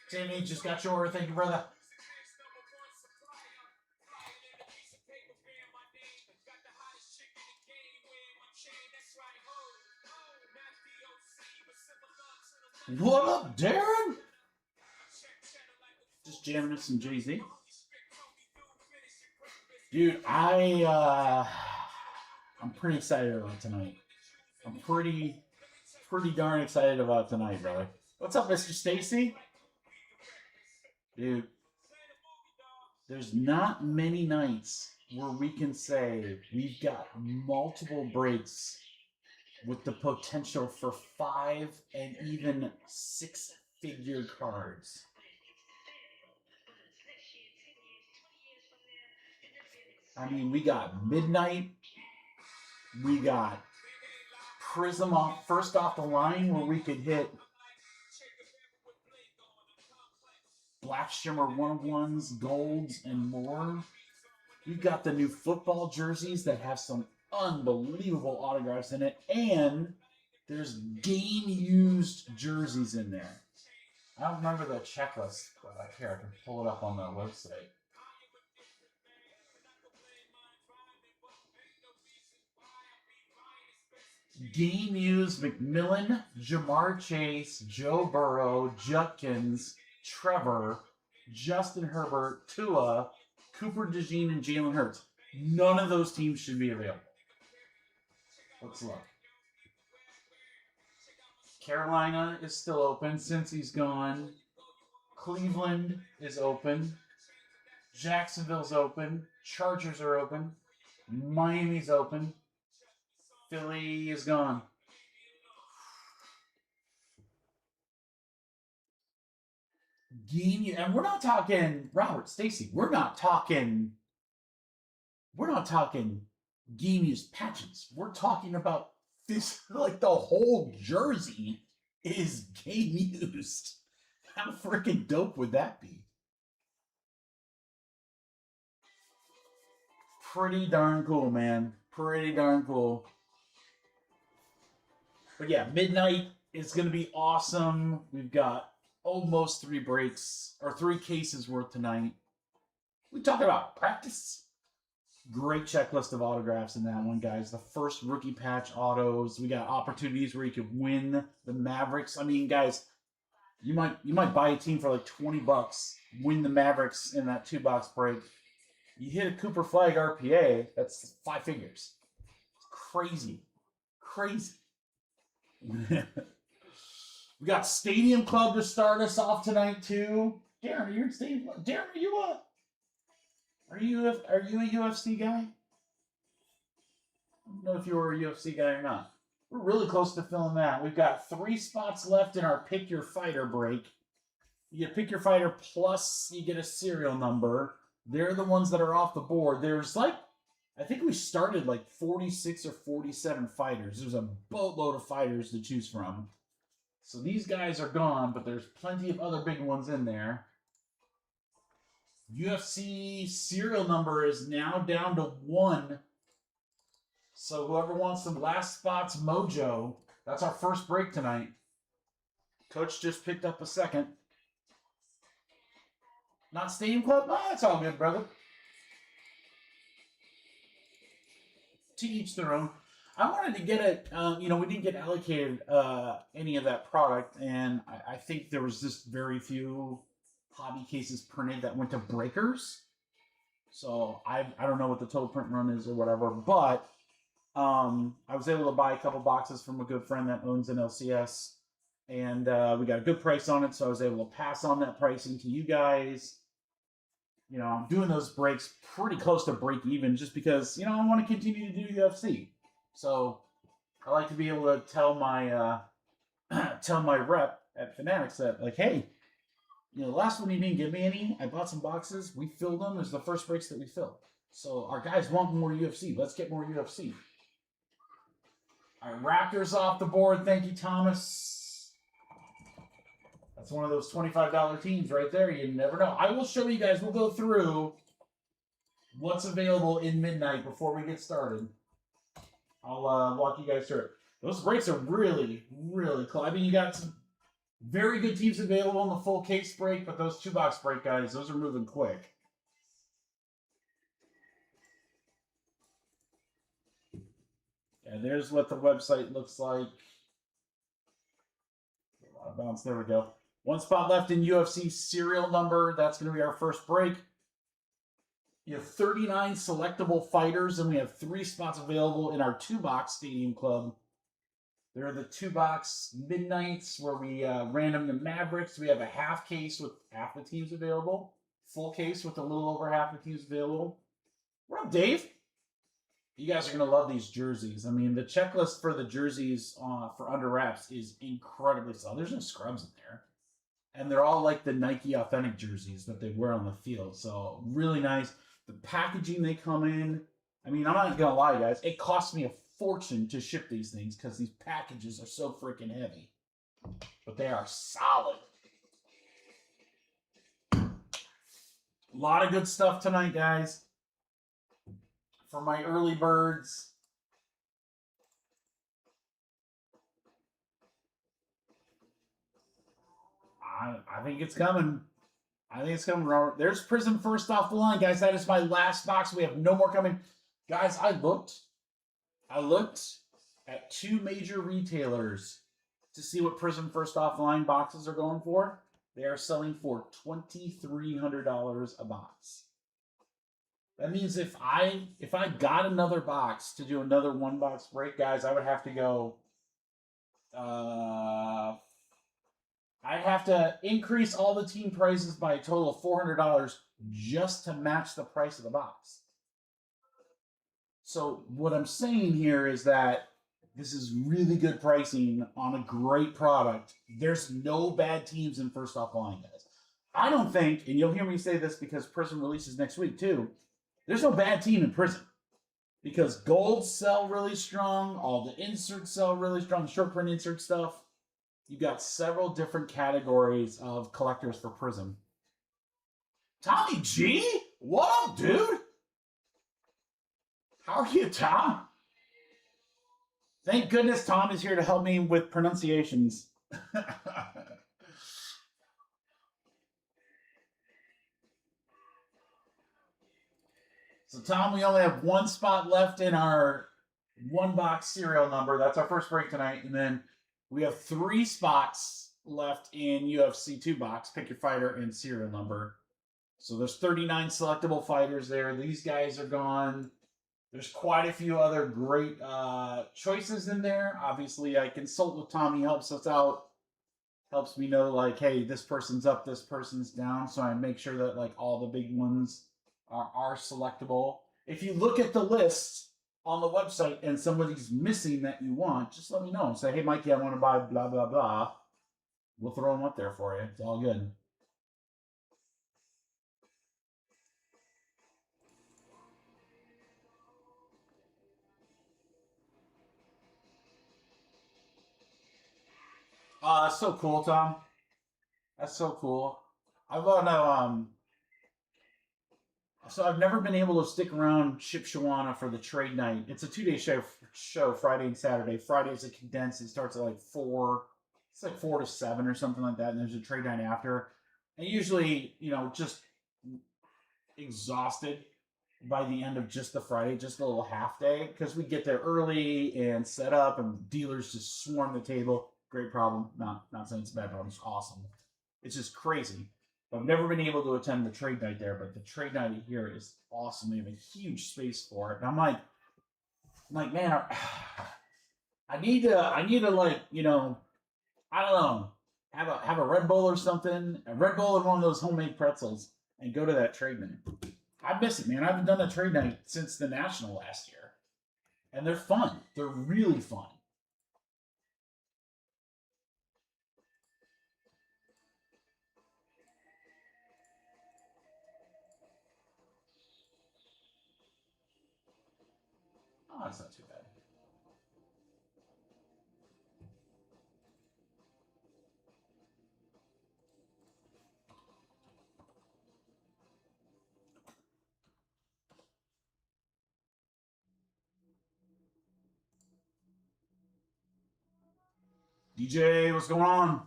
Timmy, just got your order. Thank you, brother. What up, Darren? Just jamming in some Jay-Z. Dude, I'm pretty excited about tonight. I'm pretty darn excited about tonight, brother. What's up, Mr. Stacy? Dude, there's not many nights where we can say we've got multiple breaks with the potential for 5 and even 6-figure cards. I mean, we got Midnight. We got Prizm first off the line where we could hit Black Shimmer 1-of-1s, golds, and more. We've got the new football jerseys that have some unbelievable autographs in it, and there's game-used jerseys in there. I don't remember the checklist, but I can pull it up on the website. Game-used McMillan, Jamar Chase, Joe Burrow, Judkins, Trevor, Justin Herbert, Tua, Cooper DeJean, and Jalen Hurts. None of those teams should be available. Let's look. Carolina is still open since he's gone. Cleveland is open. Jacksonville's open. Chargers are open. Miami's open. Philly is gone. And we're not talking Robert, Stacy. We're not talking game used patches. We're talking about this, like the whole jersey is game used. How freaking dope would that be? Pretty darn cool, man. Pretty darn cool. But yeah, Midnight is going to be awesome. We've got almost 3 breaks, or 3 cases worth tonight. We talk about practice. Great checklist of autographs in that one, guys. The first rookie patch autos. We got opportunities where you could win the Mavericks. I mean, guys, you might buy a team for like $20, win the Mavericks in that 2-box break. You hit a Cooper Flag RPA, that's 5 figures. It's crazy. Crazy. We got Stadium Club to start us off tonight too. Darren, you're in Stadium Club. Darren, are you a UFC guy? I don't know if you were a UFC guy or not. We're really close to filling that. We've got 3 spots left in our Pick Your Fighter break. You get Pick Your Fighter plus you get a serial number. They're the ones that are off the board. There's like, I think we started like 46 or 47 fighters. There's a boatload of fighters to choose from. So these guys are gone, but there's plenty of other big ones in there. UFC serial number is now down to 1. So whoever wants some last spots mojo, that's our first break tonight. Coach just picked up a second. Not Stadium Club? Oh, that's all good, brother. To each their own. I wanted to get it, we didn't get allocated any of that product, and I think there was just very few hobby cases printed that went to breakers. So I don't know what the total print run is or whatever, but I was able to buy a couple boxes from a good friend that owns an LCS, and we got a good price on it, so I was able to pass on that pricing to you guys. You know, I'm doing those breaks pretty close to break even just because, I want to continue to do UFC. So I like to be able to tell my rep at Fanatics that, like, hey, You know, the last one he didn't give me any. I bought some boxes. We filled them. It was the first breaks that we filled. So our guys want more UFC. Let's get more UFC. All right, Raptors off the board. Thank you, Thomas. That's one of those $25 teams right there. You never know. I will show you guys. We'll go through what's available in midnight before we get started. I'll walk you guys through it. Those breaks are really, really close. I mean, you got some very good teams available in the full case break, but those 2-box break guys, those are moving quick. And there's what the website looks like. A lot of bounce. There we go. One spot left in UFC serial number. That's going to be our first break. You have 39 selectable fighters, and we have 3 spots available in our 2-box Stadium Club. There are the 2-box midnights where we random the Mavericks. We have a half case with half the teams available. Full case with a little over half the teams available. What up, Dave? You guys are going to love these jerseys. I mean, the checklist for the jerseys for Under Wraps is incredibly solid. There's no scrubs in there. And they're all like the Nike Authentic jerseys that they wear on the field. So, really nice. The packaging they come in. I mean, I'm not going to lie, guys. It costs me a fortune to ship these things because these packages are so freaking heavy. But they are solid. A lot of good stuff tonight, guys. For my early birds. I think it's coming. I think it's coming, Robert. There's Prizm first off the line, guys. That is my last box. We have no more coming. Guys, I looked at 2 major retailers to see what Prizm first off the line boxes are going for. They are selling for $2,300 a box. That means if I got another box to do another 1-box break, guys, I would have to go. I'd have to increase all the team prices by a total of $400 just to match the price of the box. So what I'm saying here is that this is really good pricing on a great product. There's no bad teams in first off line, guys. I don't think, and you'll hear me say this because Prizm releases next week too, there's no bad team in Prizm. Because golds sell really strong, all the inserts sell really strong, the short print insert stuff. You've got several different categories of collectors for Prizm. Tommy G? What up, dude? How are you, Tom? Thank goodness Tom is here to help me with pronunciations. So, Tom, we only have 1 spot left in our 1-box serial number. That's our first break tonight. And then we have 3 spots left in UFC 2-box. Pick your fighter and serial number. So there's 39 selectable fighters there. These guys are gone. There's quite a few other great choices in there. Obviously, I consult with Tom. He helps us out. Helps me know, like, hey, this person's up, this person's down. So I make sure that, like, all the big ones are selectable. If you look at the list on the website and somebody's missing that you want, just let me know. Say, hey, Mikey, I want to buy blah, blah, blah. We'll throw them up there for you. It's all good. That's so cool, Tom. That's so cool. I want to, so I've never been able to stick around Ship Shawana for the trade night. It's a 2-day show, Friday and Saturday. Friday's a condensed. It starts at like 4. It's like 4 to 7 or something like that. And there's a trade night after. And usually, you know, just exhausted by the end of just the Friday, just a little half day. Because we get there early and set up and dealers just swarm the table. Great problem. Not saying it's a bad problem. It's awesome. It's just crazy. I've never been able to attend the trade night there, but the trade night here is awesome. They have a huge space for it. And I'm like, man, I need to like, you know, I don't know, have a Red Bull or something, a Red Bull and one of those homemade pretzels, and go to that trade night. I miss it, man. I haven't done a trade night since the National last year, and they're fun. They're really fun. Oh, that's not too bad. DJ, what's going on?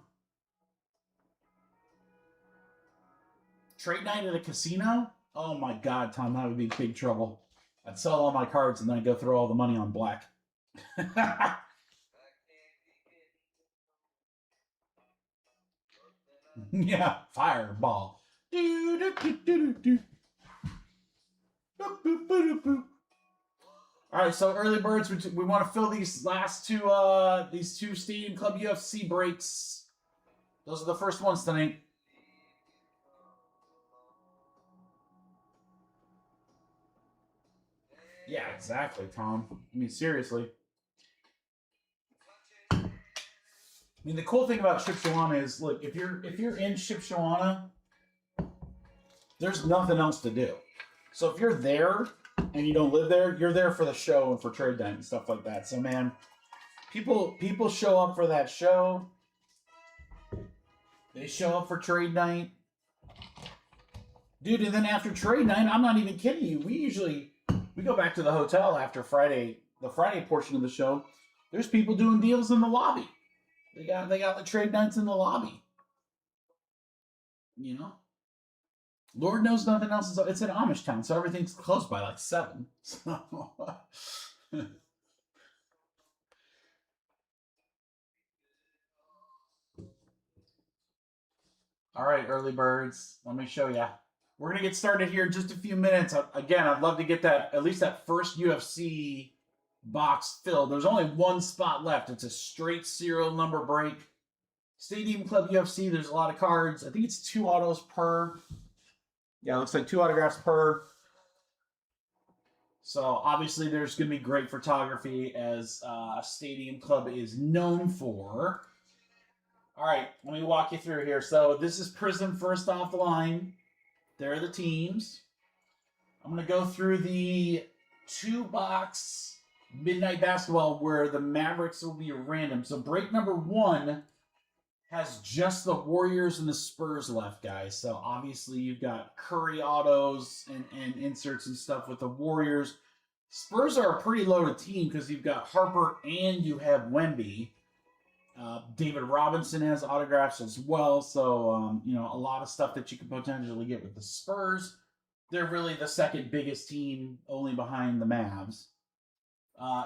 Trade night at a casino? Oh my God, Tom, that would be big trouble. I'd sell all my cards and then I'd go throw all the money on black. Yeah, fireball. All right, so early birds, we want to fill these last these two Stadium Club UFC breaks. Those are the first ones tonight. Yeah, exactly, Tom. I mean, seriously. I mean, the cool thing about Shipshawana is, look, if you're in Shipshawana, there's nothing else to do. So if you're there and you don't live there, you're there for the show and for trade night and stuff like that. So man, people show up for that show. They show up for trade night. Dude, and then after trade night, I'm not even kidding you. We go back to the hotel after the Friday portion of the show. There's people doing deals in the lobby. They got the trade nights in the lobby. You know? Lord knows nothing else is. It's an Amish town, so everything's closed by like 7. So. All right, early birds. Let me show you. We're gonna get started here in just a few minutes. Again, I'd love to get that at least that first UFC box filled. There's only one spot left. It's a straight serial number break. Stadium Club UFC. There's a lot of cards. I think it's 2 autos per. Yeah, it looks like 2 autographs per. So obviously there's going to be great photography, as Stadium Club is known for. All right, let me walk you through here. So this is Prizm first off the line. There are the teams. I'm going to go through the 2-box Midnight Basketball where the Mavericks will be random. So break number 1 has just the Warriors and the Spurs left, guys. So obviously you've got Curry autos and inserts and stuff with the Warriors. Spurs are a pretty loaded team because you've got Harper and you have Wemby. David Robinson has autographs as well. So, you know, a lot of stuff that you could potentially get with the Spurs. They're really the second biggest team, only behind the Mavs.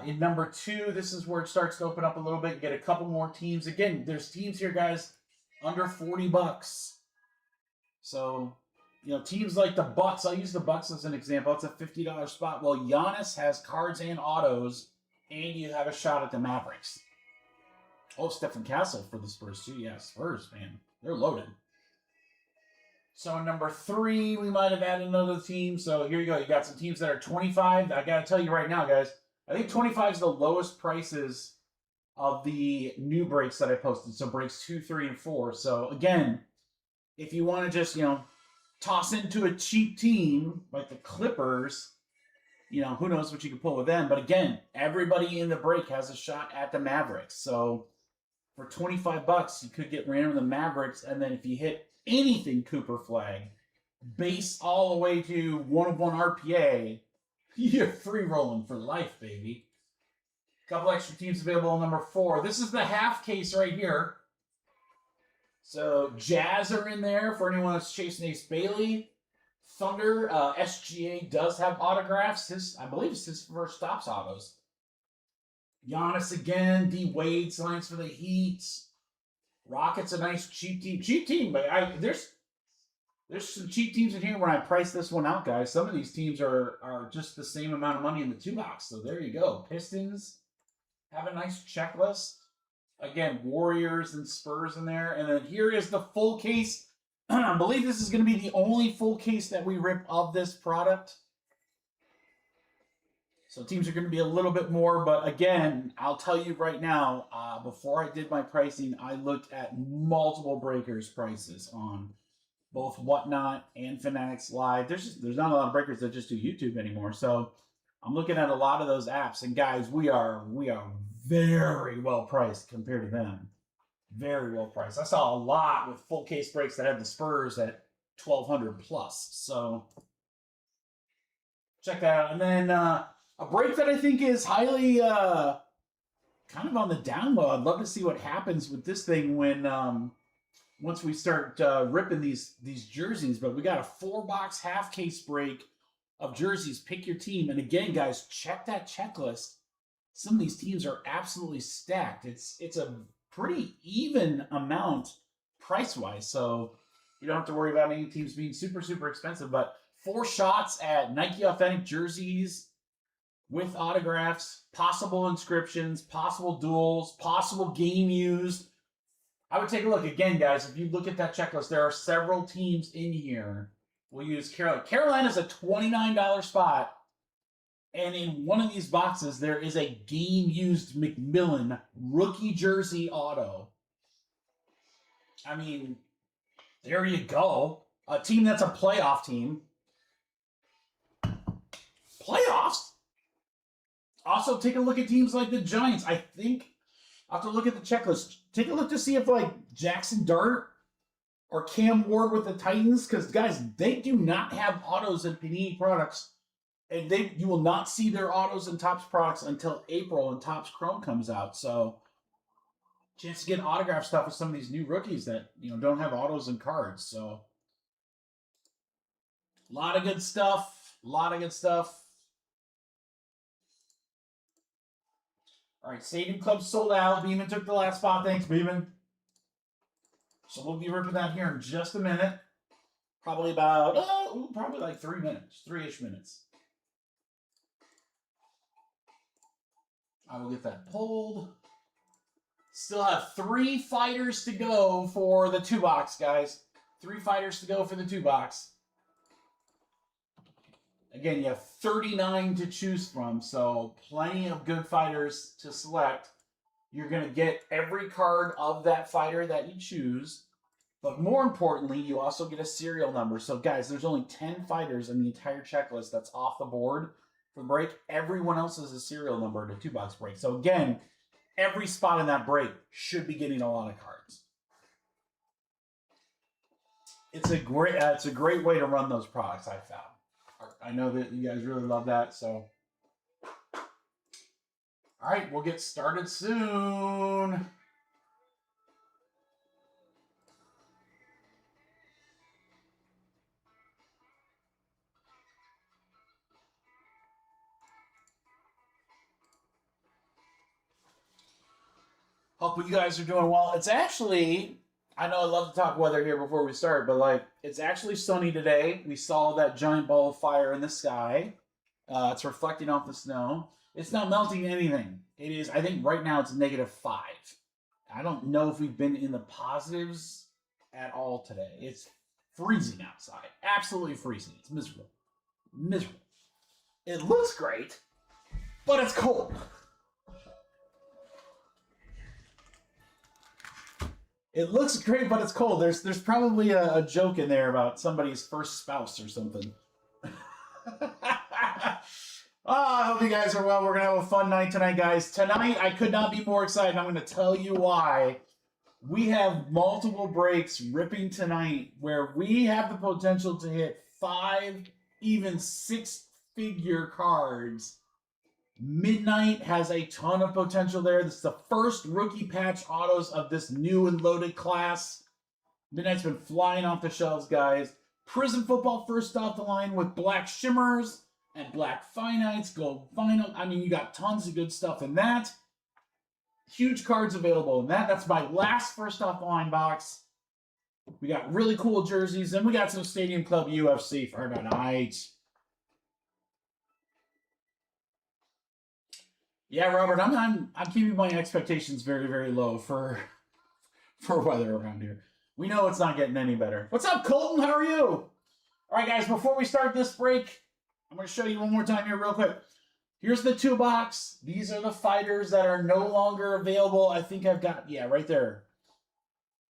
In number 2, this is where it starts to open up a little bit. Get a couple more teams. Again, there's teams here, guys, under $40. So, you know, teams like the Bucks. I'll use the Bucks as an example. It's a $50 spot. Well, Giannis has cards and autos, and you have a shot at the Mavericks. Oh, Stephen Castle for the Spurs, too. Yeah, Spurs, man. They're loaded. So in number 3, we might have added another team. So here you go. You got some teams that are 25. I got to tell you right now, guys, I think 25 is the lowest prices of the new breaks that I posted. So breaks 2, 3, and 4. So again, if you want to just, you know, toss into a cheap team like the Clippers, you know, who knows what you can pull with them. But again, everybody in the break has a shot at the Mavericks. So for $25, you could get random the Mavericks. And then if you hit anything Cooper Flag, base all the way to 1 of 1 RPA, you're free rolling for life, baby. A couple extra teams available in number 4. This is the half case right here. So Jazz are in there for anyone that's chasing Ace Bailey. Thunder, SGA does have autographs. I believe it's his first stops autos. Giannis again. D Wade signs for the Heat. Rockets a nice cheap team. Cheap team, but there's some cheap teams in here when I price this one out, guys. Some of these teams are just the same amount of money in the 2-box. So there you go. Pistons have a nice checklist. Again, Warriors and Spurs in there. And then here is the full case. I believe this is going to be the only full case that we rip of this product. So teams are going to be a little bit more. But again, I'll tell you right now, before I did my pricing, I looked at multiple breakers prices on both Whatnot and Fanatics Live. There's not a lot of breakers that just do YouTube anymore. So I'm looking at a lot of those apps, and guys, we are very well priced compared to them. Very well priced. I saw a lot with full case breaks that had the Spurs at 1,200 plus. So check that out. And then a break that I think is highly kind of on the down low. I'd love to see what happens with this thing when once we start ripping these jerseys. But we got a 4-box half case break of jerseys. Pick your team. And again, guys, check that checklist. Some of these teams are absolutely stacked. It's a pretty even amount price-wise. So you don't have to worry about any teams being super, super expensive. But 4 shots at Nike Authentic jerseys with autographs, possible inscriptions, possible duels, possible game used. I would take a look. Again, guys, if you look at that checklist, there are several teams in here. We'll use Carolina. Carolina's a $29 spot. And in one of these boxes, there is a game-used McMillan rookie jersey auto. I mean, there you go. A team that's a playoff team. Playoffs? Also, take a look at teams like the Giants. I think I'll have to look at the checklist. Take a look to see if, like, Jackson Dart or Cam Ward with the Titans, because, guys, they do not have autos in Panini products. And you will not see their autos in Topps products until April and Topps Chrome comes out. So, chance to get autograph stuff with some of these new rookies that, don't have autos and cards. So, a lot of good stuff. A lot of good stuff. All right, Stadium Club sold out. Beeman took the last spot. Thanks, Beeman. So we'll be ripping that here in just a minute. Probably about, probably like 3 minutes, 3-ish minutes. I will get that pulled. Still have 3 fighters to go for the 2-box, guys. 3 fighters to go for the 2-box. Again, you have 39 to choose from, so plenty of good fighters to select. You're going to get every card of that fighter that you choose, but more importantly, you also get a serial number. So, guys, there's only 10 fighters in the entire checklist that's off the board for the break. Everyone else has a serial number to 2-box break. So, again, every spot in that break should be getting a lot of cards. It's a great way to run those products, I found. I know that you guys really love that, so. All right, we'll get started soon. Hope you guys are doing well. It's actually, I know I love to talk weather here before we start, but it's actually sunny today. We saw that giant ball of fire in the sky. It's reflecting off the snow. It's not melting anything. It is, I think right now it's -5. I don't know if we've been in the positives at all today. It's freezing outside. Absolutely freezing. It's miserable. Miserable. It looks great, but it's cold. It looks great, but it's cold. There's probably a joke in there about somebody's first spouse or something. I hope you guys are well. We're going to have a fun night tonight, guys. Tonight, I could not be more excited. I'm going to tell you why. We have multiple breaks ripping tonight where we have the potential to hit 5, even 6-figure cards. Midnight has a ton of potential there. This is the first rookie patch autos of this new and loaded class. Midnight's been flying off the shelves, guys. Prizm Football first off the line with black shimmers and black finites, gold vinyl. I mean, you got tons of good stuff in that. Huge cards available in that. That's my last first off the line box. We got really cool jerseys, and we got some Stadium Club UFC for tonight. Yeah, Robert, I'm keeping my expectations very, very low for weather around here. We know it's not getting any better. What's up, Colton? How are you? All right, guys, before we start this break, I'm going to show you one more time here real quick. Here's the 2-box. These are the fighters that are no longer available. I think I've got, yeah, right there.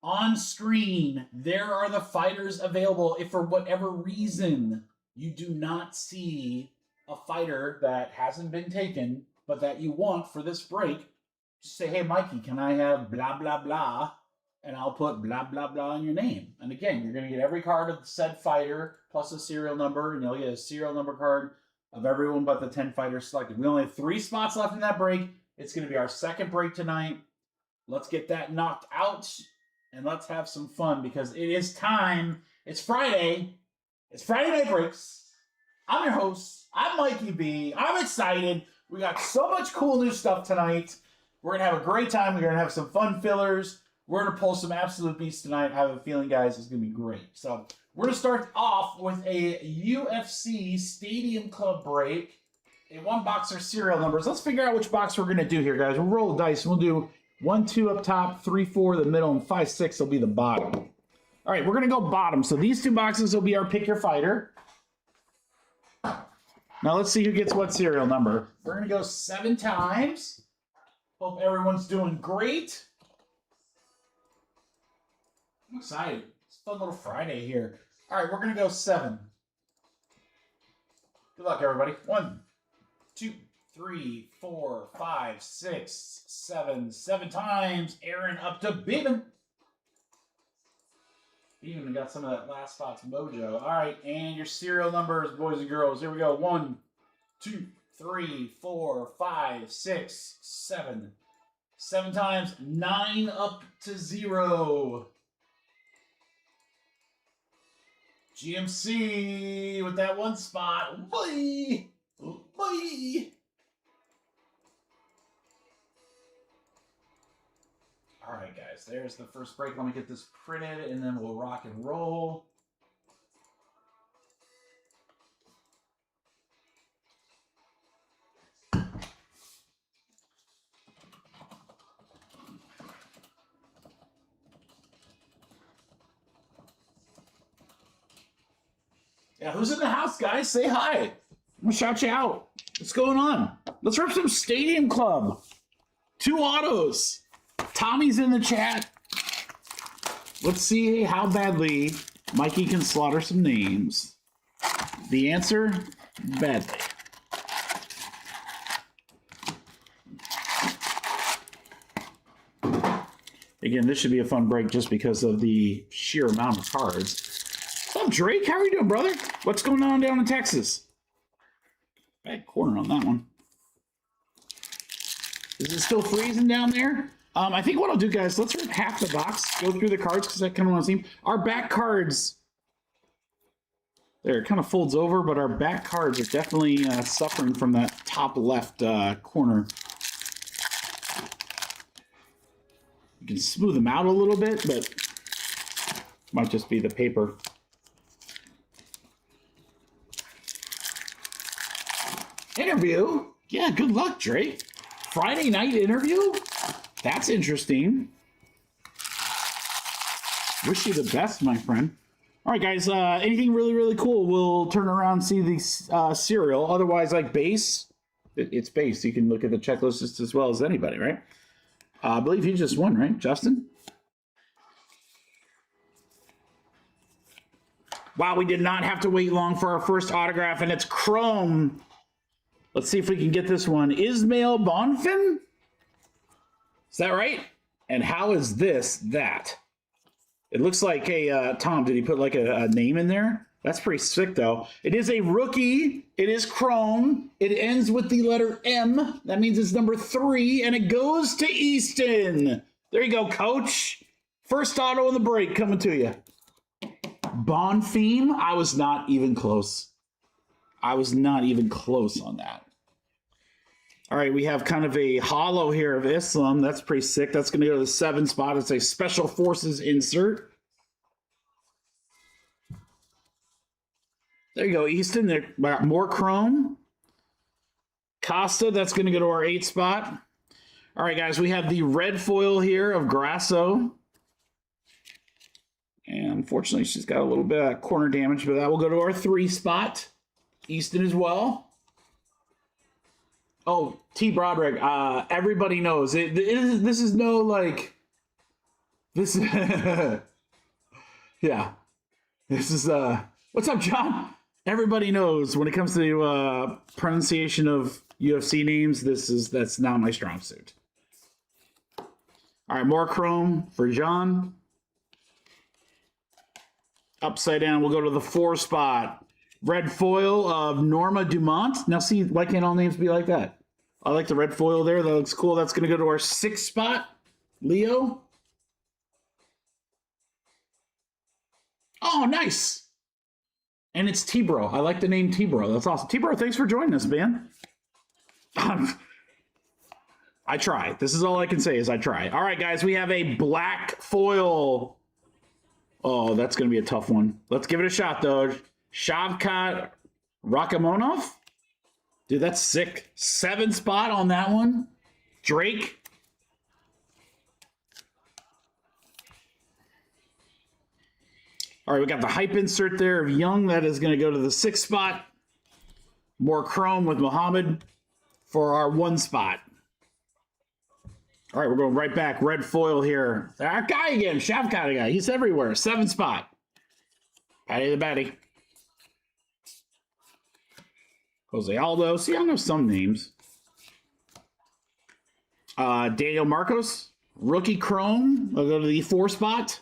On screen, there are the fighters available. If for whatever reason you do not see a fighter that hasn't been taken, but that you want for this break, just say, hey, Mikey, can I have blah, blah, blah? And I'll put blah, blah, blah in your name. And again, you're going to get every card of the said fighter plus a serial number, and you'll get a serial number card of everyone but the 10 fighters selected. We only have 3 spots left in that break. It's going to be our second break tonight. Let's get that knocked out, and let's have some fun because it is time. It's Friday. It's Friday Night Breaks. I'm your host. I'm Mikey B. I'm excited. We got so much cool new stuff tonight. We're going to have a great time. We're going to have some fun fillers. We're going to pull some absolute beasts tonight. I have a feeling, guys, it's going to be great. So we're going to start off with a UFC Stadium Club break. A 1-boxer serial numbers. Let's figure out which box we're going to do here, guys. We'll roll the dice. We'll do 1, 2 up top, 3, 4 the middle, and 5, 6 will be the bottom. All right, we're going to go bottom. So these 2 boxes will be our pick your fighter. Now let's see who gets what serial number. We're going to go 7 times. Hope everyone's doing great. I'm excited. It's a fun little Friday here. All right, we're going to go 7. Good luck, everybody. 1, 2, 3, 4, 5, 6, 7. 7 times. Aaron up to Beeman. Beeman got some of that last spot's mojo. All right, and your serial numbers, boys and girls. Here we go. 1, 2, 3, 4, 5, 6, 7. 7 times. 9 up to 0. GMC with that 1 spot. Boy! Boy! All right, guys, there's the first break. Let me get this printed, and then we'll rock and roll. Yeah, who's in the house, guys? Say hi. I'm going to shout you out. What's going on? Let's rip some Stadium Club. 2 autos. Tommy's in the chat. Let's see how badly Mikey can slaughter some names. The answer, badly. Again, this should be a fun break just because of the sheer amount of cards. What's up, Drake? How are you doing, brother? What's going on down in Texas? Bad corner on that one. Is it still freezing down there? I think what I'll do, guys, let's rip half the box, go through the cards, because I kind of want to see them. Our back cards, there, it kind of folds over, but our back cards are definitely suffering from that top left corner. You can smooth them out a little bit, but might just be the paper. Interview? Yeah, good luck, Drake. Friday night interview? That's interesting. Wish you the best, my friend. All right, guys, anything really, really cool, we'll turn around and see the serial. Otherwise, like base, it's base. You can look at the checklist just as well as anybody, right? I believe you just won, right, Justin? Wow, we did not have to wait long for our first autograph, and it's Chrome. Let's see if we can get this one. Ismail Bonfim? Is that right? And how is this that? It looks like a, Tom, did he put like a name in there? That's pretty sick, though. It is a rookie. It is Chrome. It ends with the letter M. That means it's number 3, and it goes to Easton. There you go, coach. First auto in the break coming to you. Bonfim? I was not even close. I was not even close on that. All right, we have kind of a hollow here of Islam. That's pretty sick. That's going to go to the 7 spot. It's a Special Forces insert. There you go, Easton. There, more Chrome. Costa, that's going to go to our 8 spot. All right, guys, we have the red foil here of Grasso. And unfortunately, she's got a little bit of corner damage, but that will go to our 3 spot. Easton as well. Oh, T. Broderick. Everybody knows it. This is no like. This. Yeah. This is What's up, John? Everybody knows when it comes to pronunciation of UFC names, that's not my strong suit. All right, more chrome for John. Upside down, we'll go to the 4 spot. Red foil of Norma Dumont. Now see, why can't all names be like that? I like the red foil there. That looks cool. That's going to go to our 6th spot. Leo. Oh, nice. And it's T-Bro. I like the name T-Bro. That's awesome. T-Bro, thanks for joining us, man. I try. This is all I can say is I try. All right, guys, we have a black foil. Oh, that's going to be a tough one. Let's give it a shot, though. Shavkat Rakamonov. Dude, that's sick. 7 spot on that one. Drake. All right, we got the hype insert there of Young. That is going to go to the 6th spot. More chrome with Muhammad for our 1 spot. All right, we're going right back. Red foil here. Our guy again, Shavkat guy. He's everywhere. 7 spot. Patty the Batty. Jose Aldo. See, I know some names. Daniel Marcos. Rookie chrome. I'll go to the 4 spot.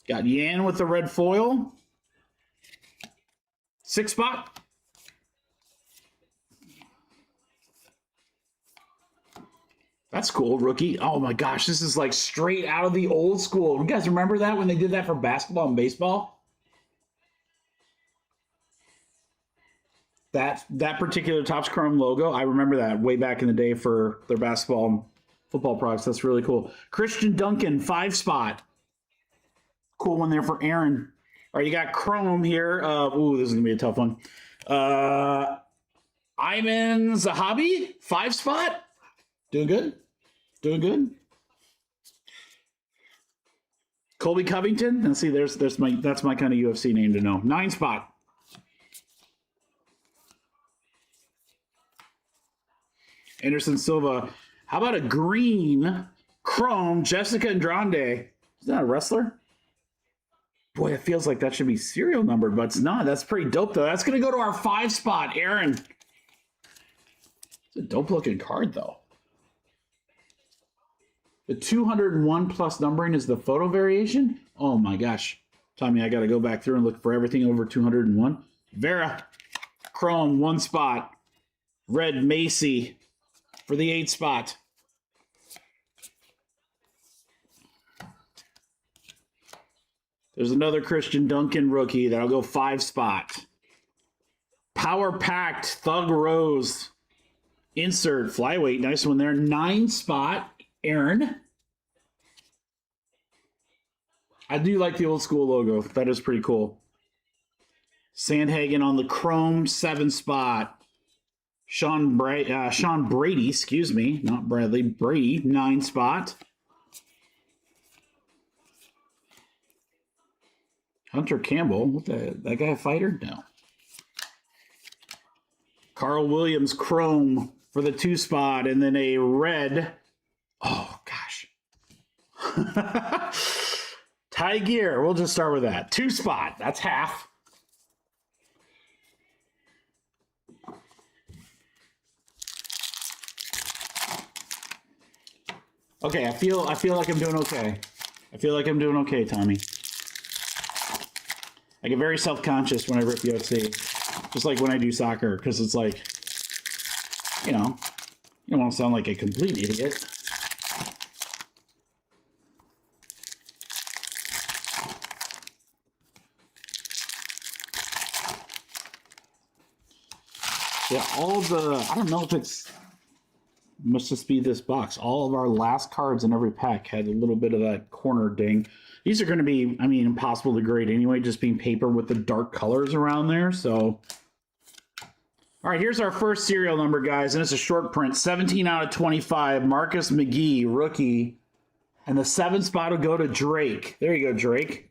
Got Yan with the red foil. 6 spot. That's cool, rookie. Oh my gosh, this is like straight out of the old school. You guys remember that when they did that for basketball and baseball? That particular Topps Chrome logo, I remember that way back in the day for their basketball and football products. That's really cool. Christian Duncan, 5 spot. Cool one there for Aaron. All right, you got chrome here. Ooh, this is going to be a tough one. Ayman Zahabi, 5 spot. Doing good. Doing good. Colby Covington. Let's see, that's my kind of UFC name to know. 9 spot. Anderson Silva. How about a green chrome Jessica Andrade? Is that a wrestler? Boy, it feels like that should be serial numbered, but it's not. That's pretty dope, though. That's going to go to our 5 spot, Aaron. It's a dope-looking card, though. The 201 plus numbering is the photo variation? Oh, my gosh. Tommy, I got to go back through and look for everything over 201. Vera, chrome, 1 spot. Red Macy for the 8 spot. There's another Christian Duncan rookie that'll go 5 spot. Power Packed Thug Rose. Insert flyweight. Nice one there. 9 spot. Aaron. I do like the old school logo. That is pretty cool. Sandhagen on the chrome. 7 spot. Sean Brady, excuse me. Not Bradley. Brady. 9 spot. Hunter Campbell, what that guy a fighter? No. Carl Williams chrome for the 2 spot, and then a red. Oh gosh. Ty Gear. We'll just start with that. 2 spot. That's half. Okay, I feel like I'm doing okay. I feel like I'm doing okay, Tommy. I get very self-conscious when I rip UFC, just like when I do soccer, because it's like, you know, you don't want to sound like a complete idiot. Yeah, all of the, I don't know if it's, must just be this box. All of our last cards in every pack had a little bit of that corner ding. These are going to be, I mean, impossible to grade anyway, just being paper with the dark colors around there. So, all right, here's our first serial number, guys, and it's a short print. 17 out of 25, Marcus McGee, rookie. And the 7 spot will go to Drake. There you go, Drake.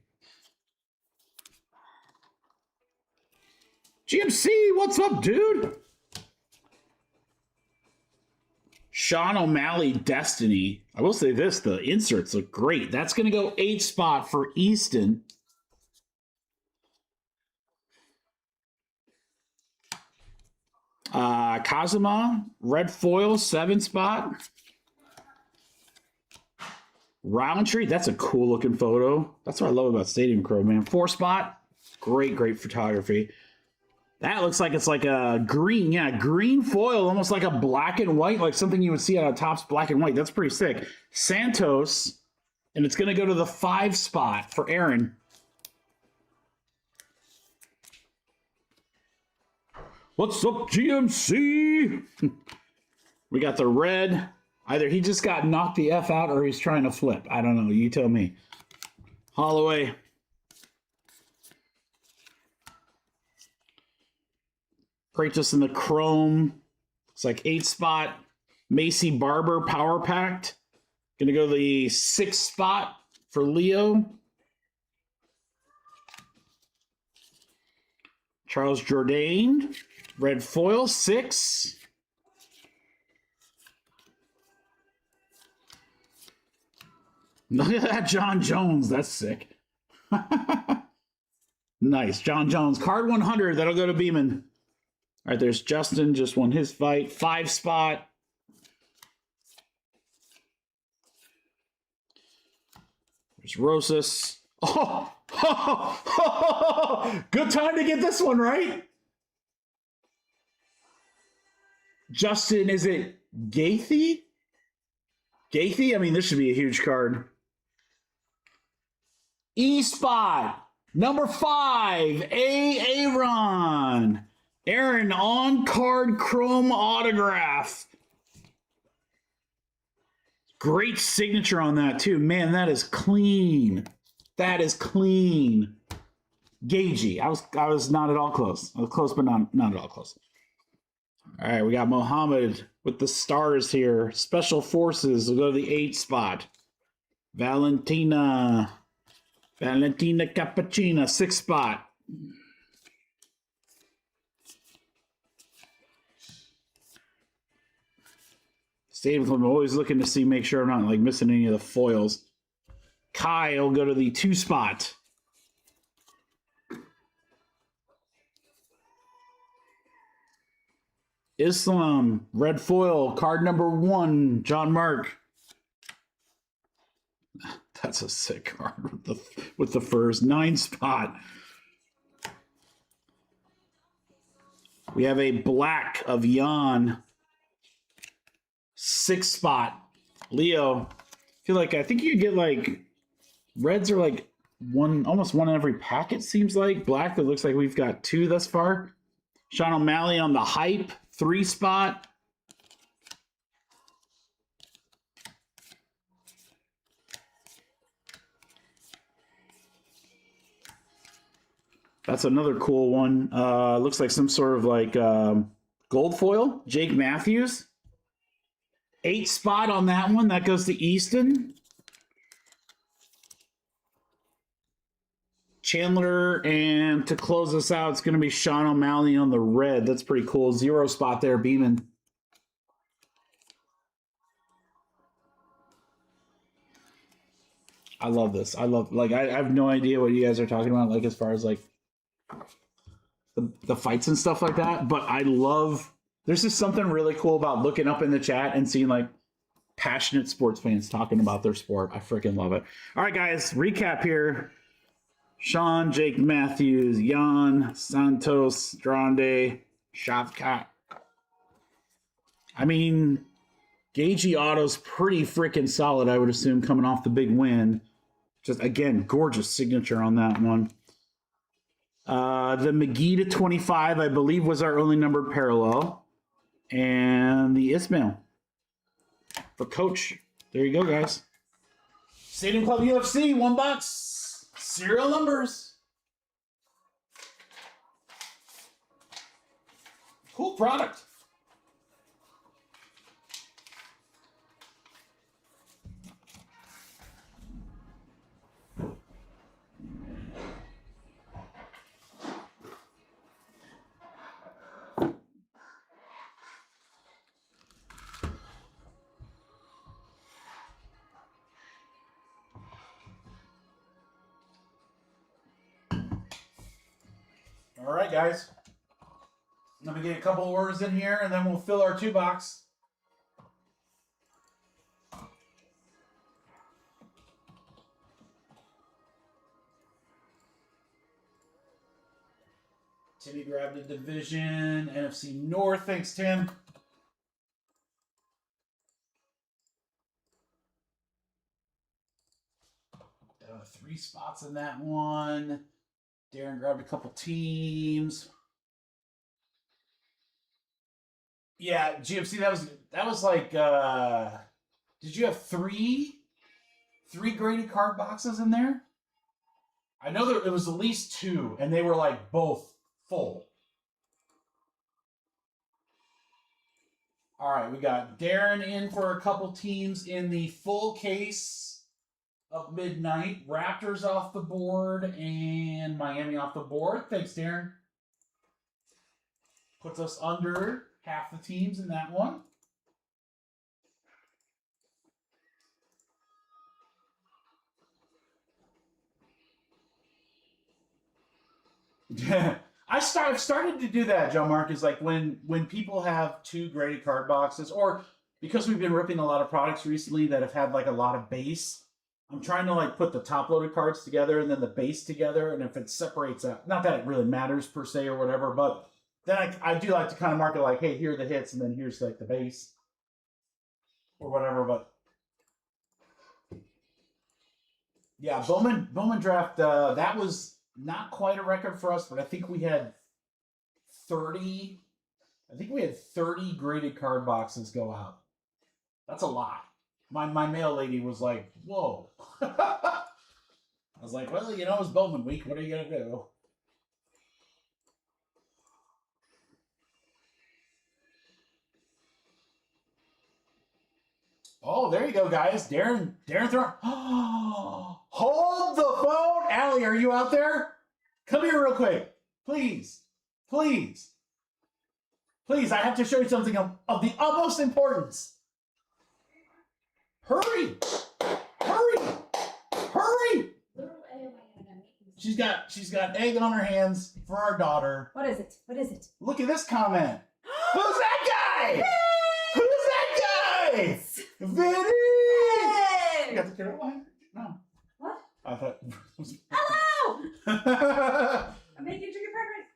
GMC, what's up, dude? Sean O'Malley, Destiny. I will say this, the inserts look great. That's going to go 8 spot for Easton. Kazuma, red foil, 7-spot. Roundtree, that's a cool looking photo. That's what I love about Stadium Club, man. 4-spot, great photography. That looks like it's like a green, green foil, almost like a black and white, like something you would see on a Topps black and white. That's pretty sick. Santos, and it's going to go to the 5-spot for Aaron. What's up, GMC? We got the red. Either he just got knocked the F out or he's trying to flip. I don't know. You tell me. Holloway. Kratos in the chrome. It's like 8-spot. Macy Barber power packed. Gonna go the 6-spot for Leo. Charles Jourdain. Red foil, 6. Look at that, John Jones. That's sick. Nice. John Jones. Card 100. That'll go to Beeman. All right, there's Justin. Just won his fight. 5-spot. There's Rosas. Oh! Good time to get this one, right? Justin, is it Gaethje? Gaethje? I mean, this should be a huge card. E-spot, number 5, Aaron. Aaron on-card chrome autograph. Great signature on that, too. Man, that is clean. That is clean. Gagey. I was not at all close. I was close, but not at all close. All right, we got Mohammed with the stars here. Special Forces will go to the 8-spot. Valentina Cappuccina, 6-spot. Stadium Club, I'm always looking to see, make sure I'm not like missing any of the foils. Kai will go to the 2-spot. Islam, red foil, card number 1, John Mark. That's a sick card with the furs. 9-spot. We have a black of Jan. 6-spot. Leo. I think you get like reds are like almost one in every packet, seems like. Black, it looks like we've got 2 thus far. Sean O'Malley on the hype. 3-spot. That's another cool one. Looks like some sort of like gold foil. Jake Matthews. 8-spot on that one. That goes to Easton. Chandler, and to close us out, it's going to be Sean O'Malley on the red. That's pretty cool. 0-spot there, Beeman. I love this. I have no idea what you guys are talking about, like as far as like the fights and stuff like that, but I love, there's just something really cool about looking up in the chat and seeing like passionate sports fans talking about their sport. I freaking love it. All right, guys, recap here. Sean, Jake Matthews, Jan, Santos, Dronde, Shavkat. I mean, Gagey Auto's pretty freaking solid, I would assume, coming off the big win. Just, again, gorgeous signature on that one. The McGee to 25, I believe, was our only numbered parallel. And the Ismail for Coach. There you go, guys. Stadium Club UFC, 1 box. Serial numbers. Cool product. All right, guys. Let me get a couple orders in here, and then we'll fill our 2-box. Timmy grabbed a division. NFC North. Thanks, Tim. 3 spots in that one. Darren grabbed a couple teams. Yeah, GFC, that was like did you have three graded card boxes in there? I know that it was at least 2, and they were like both full. All right, we got Darren in for a couple teams in the full case of Midnight. Raptors off the board and Miami off the board. Thanks, Darren. Puts us under half the teams in that one. I've started to do that, Joe Marcus. Like when people have 2 graded card boxes, or because we've been ripping a lot of products recently that have had like a lot of base, I'm trying to like put the top loaded cards together and then the base together, and if it separates out, not that it really matters per se or whatever, but then I do like to kind of mark it like, hey, here are the hits, and then here's like the base or whatever. But yeah, Bowman draft, that was not quite a record for us, but I think we had 30 graded card boxes go out. That's a lot. My mail lady was like, whoa. I was like, well, you know, it's Bowman week. What are you going to do? Oh, there you go, guys. Darren throw. Hold the phone. Allie, are you out there? Come here real quick. Please. Please. Please, I have to show you something of the utmost importance. Hurry. Hurry. Hurry. She's got egg on her hands for our daughter. What is it? What is it? Look at this comment. Who's that guy? Who's that guy? Vinny! Hey! You got the carrot line? No. What? I thought. Hello! I'm making chicken fried rice.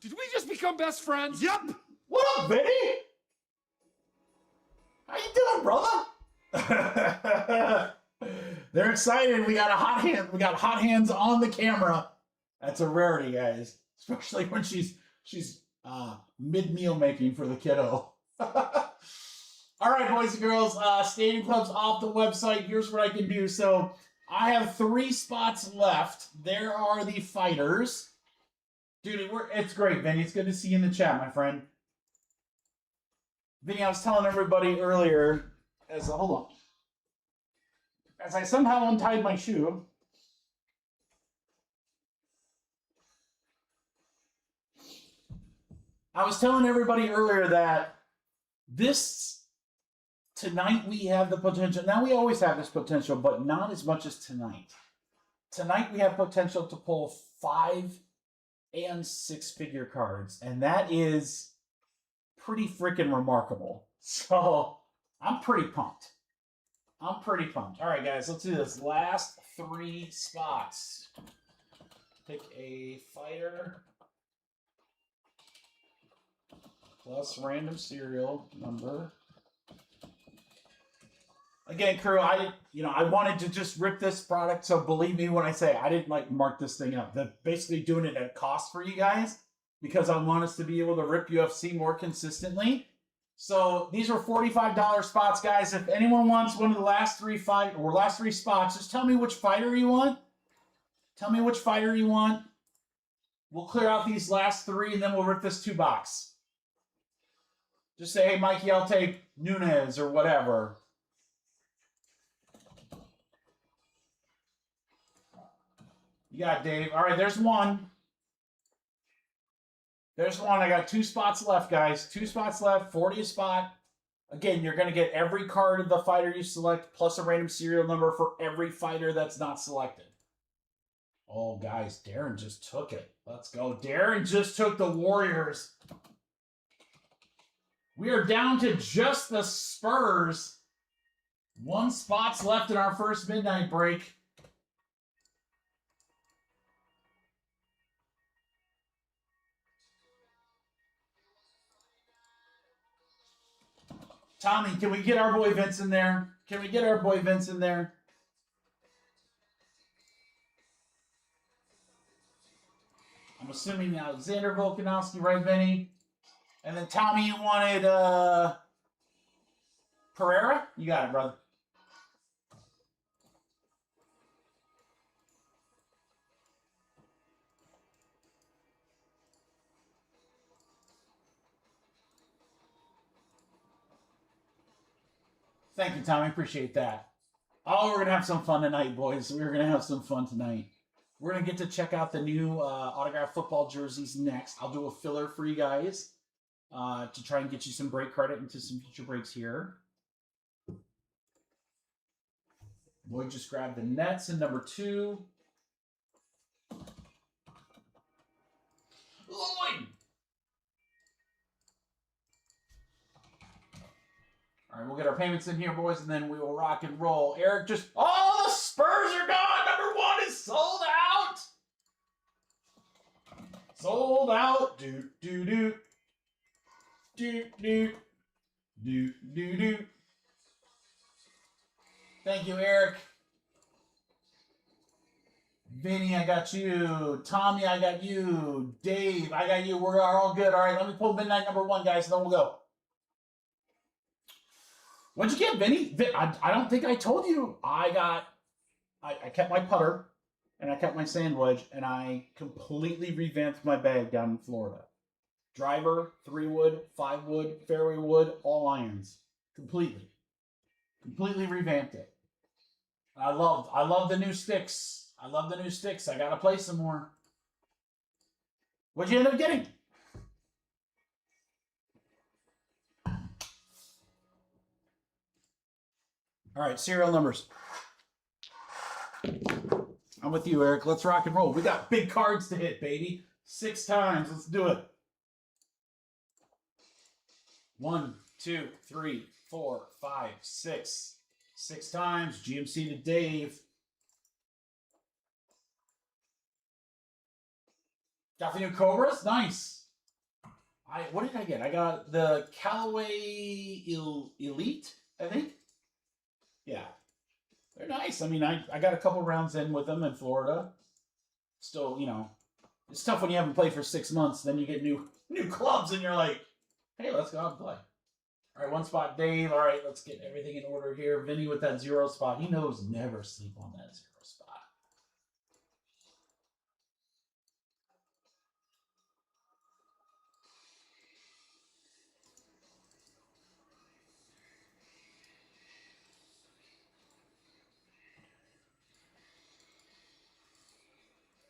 Did we just become best friends? Yep. What up, Vinny? How you doing, brother? They're excited. We got a hot hand. We got hot hands on the camera. That's a rarity, guys. Especially when she's mid-meal making for the kiddo. All right, boys and girls. Stadium Club's off the website. Here's what I can do. So I have 3 spots left. There are the fighters. Dude, it's great, Vinny. It's good to see you in the chat, my friend. Vinny, I was telling everybody earlier, hold on. As I somehow untied my shoe. I was telling everybody earlier that tonight we have the potential. Now we always have this potential, but not as much as tonight. Tonight we have potential to pull 5 and 6-figure cards, and that is pretty freaking remarkable. So I'm pretty pumped. All right, guys, let's do this. Last 3 spots. Pick a fighter plus random serial number. Again, crew, I wanted to just rip this product, so believe me when I say I didn't like mark this thing up. They're basically doing it at cost for you guys because I want us to be able to rip UFC more consistently. So these are $45 spots, guys. If anyone wants one of the last 3 spots, just tell me which fighter you want. We'll clear out these last 3, and then we'll rip this 2-box. Just say, hey, Mikey, I'll take Nunez or whatever. You got Dave. All right, there's one. I got 2 spots left, guys. 2 spots left, 40 a spot. Again, you're going to get every card of the fighter you select, plus a random serial number for every fighter that's not selected. Oh, guys, Darren just took it. Let's go. Darren just took the Warriors. We are down to just the Spurs. 1 spot's left in our first midnight break. Tommy, can we get our boy Vince in there? Can we get our boy Vince in there? I'm assuming Alexander Volkanovski, right, Vinny? And then Tommy, you wanted Pereira? You got it, brother. Thank you, Tommy. Appreciate that. Oh, we're going to have some fun tonight, boys. We're going to have some fun tonight. We're going to get to check out the new autographed football jerseys next. I'll do a filler for you guys to try and get you some break credit into some future breaks here. Lloyd just grabbed the Nets in number 2. Lloyd! All right, we'll get our payments in here, boys, and then we will rock and roll. Eric just... Oh, the Spurs are gone! Number 1 is sold out! Sold out! Do-do-do. Do-do. Do-do-do. Thank you, Eric. Vinny, I got you. Tommy, I got you. Dave, I got you. We're all good. All right, let me pull midnight number 1, guys, and then we'll go. What'd you get, Vinny? I don't think I told you. I kept my putter, and I kept my sand wedge, and I completely revamped my bag down in Florida. Driver, 3-wood, 5-wood, fairway wood, all irons. Completely revamped it. I love the new sticks. I love the new sticks. I gotta play some more. What'd you end up getting? All right, serial numbers. I'm with you, Eric. Let's rock and roll. We got big cards to hit, baby. 6 times. Let's do it. 1, 2, 3, 4, 5, 6. 6 times. GMC to Dave. Got the new Cobras? Nice. What did I get? I got the Callaway Elite, I think. Yeah. They're nice. I mean, I got a couple rounds in with them in Florida. Still, you know, it's tough when you haven't played for 6 months. Then you get new clubs and you're like, hey, let's go out and play. All right, 1 spot, Dave. All right, let's get everything in order here. Vinny with that 0 spot. He knows never sleep on that 0 spot.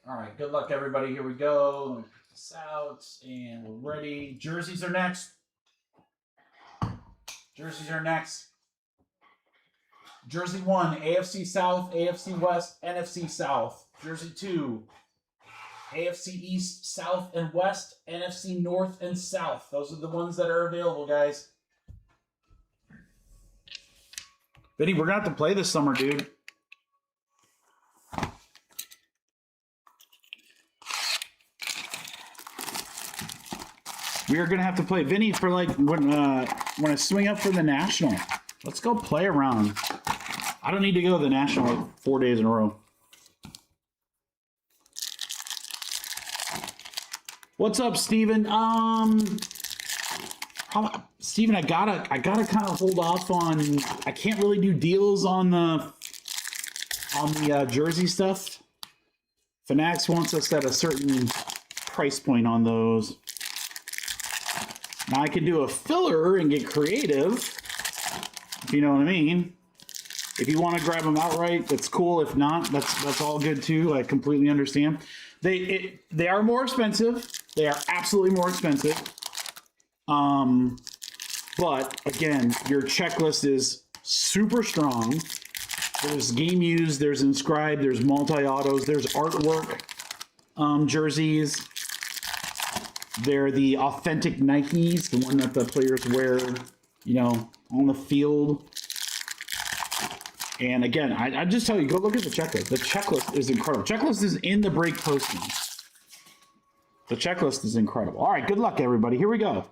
All right, good luck, everybody. Here we go. Let me put this out, and we're ready. Jerseys are next. Jerseys are next. Jersey 1, AFC South, AFC West, NFC South. Jersey 2, AFC East, South, and West, NFC North, and South. Those are the ones that are available, guys. Vinny, we're going to have to play this summer, dude. We are going to have to play Vinny for like when I swing up for the National. Let's go play around. I don't need to go to the National like 4 days in a row. What's up, Steven? Steven, I gotta kind of hold off on. I can't really do deals on the jersey stuff. Fanatics wants us at a certain price point on those. Now I can do a filler and get creative, if you know what I mean. If you want to grab them outright, that's cool. If not, that's all good too. I completely understand. They are more expensive. They are absolutely more expensive. But again, your checklist is super strong. There's game used, there's inscribed, there's multi-autos, there's artwork jerseys. They're the authentic Nikes, the one that the players wear, you know, on the field. And again, I just tell you, go look at the checklist. The checklist is incredible. Checklist is in the break posting. The checklist is incredible. All right, good luck, everybody. Here we go.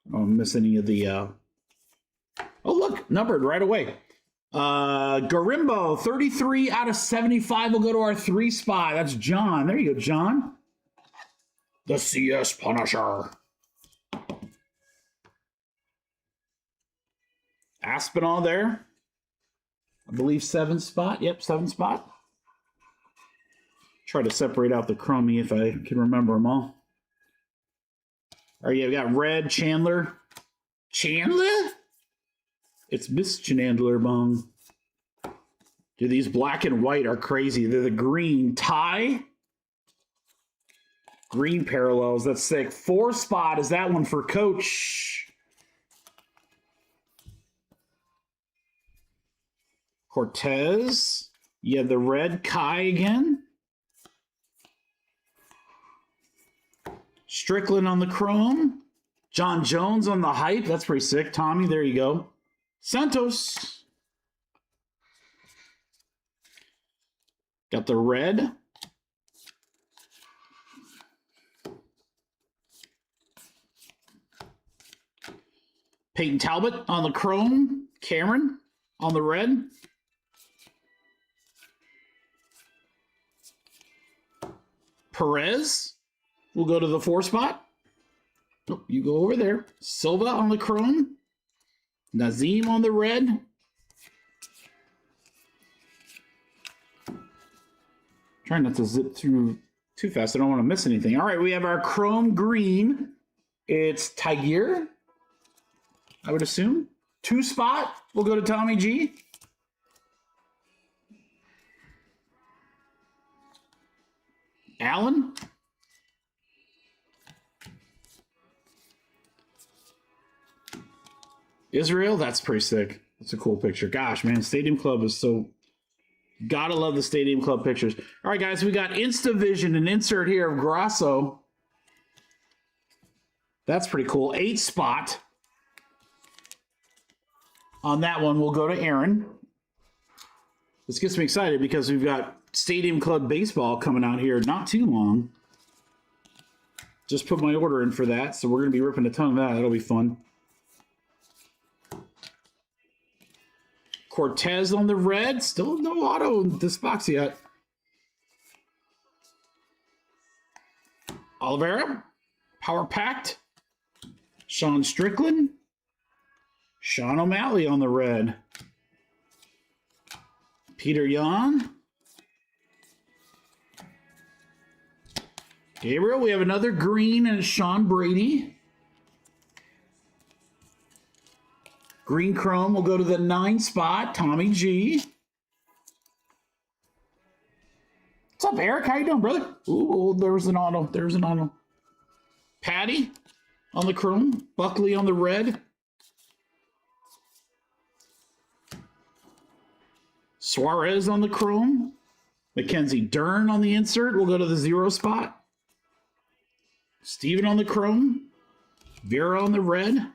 I don't miss any of the... Oh, look, numbered right away. Garimbo, 33 out of 75 will go to our 3 spot. That's John. There you go, John. The CS Punisher. Aspinall there. I believe 7 spot. Yep, 7 spot. Try to separate out the chromie if I can remember them all. All right, yeah, we got red, Chandler. Chandler? It's Miss Chandler Bong. Dude, these black and white are crazy. They're the green tie. Green parallels. That's sick. 4 spot is that one for Coach. Cortez. You have the red Kai again. Strickland on the chrome. John Jones on the hype. That's pretty sick. Tommy, there you go. Santos. Got the red. Peyton Talbot on the chrome. Cameron on the red. Perez will go to the 4 spot. Oh, you go over there. Silva on the chrome. Nazim on the red. Trying not to zip through too fast. I don't want to miss anything. All right, we have our chrome green. It's Tiger, I would assume. 2 spot will go to Tommy G. Allen. Israel, that's pretty sick. That's a cool picture. Gosh, man, Stadium Club is so... Gotta love the Stadium Club pictures. All right, guys, we got InstaVision, an insert here of Grasso. That's pretty cool. 8 spot. On that one, we'll go to Aaron. This gets me excited because we've got Stadium Club baseball coming out here not too long. Just put my order in for that, so we're going to be ripping a ton of that. That'll be fun. Cortez on the red. Still no auto in this box yet. Oliveira. Power packed. Sean Strickland. Sean O'Malley on the red. Peter Yan. Gabriel, we have another green and Sean Brady. Green chrome will go to the 9 spot, Tommy G. What's up, Eric? How you doing, brother? Ooh, there's an auto. There's an auto. Patty on the chrome. Buckley on the red. Suarez on the chrome. Mackenzie Dern on the insert. We'll go to the 0 spot. Steven on the chrome. Vera on the red.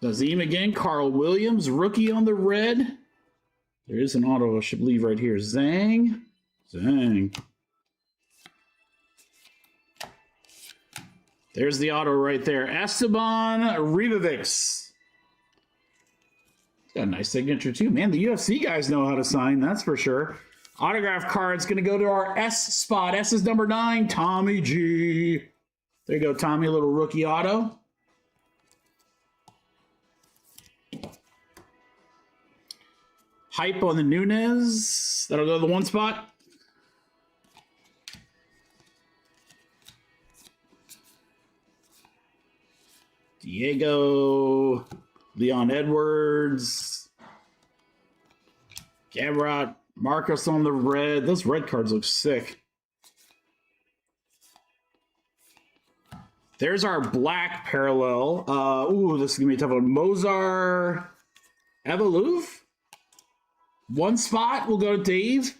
Nazim again. Carl Williams. Rookie on the red. There is an auto, I should believe, right here. Zhang. Zhang. There's the auto right there. Esteban Ribovics. Got a nice signature too. Man, the UFC guys know how to sign, that's for sure. Autograph card's going to go to our S spot. S is number 9, Tommy G. There you go, Tommy, a little rookie auto. Hype on the Nunez. That'll go to the 1 spot. Diego, Leon Edwards, Gabrot, Marcus on the red. Those red cards look sick. There's our black parallel. Ooh, this is going to be a tough one. Mozart Evolove. One spot will go to Dave.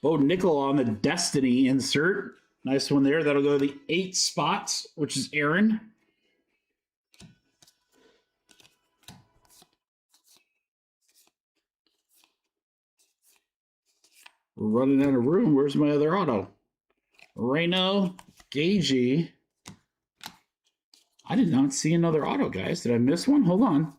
Bo Nickel on the Destiny insert. Nice one there. That'll go to the 8 spots, which is Aaron. We're running out of room. Where's my other auto? Reno, Gagey. I did not see another auto, guys. Did I miss one? Hold on.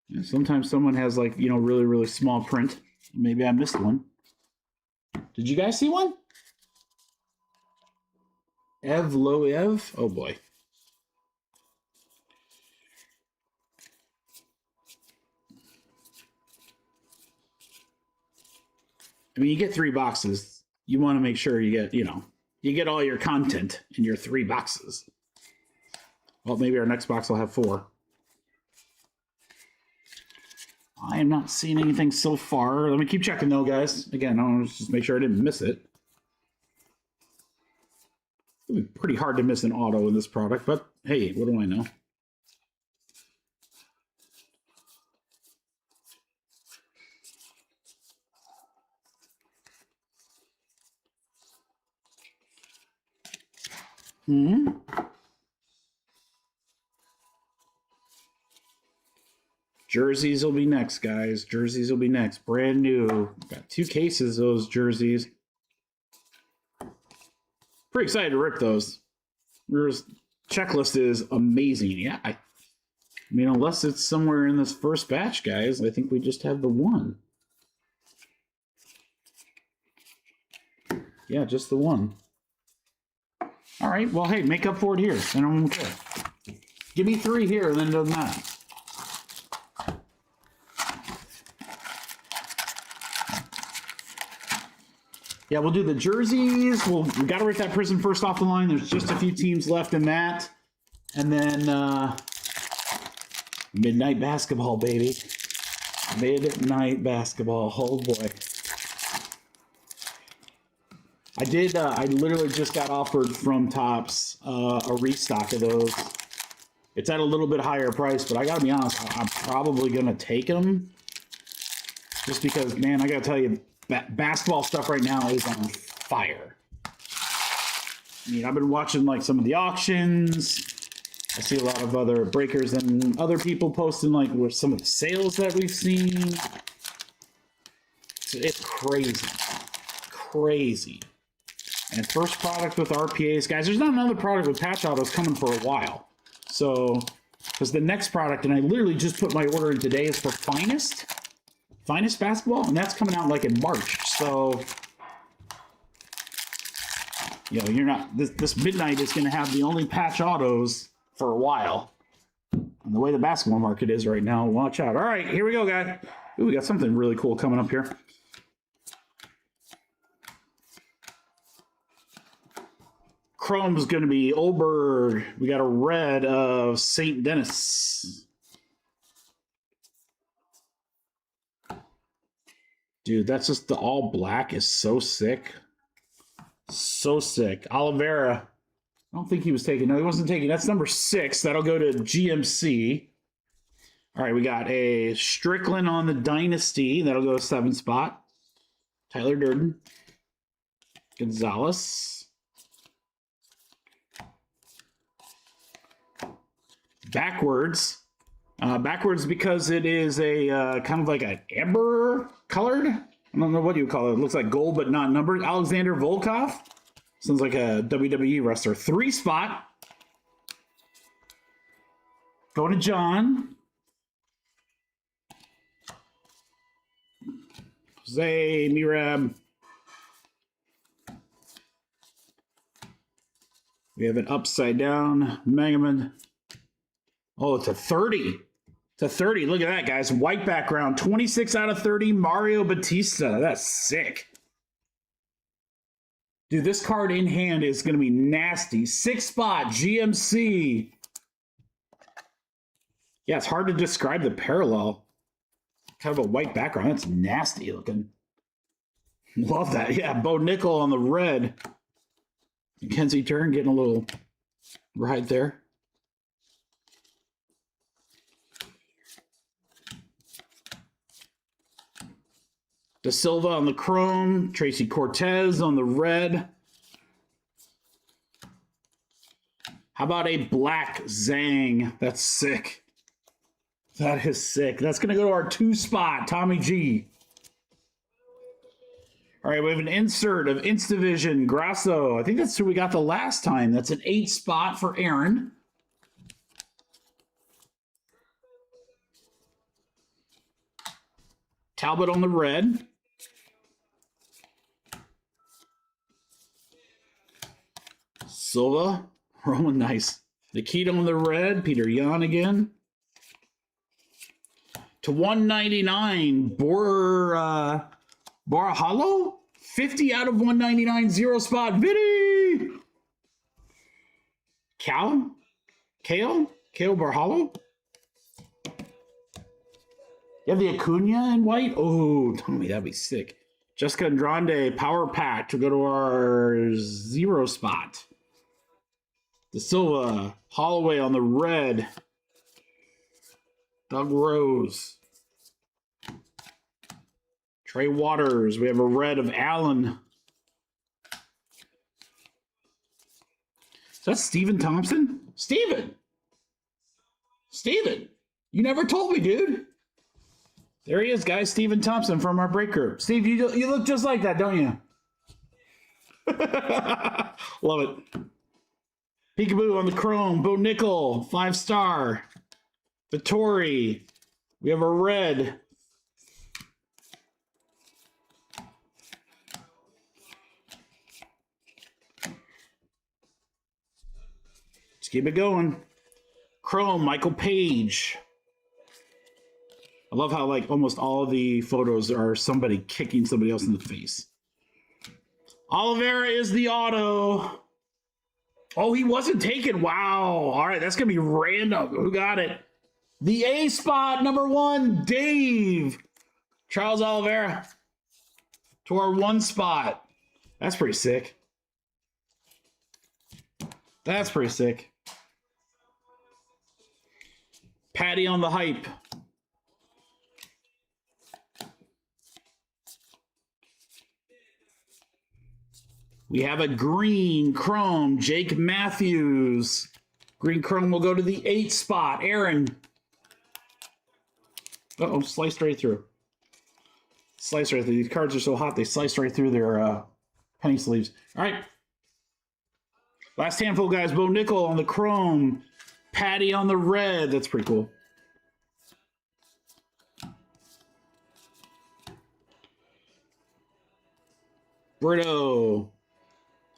Yeah, sometimes someone has like, you know, really, really small print. Maybe I missed one. Did you guys see one? Ev. Oh boy. I mean, you get 3 boxes. You want to make sure you get, you know, you get all your content in your 3 boxes. Well, maybe our next box will have 4. I am not seeing anything so far. Let me keep checking though, guys. Again, I want to just make sure I didn't miss it. It would be pretty hard to miss an auto in this product, but hey, what do I know? Jerseys will be next, guys. Jerseys will be next. Brand new. Got 2 cases of those jerseys. Pretty excited to rip those. There's checklist is amazing. Yeah, I mean, unless it's somewhere in this first batch, guys, I think we just have the one. Yeah, just the one. All right, well, hey, make up for it here. I don't even care. Give me 3 here, and then it doesn't matter. Yeah, we'll do the jerseys. We got to rip that Prizm first off the line. There's just a few teams left in that. And then midnight basketball, baby. Midnight basketball. Oh, boy. I literally just got offered from Topps a restock of those. It's at a little bit higher price, but I got to be honest, I'm probably going to take them. Just because, man, I got to tell you, basketball stuff right now is on fire. I mean, I've been watching like some of the auctions. I see a lot of other breakers and other people posting like with some of the sales that we've seen. So it's crazy. Crazy. And first product with RPAs. Guys, there's not another product with patch autos coming for a while. So, because the next product, and I literally just put my order in today, is for Finest basketball, and that's coming out like in March. So, you know, you're not, this midnight is going to have the only patch autos for a while. And the way the basketball market is right now, watch out. All right, here we go, guys. Ooh, we got something really cool coming up here. Chrome's going to be Oberg. We got a red of St. Denis. Dude, that's just the all black is so sick. So sick. Oliveira. I don't think he was taking. No, he wasn't taking. That's number 6. That'll go to GMC. All right, we got a Strickland on the Dynasty. That'll go to 7 spot. Tyler Durden. Gonzalez. Backwards. Backwards because it is a kind of like an amber colored. I don't know what you call it. It looks like gold but not numbered. Alexander Volkov. Sounds like a WWE wrestler. 3 spot. Going to John. Jose Mirab. We have an upside down Megaman. Oh, it's a 30. To 30. Look at that, guys. White background. 26 out of 30. Mario Batista. That's sick. Dude, this card in hand is going to be nasty. 6 spot. GMC. Yeah, it's hard to describe the parallel. Kind of a white background. That's nasty looking. Love that. Yeah, Bo Nickel on the red. Mackenzie Turn getting a little ride there. Da Silva on the chrome. Tracy Cortez on the red. How about a black Zhang? That's sick. That is sick. That's going to go to our 2 spot, Tommy G. All right, we have an insert of Instavision Grasso. I think that's who we got the last time. That's an 8 spot for Aaron. Talbot on the red. Silva, rolling nice. Nikita on the red. Peter Yan again. To 199, Barahalo? 50 out of 199, 0 spot. Vidi! Kale Barahalo? You have the Acuna in white? Oh, Tommy, that'd be sick. Jessica Andrade, power pack to go to our 0 spot. Da Silva, Holloway on the red. Doug Rose. Trey Waters. We have a red of Allen. Is that Steven Thompson? Steven! You never told me, dude. There he is, guys. Steven Thompson from our break group. Steve, you look just like that, don't you? Love it. Peekaboo on the chrome. Bo Nickel, 5-star. Vittori. We have a red. Let's keep it going. Chrome, Michael Page. I love how like almost all the photos are somebody kicking somebody else in the face. Oliveira is the auto. Oh, he wasn't taken. Wow. All right, that's going to be random. Who got it? The A spot, number 1, Dave. Charles Oliveira to our 1 spot. That's pretty sick. That's pretty sick. Patty on the hype. We have a green chrome, Jake Matthews. Green chrome will go to the 8 spot, Aaron. Uh-oh, sliced right through. Sliced right through. These cards are so hot, they sliced right through their penny sleeves. All right. Last handful, guys. Bo Nickel on the chrome. Patty on the red. That's pretty cool. Brito.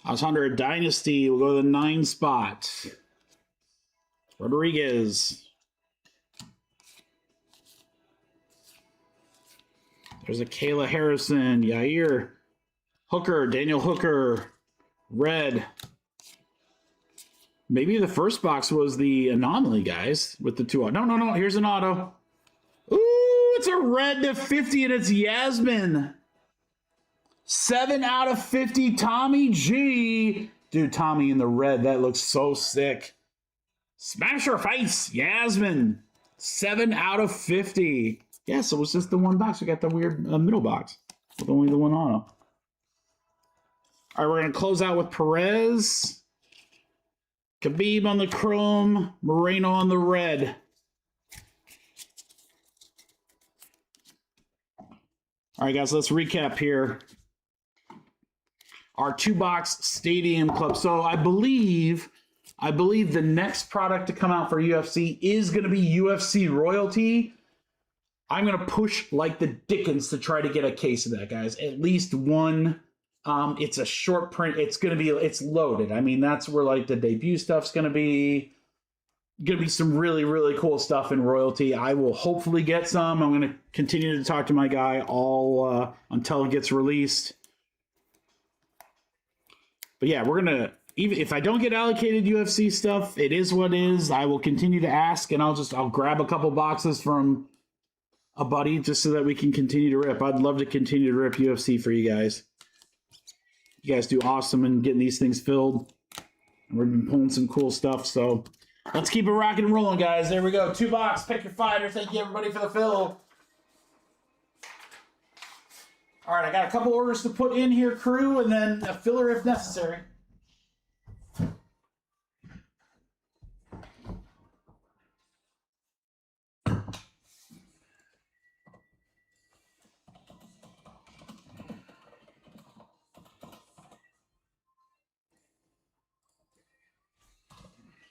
Alexander Dynasty will go to the 9 spot. Rodriguez. There's a Kayla Harrison. Yair. Hooker. Daniel Hooker. Red. Maybe the first box was the anomaly, guys, with the 2. No. Here's an auto. Ooh, it's a red to 50, and it's Yasmin. 7 out of 50, Tommy G. Dude, Tommy in the red. That looks so sick. Smash her face, Yasmin. 7 out of 50. Yeah, so it's just the 1 box. We got the weird middle box with only the 1 auto. All right, we're going to close out with Perez. Khabib on the chrome. Moreno on the red. All right, guys, let's recap here. Our 2-box Stadium Club. So I believe the next product to come out for UFC is going to be UFC Royalty. I'm going to push like the dickens to try to get a case of that, guys. At least one. It's a short print. It's loaded. I mean, that's where like the debut stuff's going to be some really, really cool stuff in Royalty. I will hopefully get some. I'm going to continue to talk to my guy all until it gets released. But yeah, we're going to, even if I don't get allocated UFC stuff, it is what it is. I will continue to ask, and I'll grab a couple boxes from a buddy just so that we can continue to rip. I'd love to continue to rip UFC for you guys. You guys do awesome in getting these things filled. We've been pulling some cool stuff, so let's keep it rocking and rolling, guys. There we go. 2 box, pick your fighter. Thank you, everybody, for the fill. All right, I got a couple orders to put in here, crew, and then a filler if necessary.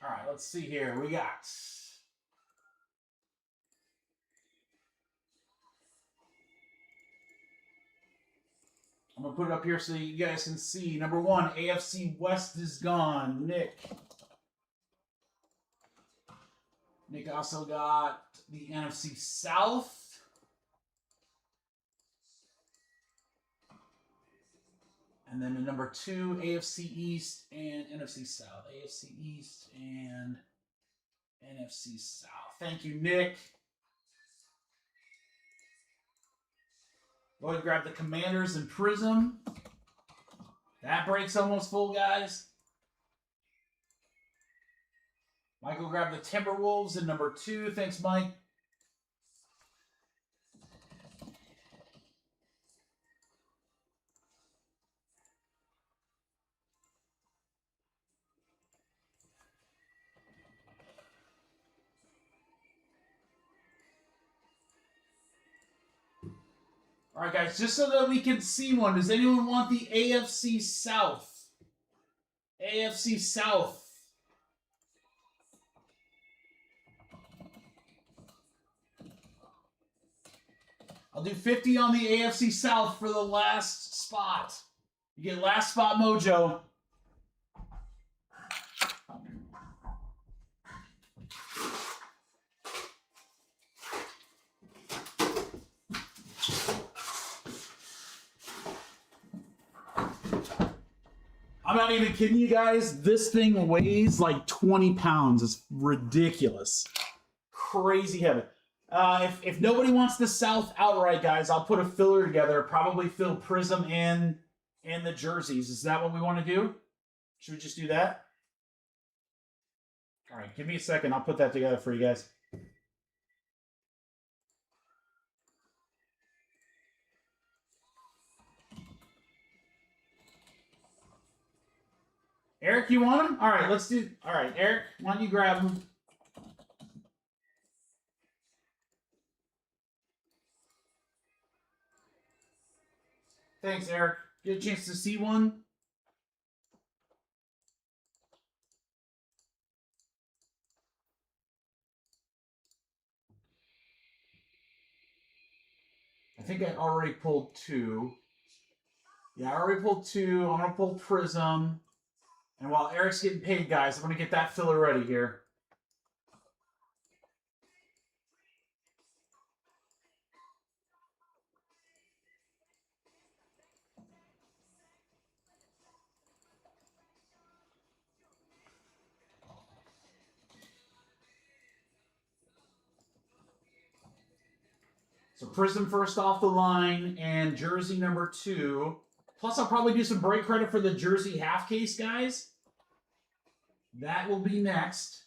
All right, let's see here. We got... I'm going to put it up here so you guys can see. Number 1, AFC West is gone. Nick. Nick also got the NFC South. And then the number 2, AFC East and NFC South. AFC East and NFC South. Thank you, Nick. Go ahead and grab the Commanders and Prizm. That break's almost full, guys. Michael grabbed the Timberwolves in number 2. Thanks, Mike. All right, guys, just so that we can see one, does anyone want the AFC South? AFC South. I'll do 50 on the AFC South for the last spot. You get last spot mojo. I'm not even kidding you guys. This thing weighs like 20 pounds. It's ridiculous. Crazy heavy. If nobody wants the South outright, guys, I'll put a filler together. Probably fill Prizm and the jerseys. Is that what we want to do? Should we just do that? All right, give me a second. I'll put that together for you guys. Eric, you want them? All right, let's do... All right, Eric, why don't you grab them? Thanks, Eric. Get a chance to see one? I think I already pulled 2. Yeah, I already pulled 2. I'm going to pull Prizm. And while Eric's getting paid, guys, I'm going to get that filler ready here. So Prizm first off the line and jersey number 2. Plus, I'll probably do some break credit for the jersey half case, guys. That will be next.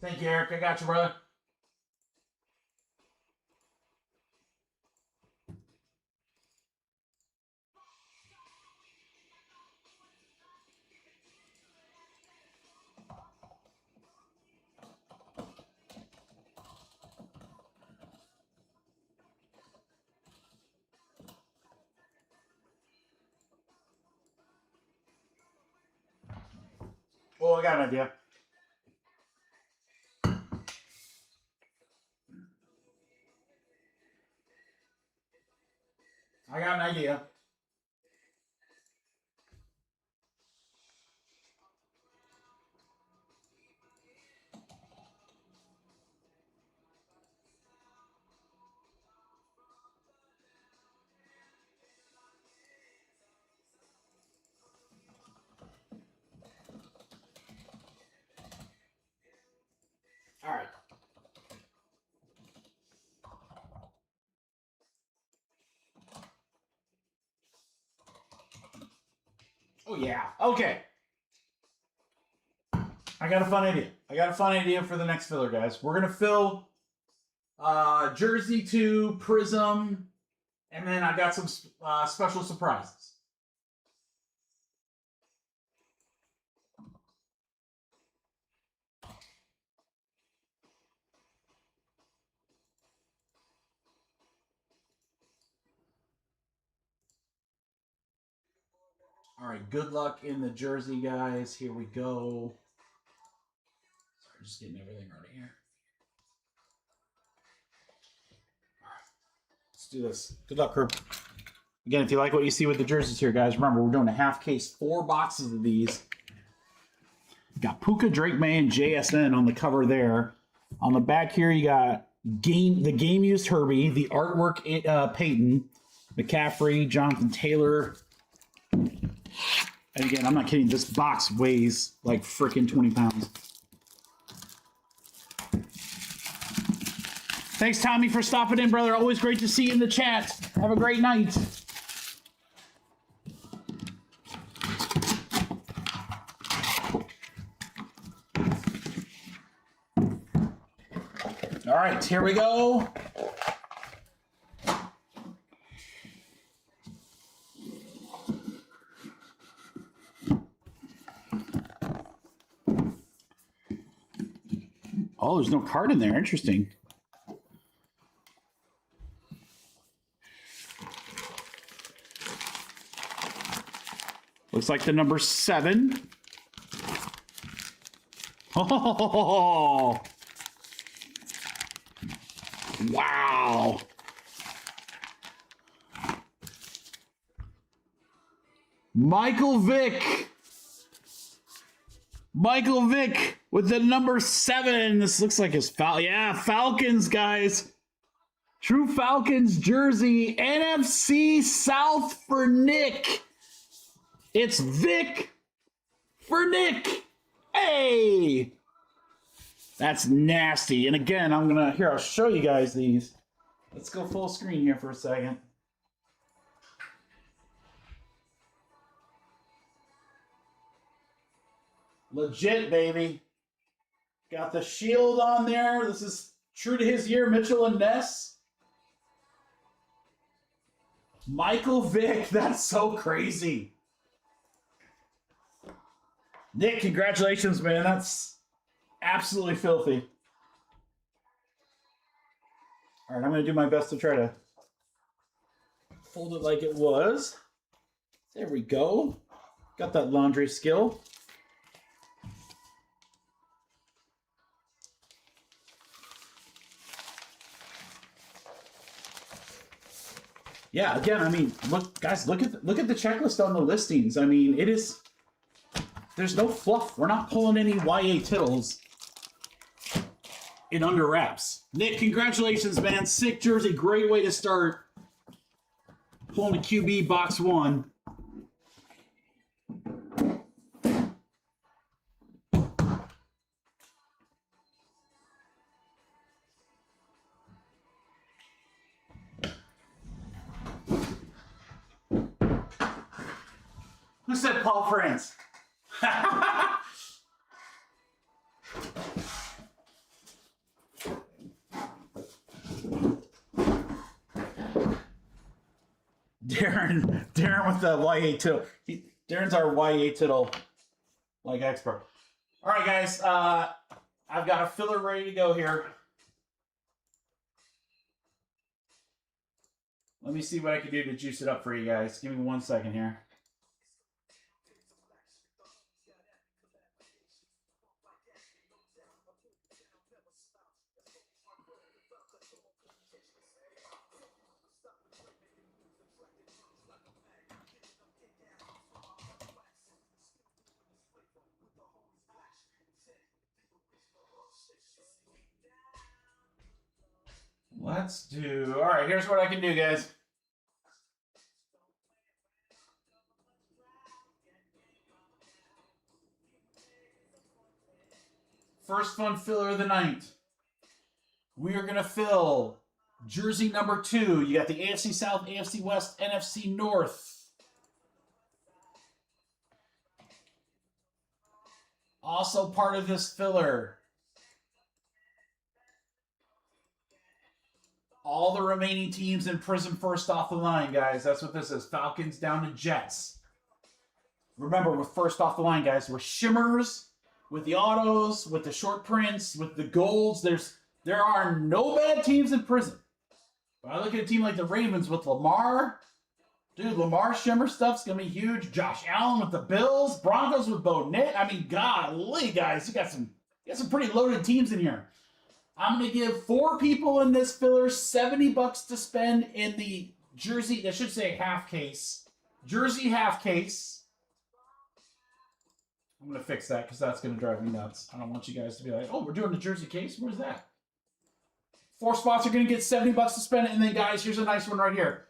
Thank you, Eric. I got you, brother. Oh, I got an idea. I got an idea. yeah. Okay. I got a fun idea. I got a fun idea for the next filler, guys. We're going to fill Jersey 2, Prizm, and then I got some special surprises. All right, good luck in the jersey, guys. Here we go. Sorry, just getting everything ready here. All right, let's do this. Good luck, crew. Again, if you like what you see with the jerseys here, guys, remember, we're doing a half case, 4 boxes of these. Got Puka, Drake May, and JSN on the cover there. On the back here, you got the game-used Herbie, the artwork Peyton, McCaffrey, Jonathan Taylor. And again, I'm not kidding. This box weighs like freaking 20 pounds. Thanks, Tommy, for stopping in, brother. Always great to see you in the chat. Have a great night. All right, here we go. Oh, there's no card in there. Interesting. Looks like the number 7. Oh, wow. Michael Vick. Michael Vick with the number 7. This looks like his Falcons, guys. True Falcons jersey. NFC South for Nick. It's Vic for Nick. Hey! That's nasty. And again, I'll show you guys these. Let's go full screen here for a second. Legit, baby. Got the shield on there. This is true to his year, Mitchell and Ness. Michael Vick, that's so crazy. Nick, congratulations, man. That's absolutely filthy. All right, I'm going to do my best to try to fold it like it was. There we go. Got that laundry skill. Yeah, again, I mean, look, guys, look at the checklist on the listings. I mean, it is. There's no fluff. We're not pulling any YA tittles in under wraps. Nick, congratulations, man. Sick jersey. Great way to start pulling a QB box 1. Who said Paul France? Darren with the YA tittle. Darren's our YA tittle like expert. All right, guys. I've got a filler ready to go here. Let me see what I can do to juice it up for you guys. Give me 1 second here. Let's do. All right, here's what I can do, guys. First fun filler of the night. We are going to fill jersey number 2. You got the AFC South, AFC West, NFC North. Also part of this filler, all the remaining teams in Prizm first off the line, guys. That's what this is. Falcons down to Jets. Remember, we're first off the line, guys. We're shimmers with the autos, with the short prints, with the golds. There are no bad teams in Prizm. But I look at a team like the Ravens with Lamar. Dude, Lamar shimmer stuff's going to be huge. Josh Allen with the Bills. Broncos with Bo Nix. I mean, golly, guys. You got some pretty loaded teams in here. I'm going to give 4 people in this filler $70 to spend in the jersey. I should say half case. Jersey half case. I'm going to fix that because that's going to drive me nuts. I don't want you guys to be like, oh, we're doing the jersey case? Where's that? 4 spots are going to get $70 to spend. And then, guys, here's a nice one right here.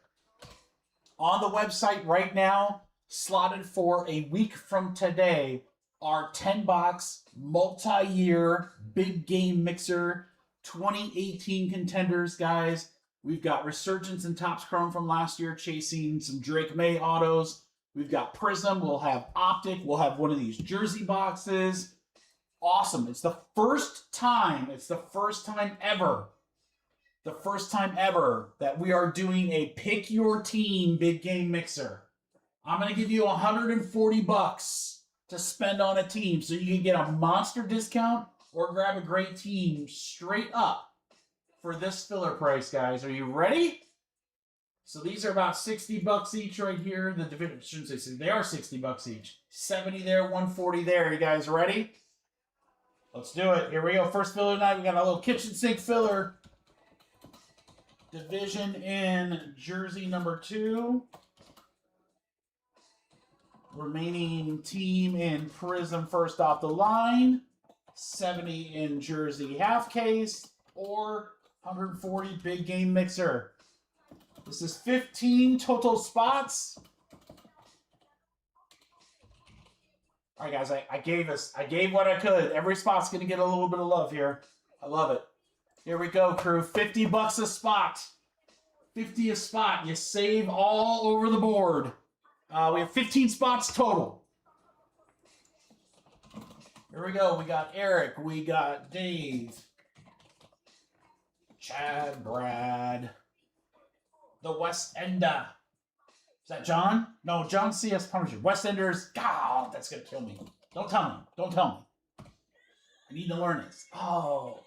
On the website right now, slotted for a week from today, our 10-box multi-year big game mixer 2018 contenders, guys. We've got Resurgence and Topps Chrome from last year chasing some Drake May autos. We've got Prizm. We'll have Optic. We'll have one of these jersey boxes. Awesome. It's the first time ever. The first time ever that we are doing a pick your team big game mixer. I'm going to give you $140 to spend on a team so you can get a monster discount or grab a great team straight up for this filler price, guys. Are you ready? So these are about $60 each right here. The division shouldn't say 60. They are $60 each. 70 there, 140 there. You guys ready? Let's do it. Here we go. First filler tonight. We got a little kitchen sink filler. Division in jersey number 2. Remaining team in Prizm first off the line. 70 in jersey half case. Or 140 big game mixer. This is 15 total spots. All right, guys, I gave what I could. Every spot's going to get a little bit of love here. I love it. Here we go, crew. $50 a spot. 50 a spot. You save all over the board. We have 15 spots total. Here we go. We got Eric. We got Dave. Chad, Brad. The West Ender. Is that John? No, John C.S. Punisher. West Enders. God, that's going to kill me. Don't tell me. Don't tell me. I need to learn this. Oh.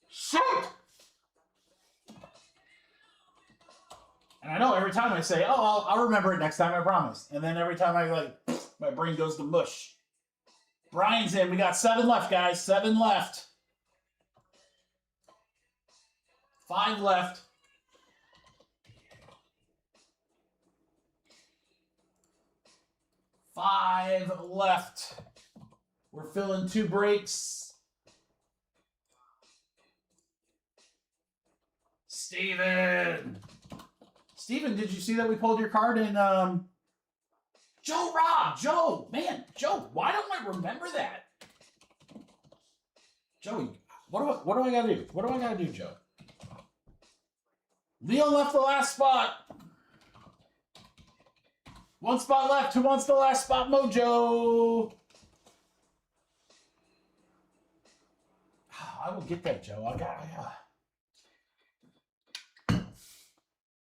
Shoot! And I know every time I say, oh, I'll remember it next time, I promise. And then every time my brain goes to mush. Brian's in. We got 7 left, guys. 7 left. 5 left. 5 left. We're filling 2 breaks. Steven, did you see that we pulled your card in Joe Rob? Joe, why don't I remember that? Joey, what do I gotta do? What do I gotta do, Joe? Leo left the last spot. 1 spot left. Who wants the last spot, Mojo? I will get that, Joe. I got.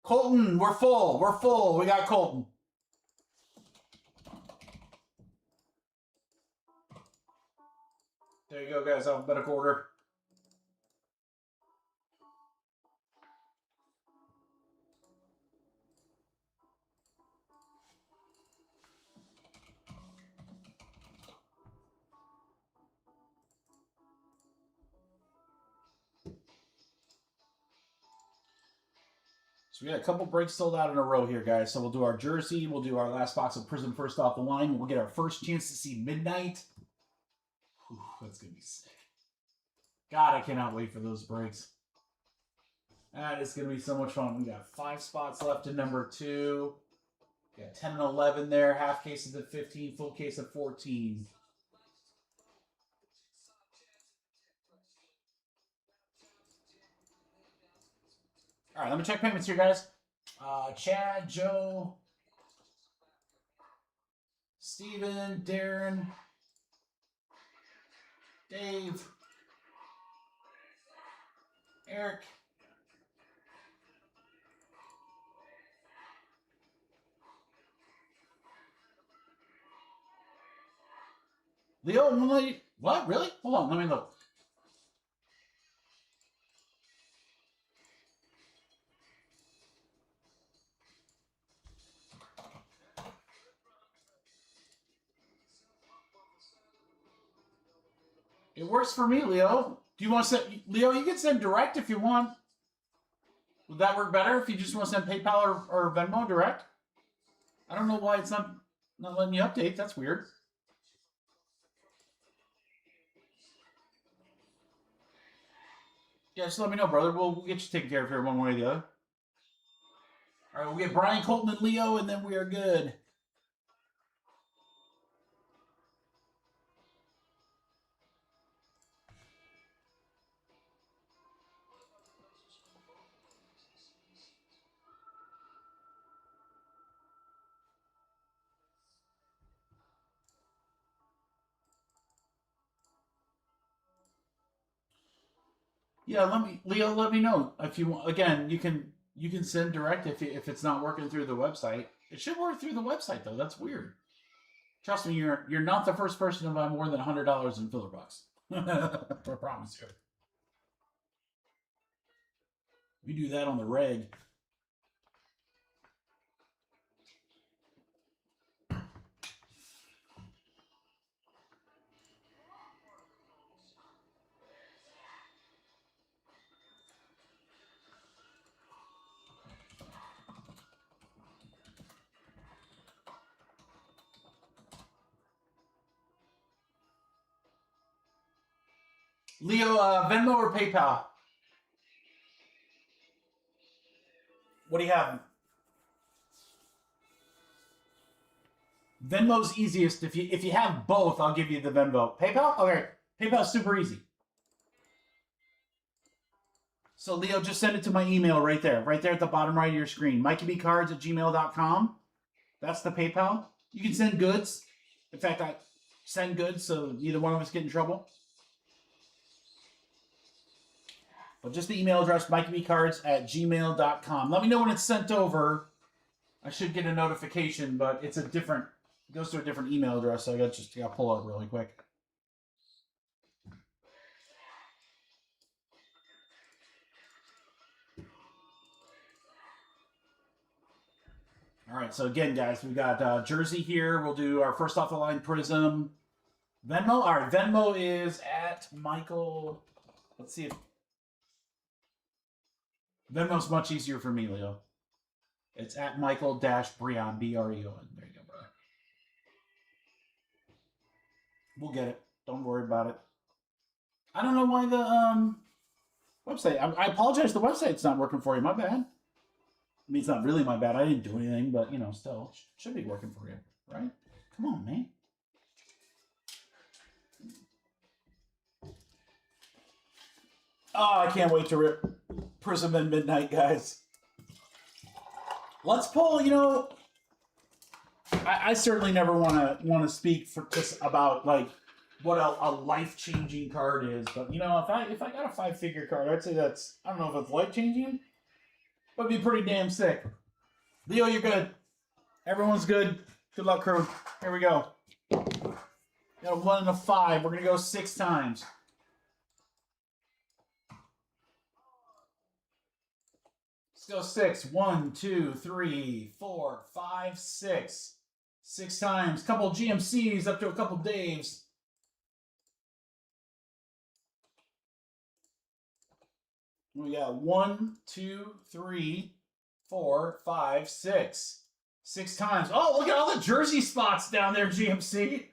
Colton, we're full. We're full. We got Colton. There you go, guys. Alphabetical order. So we got a couple breaks sold out in a row here, guys. So we'll do our jersey. We'll do our last box of Prizm first off the line. We'll get our first chance to see Midnight. Whew, that's going to be sick. God, I cannot wait for those breaks. That is going to be so much fun. We got 5 spots left in number 2. We got 10 and 11 there. Half cases at 15. Full case at 14. All right, let me check payments here, guys. Chad, Joe, Steven, Darren, Dave, Eric, Leo, what? Really? Hold on, let me look. It works for me, Leo. Do you want to send, Leo, you can send direct if you want. Would that work better if you just want to send PayPal or Venmo direct? I don't know why it's not letting you update. That's weird. Yeah, just let me know, brother. We'll get you taken care of here one way or the other. All right, we'll get Brian, Colton, and Leo, and then we are good. Yeah, Leo, let me know if you want. Again, you can send direct if it's not working through the website. It should work through the website though. That's weird. Trust me, you're not the first person to buy more than $100 in filler bucks. I promise you. We do that on the reg. Leo, Venmo or PayPal? What do you have? Venmo's easiest. If you have both, I'll give you the Venmo. PayPal? Okay. PayPal's super easy. So Leo, just send it to my email right there at the bottom right of your screen. MikeyBcards@gmail.com. That's the PayPal. You can send goods. In fact, I send goods so neither one of us get in trouble. But just the email address, MikeyBcards@gmail.com. Let me know when it's sent over. I should get a notification, but it's it goes to a different email address, so I got to pull it really quick. All right, so again, guys, we've got Jersey here. We'll do our first off the line Prizm. Venmo. All right, Venmo is at Michael. Let's see if Venmo's much easier for me, Leo. It's at Michael-Breon, B-R-E-O-N. There you go, brother. We'll get it. Don't worry about it. I don't know why the website. I apologize. The website's not working for you. My bad. I mean, it's not really my bad. I didn't do anything, but you know, still should be working for you, right? Come on, man. Oh, I can't wait to rip Prizm in midnight, guys. Let's pull. You know, I certainly never want to speak for just about like what a life-changing card is, but you know, if I got a 5-figure card, I'd say that's, I don't know if it's life-changing, but it'd be pretty damn sick. Leo, you're good. Everyone's good. Good luck, crew. Here we go. Got a 1 and a 5. We're gonna go 6 times. Let's go 6. 1, 2, 3, 4, 5, 6. 6 times. Couple GMCs up to a couple Daves. We got 1, 2, 3, 4, 5, 6. 6 times. Oh, look at all the jersey spots down there, GMC.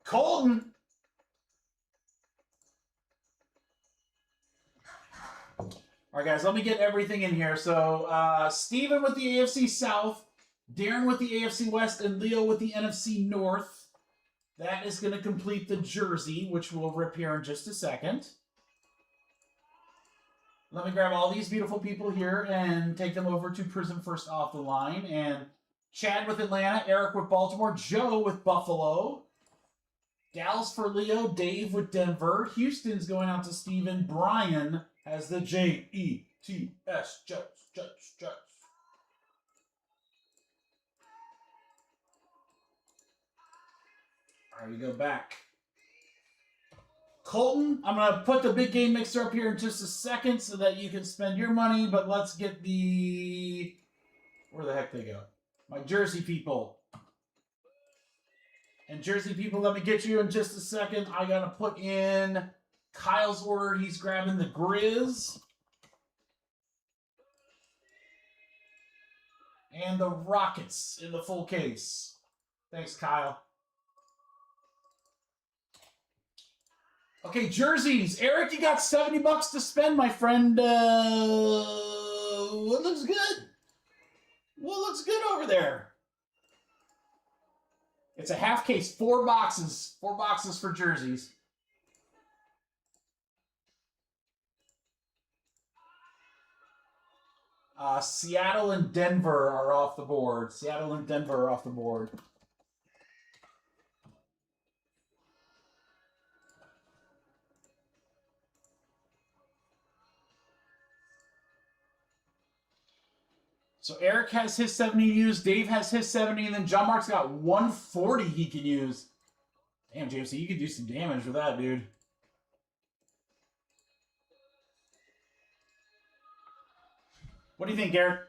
Colton. All right, guys, let me get everything in here. So, Steven with the AFC South, Darren with the AFC West, and Leo with the NFC North. That is going to complete the jersey, which we'll rip here in just a second. Let me grab all these beautiful people here and take them over to Prizm first off the line. And Chad with Atlanta, Eric with Baltimore, Joe with Buffalo, Dallas for Leo, Dave with Denver, Houston's going out to Steven, Brian has the Jets, Jets. All right, we go back. Colton, I'm going to put the big game mixer up here in just a second so that you can spend your money, but let's get the... Where the heck they go? My Jersey people. And Jersey people, let me get you in just a second. I got to put in Kyle's order. He's grabbing the Grizz. And the Rockets in the full case. Thanks, Kyle. Okay, jerseys. Eric, you got $70 to spend, my friend. What looks good? What looks good over there? It's a half case, 4 boxes. 4 boxes for jerseys. Seattle and Denver are off the board. Seattle and Denver are off the board. So Eric has his 70 to use, Dave has his 70, and then John Mark's got 140 he can use. Damn, JMC, you could do some damage with that, dude. What do you think, Eric?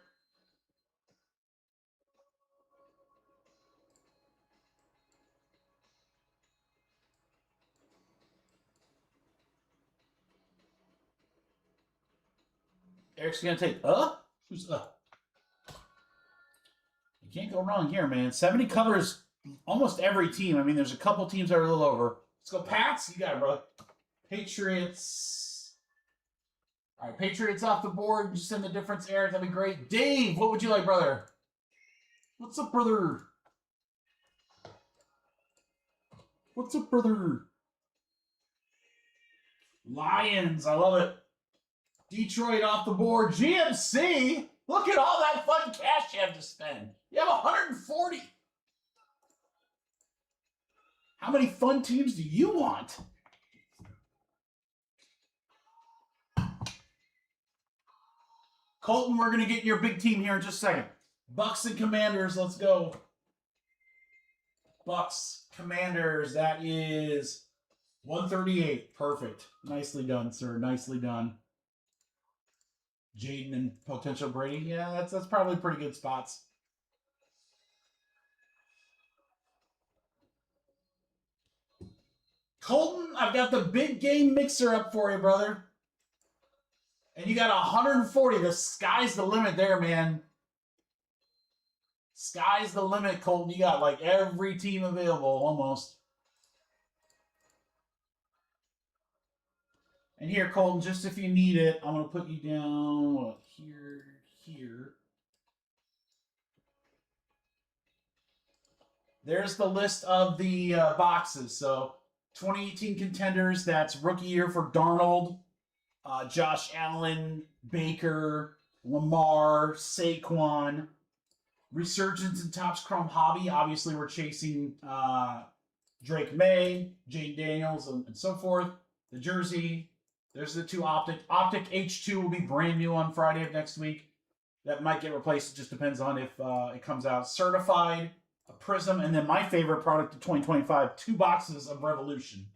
Eric's going to take, Who's, You can't go wrong here, man. 70 covers almost every team. I mean, there's a couple teams that are a little over. Let's go Pats. You got it, bro. Patriots. All right, Patriots off the board. Just send the difference, Eric. That'd be great. Dave, what would you like, brother? What's up, brother? What's up, brother? Lions. I love it. Detroit off the board. GMC. Look at all that fun cash you have to spend. You have 140. How many fun teams do you want? Colton, we're going to get your big team here in just a second. Bucks and Commanders, let's go. Bucks, Commanders, that is 138. Perfect. Nicely done, sir. Nicely done. Jaden and potential Brady. Yeah, that's probably pretty good spots. Colton, I've got the big game mixer up for you, brother. And you got 140. The sky's the limit there, man. Sky's the limit, Colton. You got like every team available, almost. And here, Colton, just if you need it, I'm going to put you down, what, here. There's the list of the boxes. So, 2018 contenders, that's rookie year for Darnold, Josh Allen, Baker, Lamar, Saquon. Resurgence in Topps Chrome Hobby. Obviously, we're chasing Drake May, Jane Daniels, and so forth. The jersey. There's the 2 Optic. Optic H2 will be brand new on Friday of next week. That might get replaced. It just depends on if it comes out. Certified, a Prizm, and then my favorite product of 2025, 2 boxes of Revolution.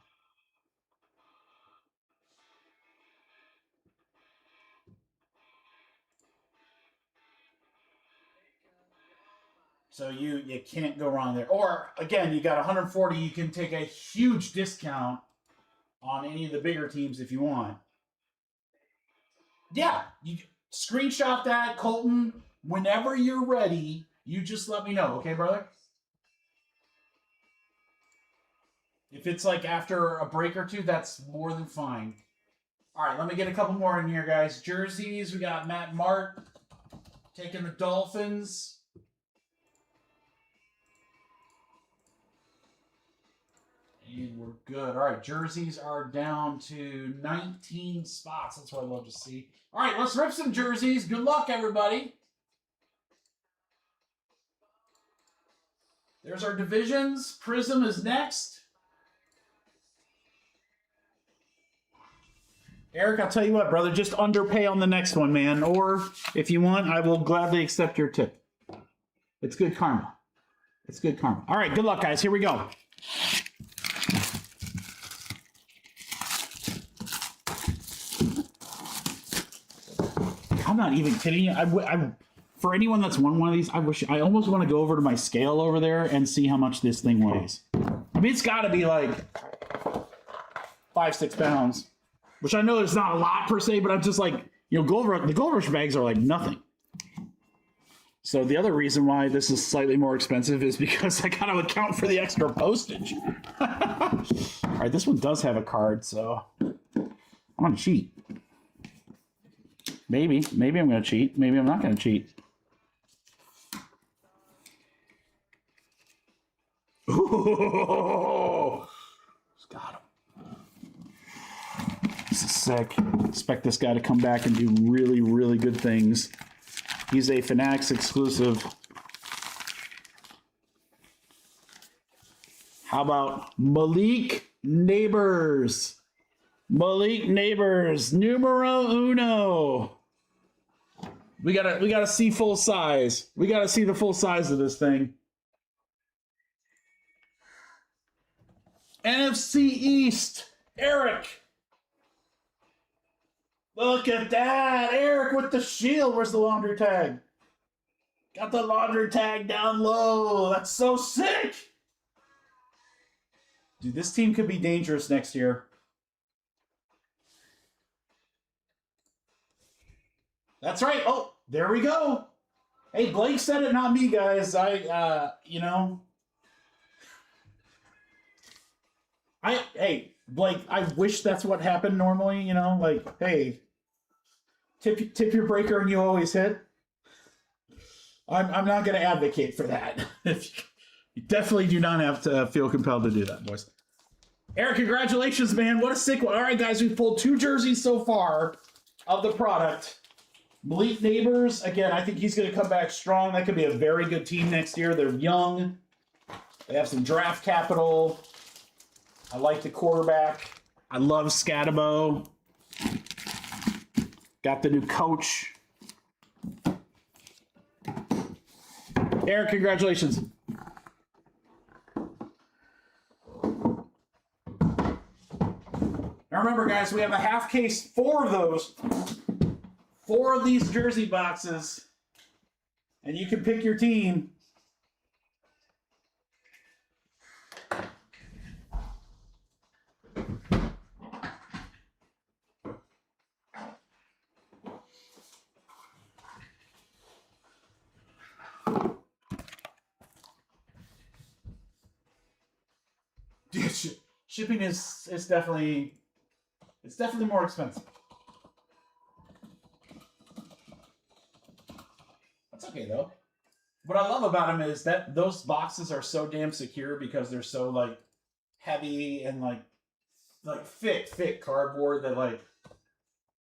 So you can't go wrong there. Or, again, you got 140. You can take a huge discount on any of the bigger teams if you want. Yeah, you screenshot that, Colton. Whenever you're ready, you just let me know, okay, brother? If it's like after a break or 2, that's more than fine. All right, let me get a couple more in here, guys. Jerseys, we got Matt Mart taking the Dolphins. And we're good. All right, jerseys are down to 19 spots. That's what I love to see. All right, let's rip some jerseys. Good luck, everybody. There's our divisions. Prizm is next. Eric, I'll tell you what, brother, just underpay on the next one, man. Or if you want, I will gladly accept your tip. It's good karma. It's good karma. All right, good luck, guys. Here we go. I'm not even kidding you. For anyone that's won one of these, I almost want to go over to my scale over there and see how much this thing weighs. I mean, it's got to be like 5-6 pounds, which I know is not a lot per se, but I'm just like, you know, the Gold Rush bags are like nothing. So the other reason why this is slightly more expensive is because I got to account for the extra postage. All right, this one does have a card, so I'm going to cheat. Maybe I'm going to cheat. Maybe I'm not going to cheat. Ooh, got him. This is sick. Expect this guy to come back and do really, really good things. He's a Fanatics exclusive. How about Malik Neighbors? Malik Neighbors, numero uno. We gotta see full size. We gotta see the full size of this thing. NFC East, Eric. Look at that, Eric with the shield. Where's the laundry tag? Got the laundry tag down low. That's so sick. Dude, this team could be dangerous next year. That's right. Oh, there we go. Hey, Blake said it, not me, guys. You know. Hey, Blake, I wish that's what happened normally, you know? Like, hey, tip your breaker and you always hit. I'm not going to advocate for that. You definitely do not have to feel compelled to do that, boys. Eric, congratulations, man. What a sick one. All right, guys, we've pulled 2 jerseys so far of the product. Malik Neighbors, again, I think he's going to come back strong. That could be a very good team next year. They're young. They have some draft capital. I like the quarterback. I love Scatabo. Got the new coach. Eric, congratulations. Now remember, guys, we have a half case, 4 of those. 4 of these jersey boxes. And you can pick your team. Dude, shipping is definitely more expensive. That's okay though. What I love about them is that those boxes are so damn secure because they're so like heavy and like thick cardboard that like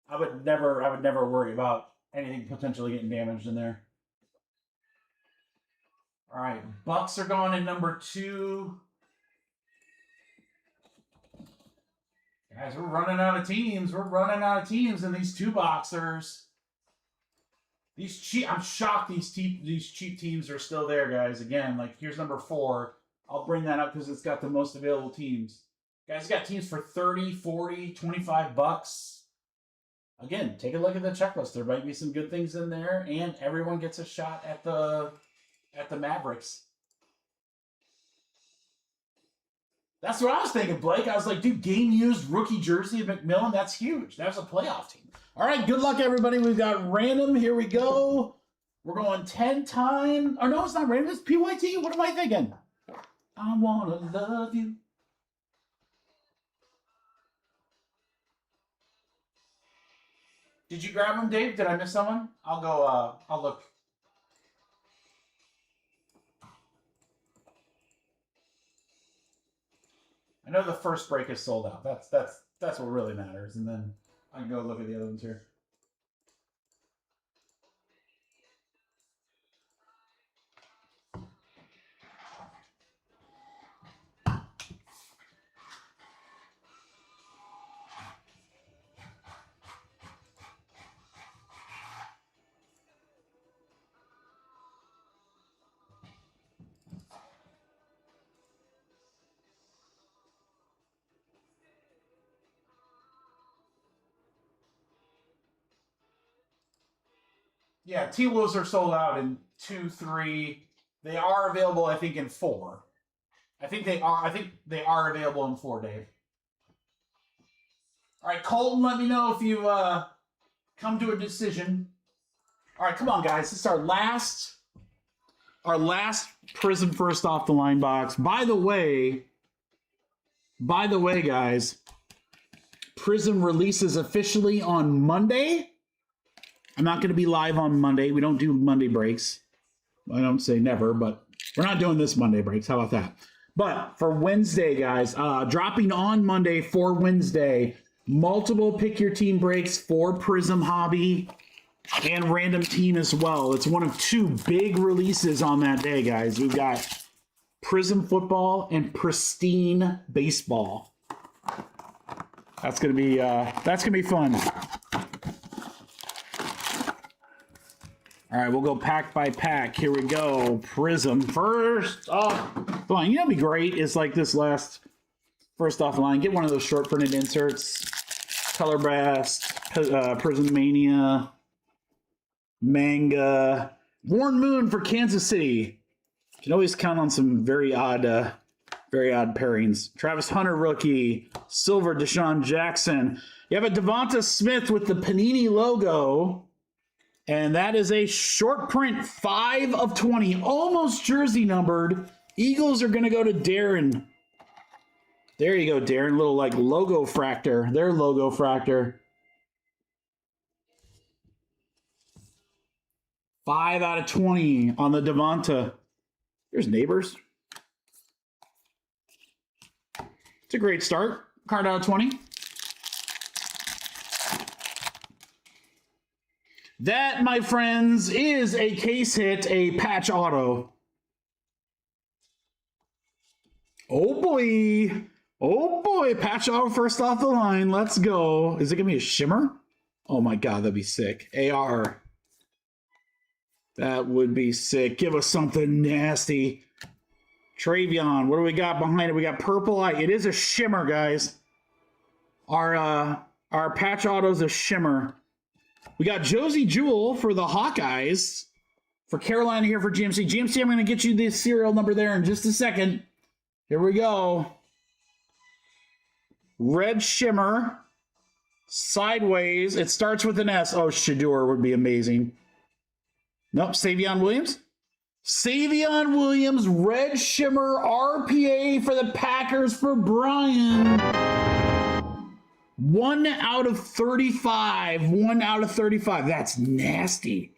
I would never worry about anything potentially getting damaged in there. All right, Bucks are going in number 2. Guys, we're running out of teams. We're running out of teams in these 2 boxers. I'm shocked these cheap teams are still there, guys. Again, like here's number 4. I'll bring that up because it's got the most available teams. Guys, got teams for 30, 40, 25 bucks. Again, take a look at the checklist. There might be some good things in there, and everyone gets a shot at the Mavericks. That's what I was thinking, Blake. I was like, dude, game-used rookie jersey of McMillan, that's huge. That's a playoff team. All right, good luck, everybody. We've got random. Here we go. We're going 10 times. Oh, no, it's not random. It's PYT. What am I thinking? I want to love you. Did you grab them, Dave? Did I miss someone? I'll go, I'll look. I know the first break is sold out. That's what really matters. And then I can go look at the other ones here. Yeah, T-Wolves are sold out in 2, 3. They are available, I think, in 4. I think they are available in 4, Dave. All right, Colton, let me know if you come to a decision. All right, come on, guys. This is our last Prizm first off the line box. By the way, guys, Prizm releases officially on Monday. I'm not going to be live on Monday. We don't do Monday breaks. I don't say never, but we're not doing this Monday breaks. How about that? But for Wednesday, guys, dropping on Monday for Wednesday, multiple pick your team breaks for Prizm Hobby and random team as well. It's one of 2 big releases on that day, guys. We've got Prizm Football and Pristine Baseball. That's gonna be fun. All right, we'll go pack by pack. Here we go. Prizm first off the line. You know what'd be great is like this last first off the line. Get one of those short printed inserts. Color Blast, Prizm Mania, Manga, Warren Moon for Kansas City. You can always count on some very odd pairings. Travis Hunter rookie, Silver Deshaun Jackson. You have a Devonta Smith with the Panini logo. And that is a short print 5 of 20, almost jersey numbered. Eagles are going to go to Darren. There you go, Darren. Little like logo fractor. Their logo fractor. 5 out of 20 on the Devonta. Here's Neighbors. It's a great start. Card out of 20. That, my friends, is a case hit, a patch auto. Oh boy. Oh boy. Patch auto first off the line. Let's go. Is it going to be a shimmer? Oh my God, that'd be sick. AR. That would be sick. Give us something nasty. Travion. What do we got behind it? We got purple eye. It is a shimmer, guys. Our patch auto's a shimmer. We got Josie Jewell for the Hawkeyes. For Carolina here for GMC. GMC, I'm going to get you the serial number there in just a second. Here we go. Red shimmer. Sideways. It starts with an S. Oh, Shador would be amazing. Nope, Savion Williams. Savion Williams, red shimmer RPA for the Packers for Brian. 1 out of 35. 1 out of 35. That's nasty.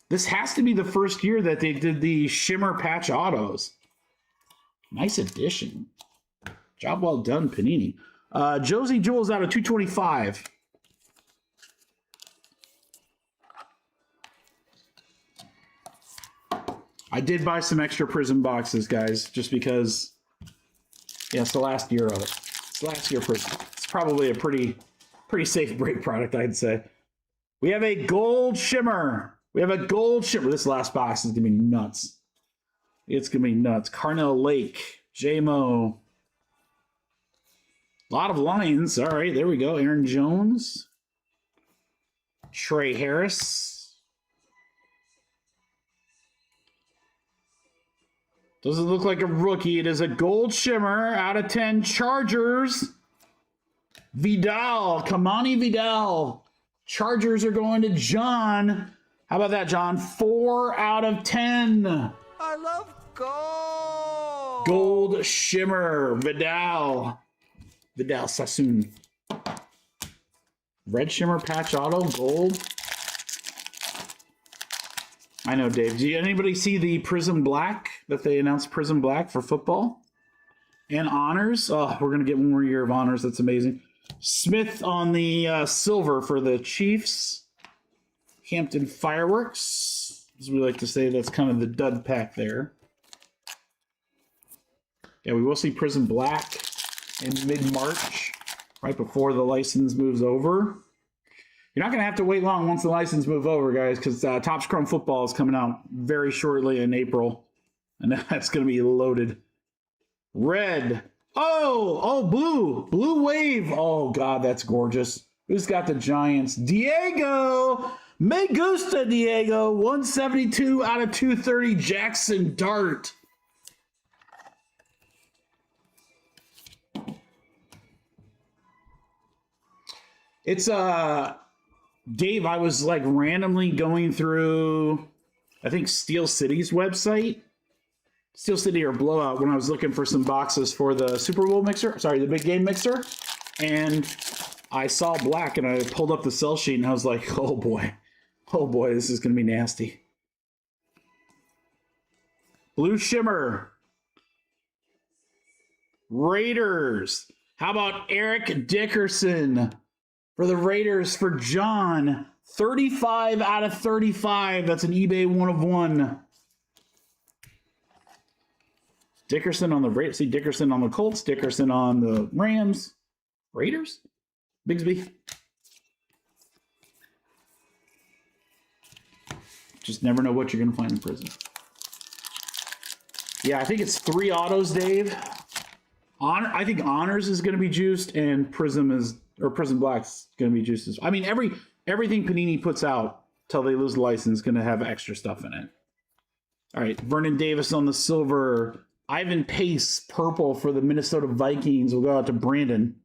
This has to be the first year that they did the shimmer patch autos. Nice addition. Job well done, Panini. Josie Jewell's out of 225. I did buy some extra Prizm boxes, guys, just because, yeah, it's the last year of it. It's the last year Prizm. It's probably a pretty safe break product, I'd say. We have a gold shimmer. We have a gold shimmer. This last box is going to be nuts. It's going to be nuts. Carnell Lake, J-Mo. A lot of Lions. All right, there we go. Aaron Jones. Trey Harris. Doesn't look like a rookie. It is a gold shimmer out of 10. Chargers. Vidal. Kamani Vidal. Chargers are going to John. How about that, John? 4 out of 10. I love gold. Gold shimmer. Vidal. Vidal Sassoon. Red shimmer patch auto. Gold. I know, Dave. Did anybody see the Prizm Black that they announced? Prizm Black for football. And honors. Oh, we're going to get one more year of honors. That's amazing. Smith on the silver for the Chiefs. Hampton Fireworks. As we like to say, that's kind of the dud pack there. Yeah, we will see Prizm Black in mid-March, right before the license moves over. You're not going to have to wait long once the license move over, guys, because Topps Chrome Football is coming out very shortly in April, and that's going to be loaded. Red. Oh, blue wave. Oh, God, that's gorgeous. Who's got the Giants? Diego. Me gusta, Diego. 172 out of 230, Jackson Dart. It's Dave, I was like randomly going through, I think, Steel City's website. Steel City or Blowout, when I was looking for some boxes for the Super Bowl mixer, sorry, the big game mixer. And I saw black and I pulled up the sell sheet and I was like, oh boy, this is going to be nasty. Blue Shimmer. Raiders. How about Eric Dickerson for the Raiders for John? 35 out of 35. That's an eBay 1 of 1. Dickerson on the Raiders. See Dickerson on the Colts. Dickerson on the Rams. Raiders? Bigsby. Just never know what you're going to find in Prizm. Yeah, I think it's 3 autos, Dave. I think Honors is going to be juiced, and Prizm Black's going to be juiced. I mean, everything Panini puts out till they lose the license is going to have extra stuff in it. All right, Vernon Davis on the silver. Ivan Pace, purple for the Minnesota Vikings. We'll go out to Brandon.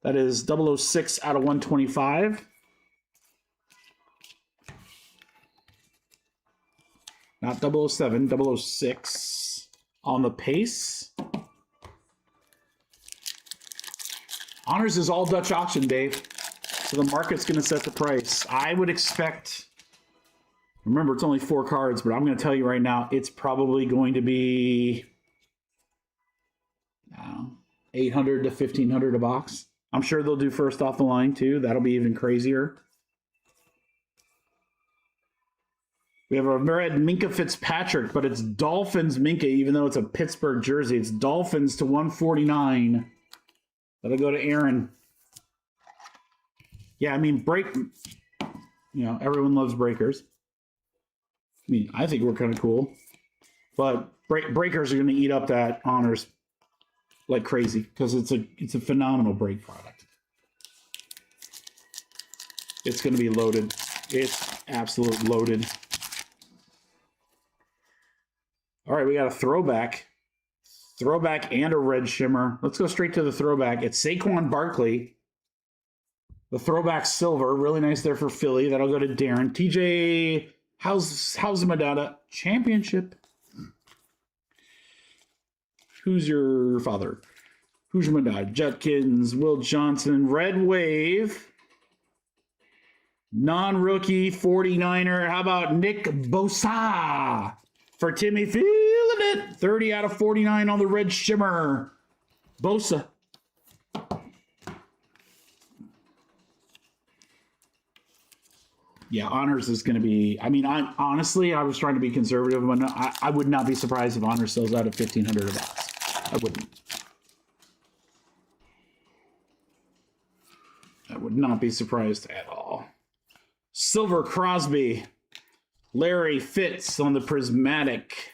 That is 006 out of 125. Not 007, 006 on the Pace. Honors is all Dutch auction, Dave. So the market's going to set the price. I would expect, remember, it's only 4 cards, but I'm going to tell you right now, it's probably going to be 800 to 1,500 a box. I'm sure they'll do first off the line, too. That'll be even crazier. We have a red Minka Fitzpatrick, but it's Dolphins Minka, even though it's a Pittsburgh jersey. It's Dolphins to 149. That'll go to Aaron. Yeah, I mean, everyone loves breakers. I mean, I think we're kind of cool. But breakers are going to eat up that honors like crazy because it's a phenomenal break product. It's going to be loaded. It's absolute loaded. All right, we got a throwback. Throwback and a red shimmer. Let's go straight to the throwback. It's Saquon Barkley. The throwback silver. Really nice there for Philly. That'll go to Darren. TJ Housemadata Championship. Who's your father? Who's your dad? Judkins, Will Johnson, Red Wave. Non-rookie 49er. How about Nick Bosa for Timmy? Feeling it. 30 out of 49 on the red shimmer. Bosa. Yeah, honors is going to be, I mean, honestly, I was trying to be conservative, but I would not be surprised if honors sells out at 1,500 a box. I wouldn't. I would not be surprised at all. Silver Crosby. Larry Fitz on the Prismatic.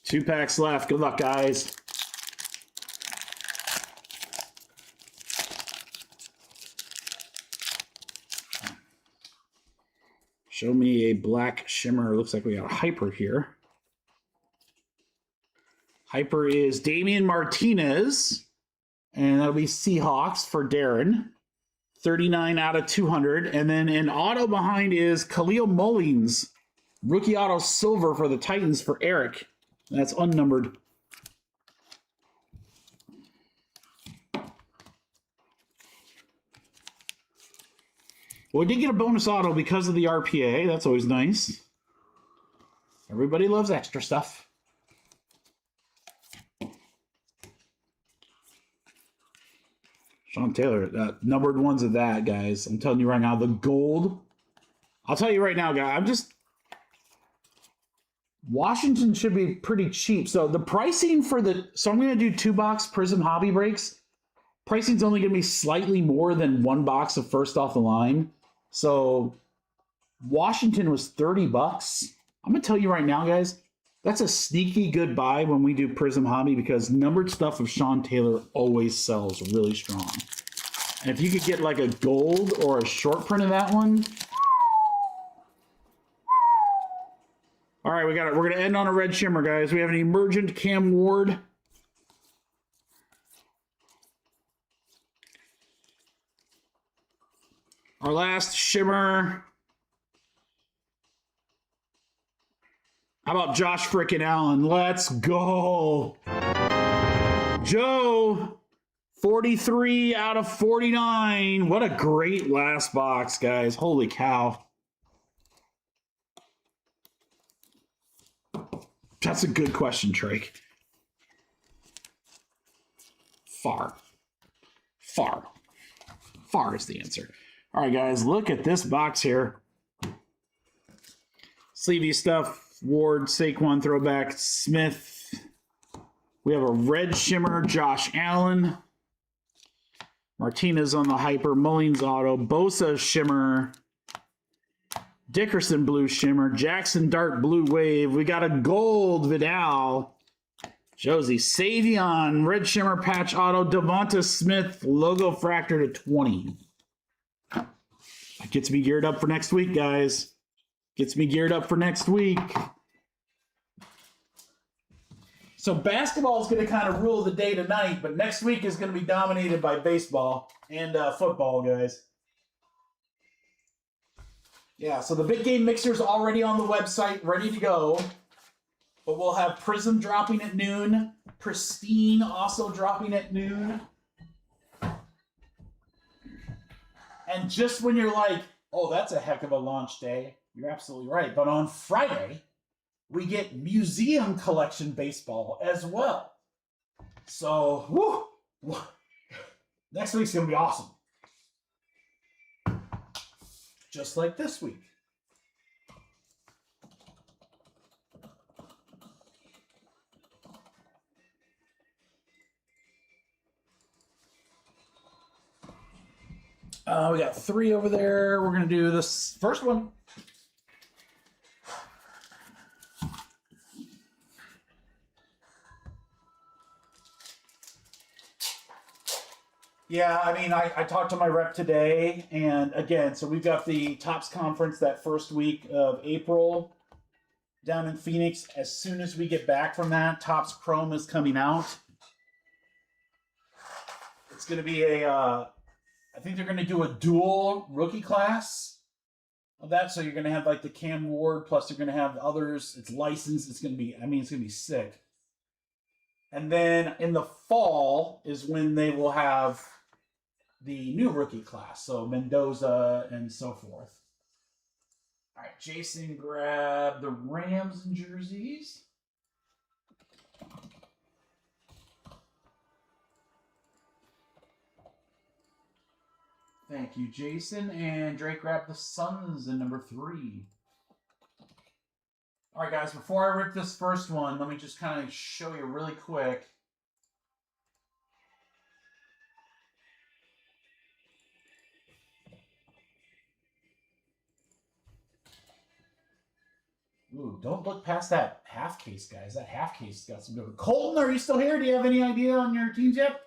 2 packs left. Good luck, guys. Show me a black shimmer. Looks like we got a hyper here. Hyper is Damian Martinez. And that'll be Seahawks for Darren. 39 out of 200. And then an auto behind is Khalil Mullins. Rookie auto silver for the Titans for Eric. That's unnumbered. Well, we did get a bonus auto because of the RPA. That's always nice. Everybody loves extra stuff. Sean Taylor, numbered ones of that, guys. I'm telling you right now, the gold. I'll tell you right now, guys. Washington should be pretty cheap. So the pricing for so I'm going to do 2-box Prizm hobby breaks. Pricing's only going to be slightly more than 1 box of first off the line. So Washington was $30. I'm going to tell you right now, guys, that's a sneaky good buy when we do Prizm hobby because numbered stuff of Sean Taylor always sells really strong. And if you could get like a gold or a short print of that one. All right, we're going to end on a red shimmer, guys. We have an emergent Cam Ward. Our last shimmer. How about Josh frickin' Allen? Let's go. Joe, 43 out of 49. What a great last box, guys. Holy cow. That's a good question, Drake. Far is the answer. All right, guys, look at this box here. Sleevey stuff, Ward, Saquon throwback, Smith. We have a red shimmer, Josh Allen. Martinez on the hyper, Mullins auto, Bosa shimmer. Dickerson blue shimmer, Jackson dark blue wave. We got a gold Vidal. Josie Savion, red shimmer patch auto, Devonta Smith logo fractor to 20. That gets me geared up for next week, guys. Gets me geared up for next week. So basketball is going to kind of rule the day tonight, but next week is going to be dominated by baseball and football, guys. Yeah, so the big game mixer is already on the website, ready to go. But we'll have Prizm dropping at noon. Pristine also dropping at noon. And just when you're like, oh, that's a heck of a launch day, you're absolutely right. But on Friday, we get Museum Collection Baseball as well. So, woo! Next week's going to be awesome. Just like this week. We got 3 over there. We're going to do this first one. Yeah, I mean, I talked to my rep today, and again, so we've got the Topps Conference that first week of April down in Phoenix. As soon as we get back from that, Topps Chrome is coming out. It's going to be I think they're going to do a dual rookie class of that, so you're going to have like the Cam Ward, plus they're going to have the others. It's licensed. It's going to be, it's going to be sick. And then in the fall is when they will have the new rookie class. So Mendoza and so forth. All right, Jason grabbed the Rams and jerseys. Thank you, Jason. And Drake grabbed the Suns in number 3. All right, guys, before I rip this first one, let me just kind of show you really quick. Ooh, don't look past that half case, guys. That half case got some good. Colton, are you still here? Do you have any idea on your teams yet?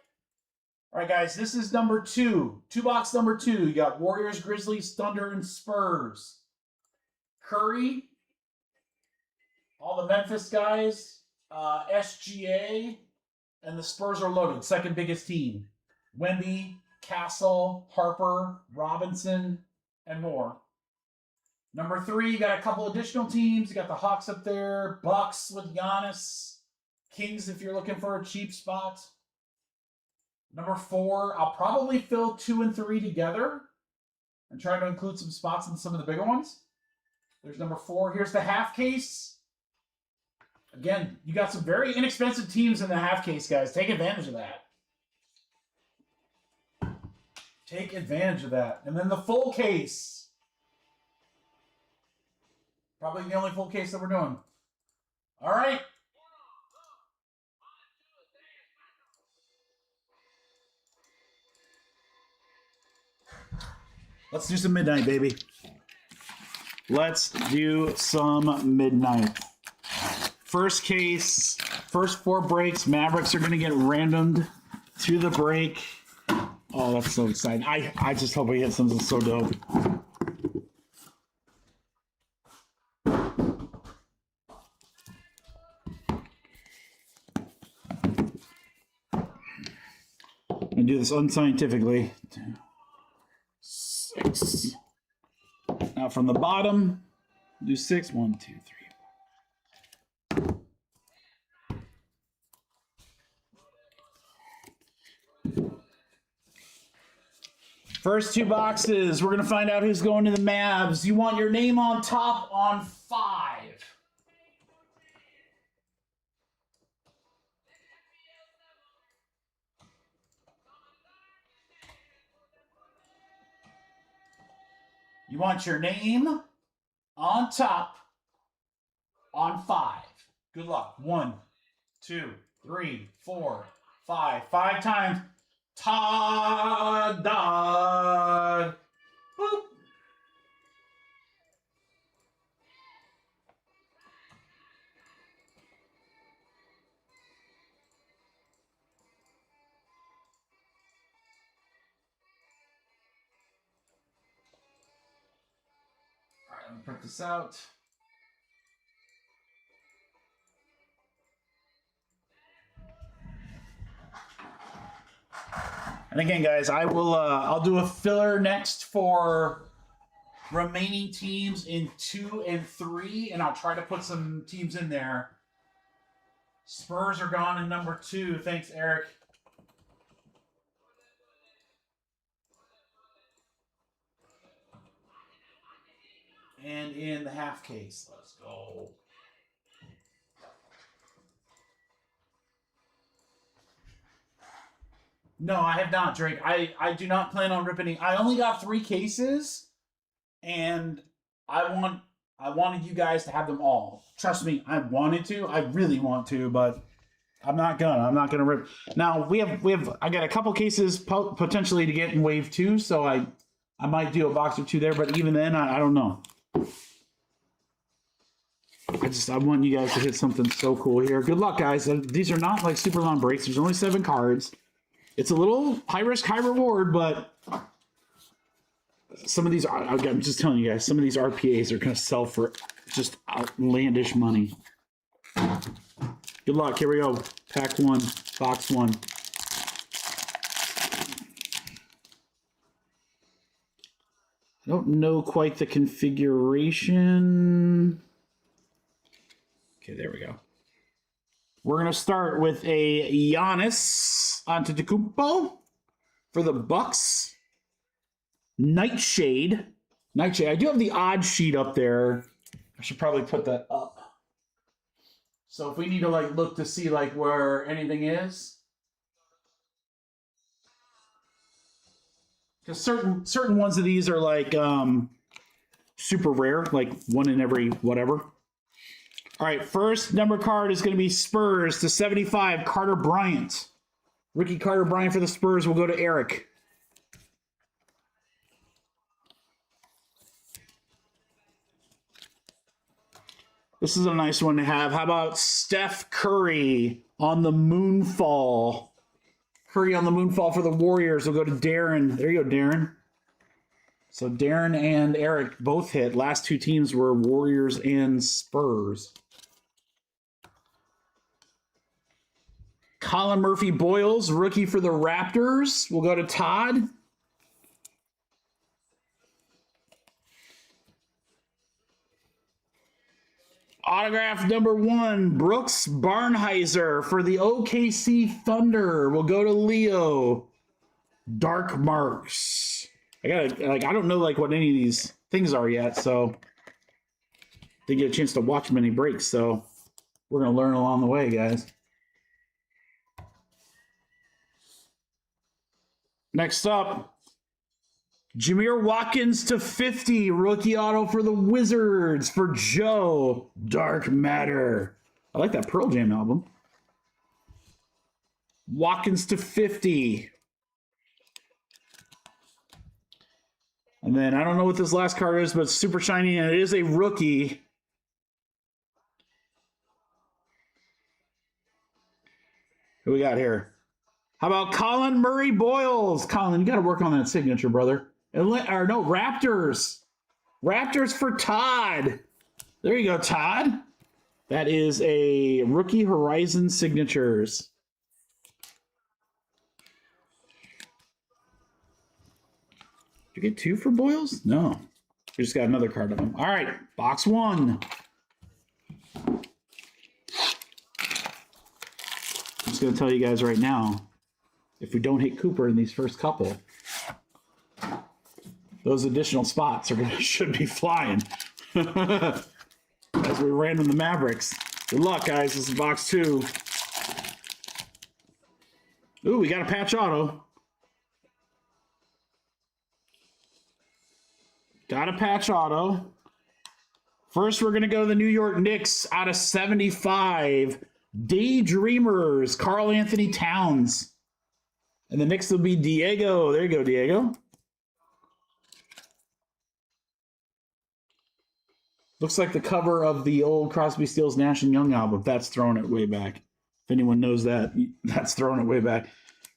All right, guys, this is number 2. 2-box number 2. You got Warriors, Grizzlies, Thunder, and Spurs. Curry. All the Memphis guys. SGA. And the Spurs are loaded. Second biggest team. Wemby, Castle, Harper, Robinson, and more. Number 3, you got a couple additional teams. You got the Hawks up there. Bucks with Giannis. Kings if you're looking for a cheap spot. Number 4, I'll probably fill 2 and 3 together and try to include some spots in some of the bigger ones. There's number 4. Here's the half case. Again, you got some very inexpensive teams in the half case, guys. Take advantage of that. Take advantage of that. And then the full case. Probably the only full case that we're doing. All right. Let's do some midnight, baby. Let's do some midnight. First case, first 4 breaks. Mavericks are going to get randomed to the break. Oh, that's so exciting. I just hope we hit something so dope. I'm going to do this unscientifically. 6. Now from the bottom, do 6. 1, 2, 3. First 2 boxes, we're going to find out who's going to the Mavs. You want your name on top on 5. You want your name on top on 5. Good luck. 1, 2, 3, 4, 5. 5 times. Ta-da! Boop. All right, let me print this out. And again, guys, I will. I'll do a filler next for remaining teams in 2 and 3, and I'll try to put some teams in there. Spurs are gone in number 2. Thanks, Eric. And in the half case, let's go. No, I have not, Drake. I do not plan on ripping. I only got 3 cases, and I wanted you guys to have them all. Trust me, I wanted to. I really want to, but I'm not gonna rip. Now we have. I got a couple cases potentially to get in wave 2, so I might do a box or 2 there. But even then, I don't know. I want you guys to hit something so cool here. Good luck, guys. These are not like super long breaks. There's only 7 cards. It's a little high risk, high reward, but some of these, I'm just telling you guys, some of these RPAs are going to sell for just outlandish money. Good luck. Here we go. Pack 1, box 1. I don't know quite the configuration. Okay, there we go. We're going to start with a Giannis Antetokounmpo for the Bucks. Nightshade. I do have the odd sheet up there. I should probably put that up. So if we need to like look to see like where anything is. Because certain ones of these are like super rare, like 1 in every whatever. All right, first number card is going to be Spurs /75, Carter Bryant. Ricky Carter Bryant for the Spurs will go to Eric. This is a nice one to have. How about Steph Curry on the Moonfall? Curry on the Moonfall for the Warriors will go to Darren. There you go, Darren. So Darren and Eric both hit. Last 2 teams were Warriors and Spurs. Colin Murphy Boyles, rookie for the Raptors, will go to Todd. Autograph number 1, Brooks Barnheiser for the OKC Thunder will go to Leo. Dark Marks. I don't know like what any of these things are yet, so didn't get a chance to watch many breaks, so we're gonna learn along the way, guys. Next up, Jameer Watkins to 50. Rookie auto for the Wizards for Joe. Dark Matter. I like that Pearl Jam album. Watkins to 50. And then I don't know what this last card is, but it's super shiny, and it is a rookie. Who we got here? How about Colin Murray Boyles? Colin, you got to work on that signature, brother. Or no, Raptors. Raptors for Todd. There you go, Todd. That is a Rookie Horizon Signatures. Did you get 2 for Boyles? No. You just got another card of him. All right, box 1. I'm just going to tell you guys right now, if we don't hit Cooper in these first couple, those additional spots should be flying. As we random the Mavericks. Good luck, guys. This is box 2. Ooh, we got a patch auto. Got a patch auto. First, we're going to go to the New York Knicks out of 75. Daydreamers, Karl Anthony Towns. And the Knicks will be Diego. There you go, Diego. Looks like the cover of the old Crosby, Stills, Nash & Young album. That's throwing it way back. If anyone knows that, that's throwing it way back.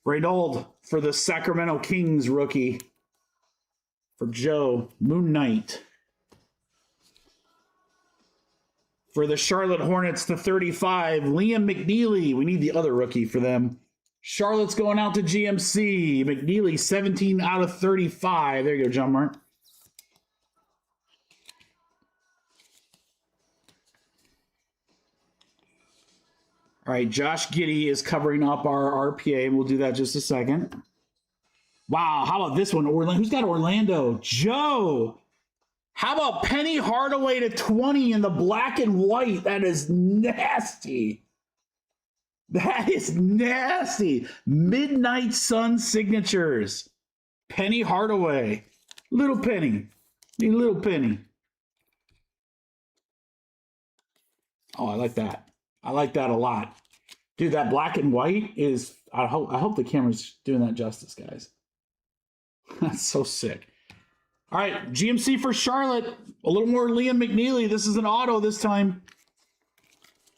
Reynold for the Sacramento Kings rookie. For Joe, Moon Knight. For the Charlotte Hornets to 35, Liam McNeely. We need the other rookie for them. Charlotte's going out to GMC. McNeely, 17 out of 35. There you go, John Mark. All right, Josh Giddey is covering up our RPA, and we'll do that in just a second. Wow, how about this one? Who's got Orlando? Joe! How about Penny Hardaway to 20 in the black and white? That is nasty. That is nasty. Midnight Sun signatures. Penny Hardaway. Little Penny. Need little Penny. Oh, I like that. I like that a lot. Dude, that black and white is... I hope the camera's doing that justice, guys. That's so sick. All right, GMC for Charlotte. A little more Liam McNeely. This is an auto this time.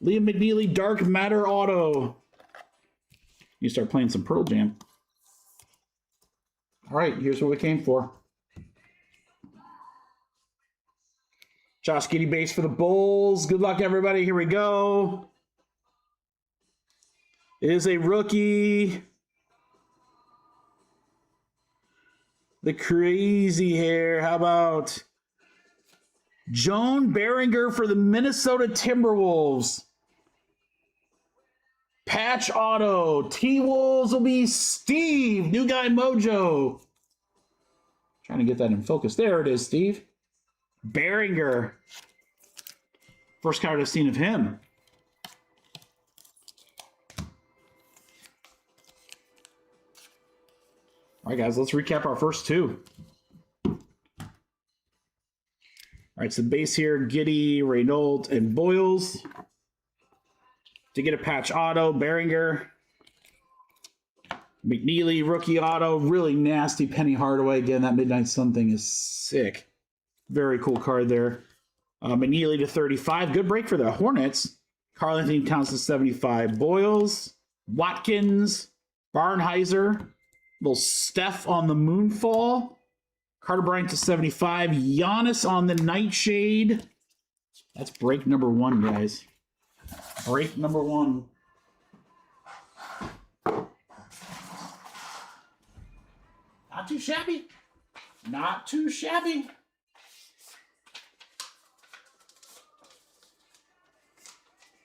Liam McNeely, Dark Matter auto. You start playing some Pearl Jam. All right, here's what we came for. Josh Giddey base for the Bulls. Good luck, everybody. Here we go. It is a rookie. The crazy hair. How about Joan Behringer for the Minnesota Timberwolves? Patch auto. T-Wolves will be Steve. New Guy Mojo. Trying to get that in focus. There it is, Steve. Behringer. First card I've seen of him. All right, guys, let's recap our first 2. All right, so base here, Giddey, Reynold, and Boyles. To get a patch auto, Behringer. McNeely, rookie auto. Really nasty Penny Hardaway. Again, that Midnight Sun thing is sick. Very cool card there. McNeely to 35. Good break for the Hornets. Karl Anthony Towns to 75. Boyles, Watkins, Barnheiser. Little Steph on the Moonfall. Carter Bryant to 75. Giannis on the Nightshade. That's break number 1, guys. Break number 1. Not too shabby. Not too shabby.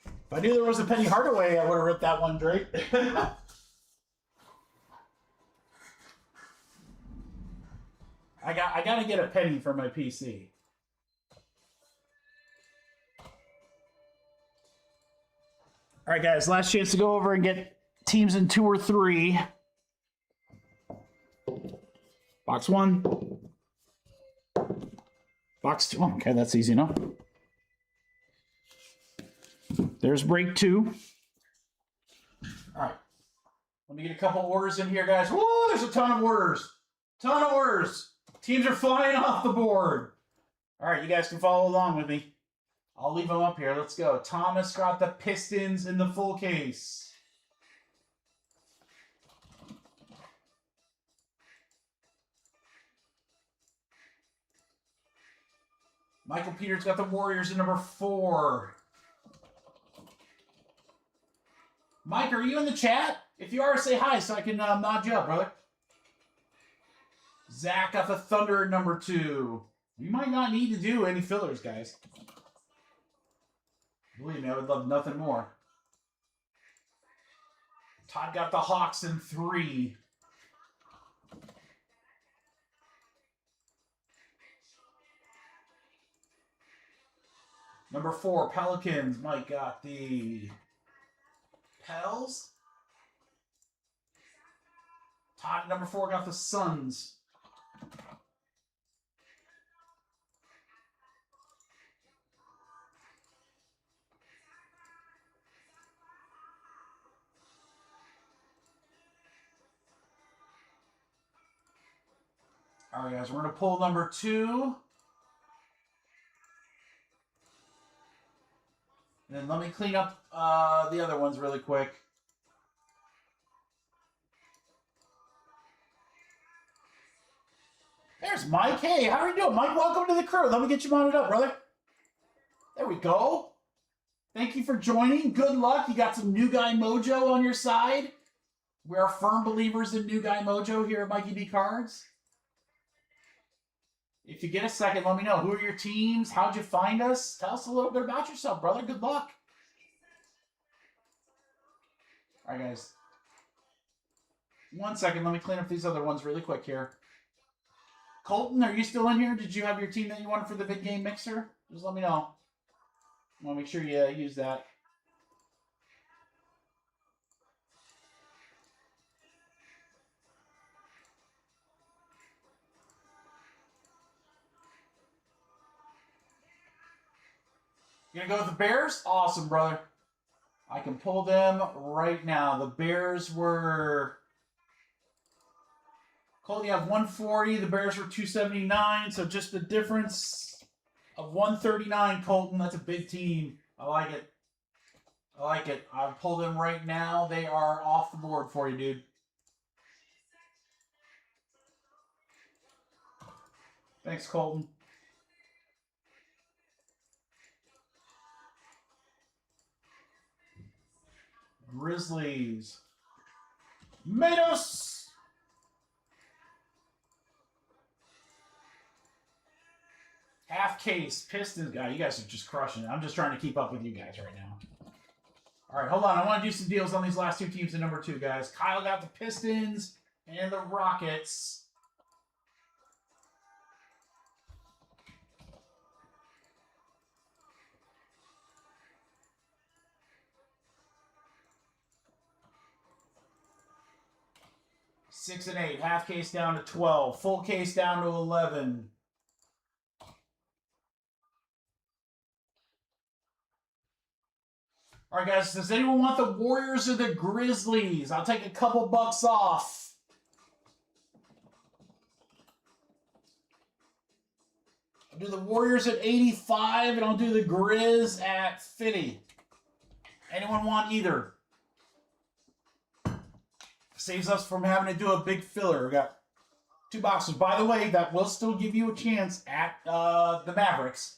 If I knew there was a Penny Hardaway, I would have ripped that one, Drake. I gotta get a penny for my PC. All right, guys, last chance to go over and get teams in 2 or 3. Box 1. Box 2. Okay, that's easy enough. There's break 2. All right. Let me get a couple orders in here, guys. Whoa, there's a ton of orders. Ton of orders. Teams are flying off the board. All right, you guys can follow along with me. I'll leave them up here. Let's go. Thomas got the Pistons in the full case. Michael Peters got the Warriors in number 4. Mike, are you in the chat? If you are, say hi so I can nod you up, brother. Zach got the Thunder at number 2. We might not need to do any fillers, guys. Believe me, I would love nothing more. Todd got the Hawks in 3. Number 4, Pelicans. Mike got the Pels. Todd at number 4 got the Suns. All right, guys, we're going to pull number 2. And then let me clean up the other ones really quick. There's Mike. Hey, how are you doing, Mike? Welcome to the crew. Let me get you mounted up, brother. There we go. Thank you for joining. Good luck. You got some new guy mojo on your side. We are firm believers in new guy mojo here at Mikey D Cards. If you get a second, let me know. Who are your teams? How'd you find us? Tell us a little bit about yourself, brother. Good luck. All right, guys. 1 second. Let me clean up these other ones really quick here. Colton, are you still in here? Did you have your team that you wanted for the big game mixer? Just let me know. I want to make sure you use that. You gonna go with the Bears? Awesome, brother. I can pull them right now. The Bears were... Colton, you have 140. The Bears were 279. So just the difference of 139, Colton. That's a big team. I like it. I like it. I'll pull them right now. They are off the board for you, dude. Thanks, Colton. Grizzlies. Matos. Half case. Pistons. God, you guys are just crushing it. I'm just trying to keep up with you guys right now. All right, hold on. I want to do some deals on these last 2 teams in number 2, guys. Kyle got the Pistons and the Rockets. Six and 8. Half case down to 12. Full case down to 11. All right, guys. Does anyone want the Warriors or the Grizzlies? I'll take a couple bucks off. I'll do the Warriors at 85, and I'll do the Grizz at 50. Anyone want either? Saves us from having to do a big filler. We got 2 boxes. By the way, that will still give you a chance at the Mavericks.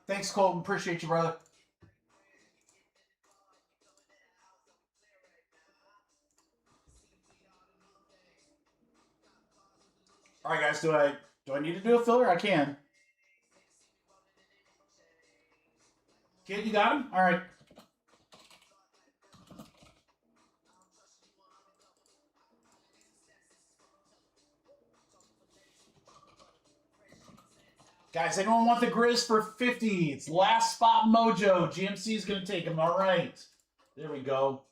Thanks, Colton. Appreciate you, brother. All right, guys. Do I need to do a filler? I can. Kid, you got him? All right. Guys, anyone want the Grizz for 50? It's last spot mojo. GMC is going to take him. All right. There we go.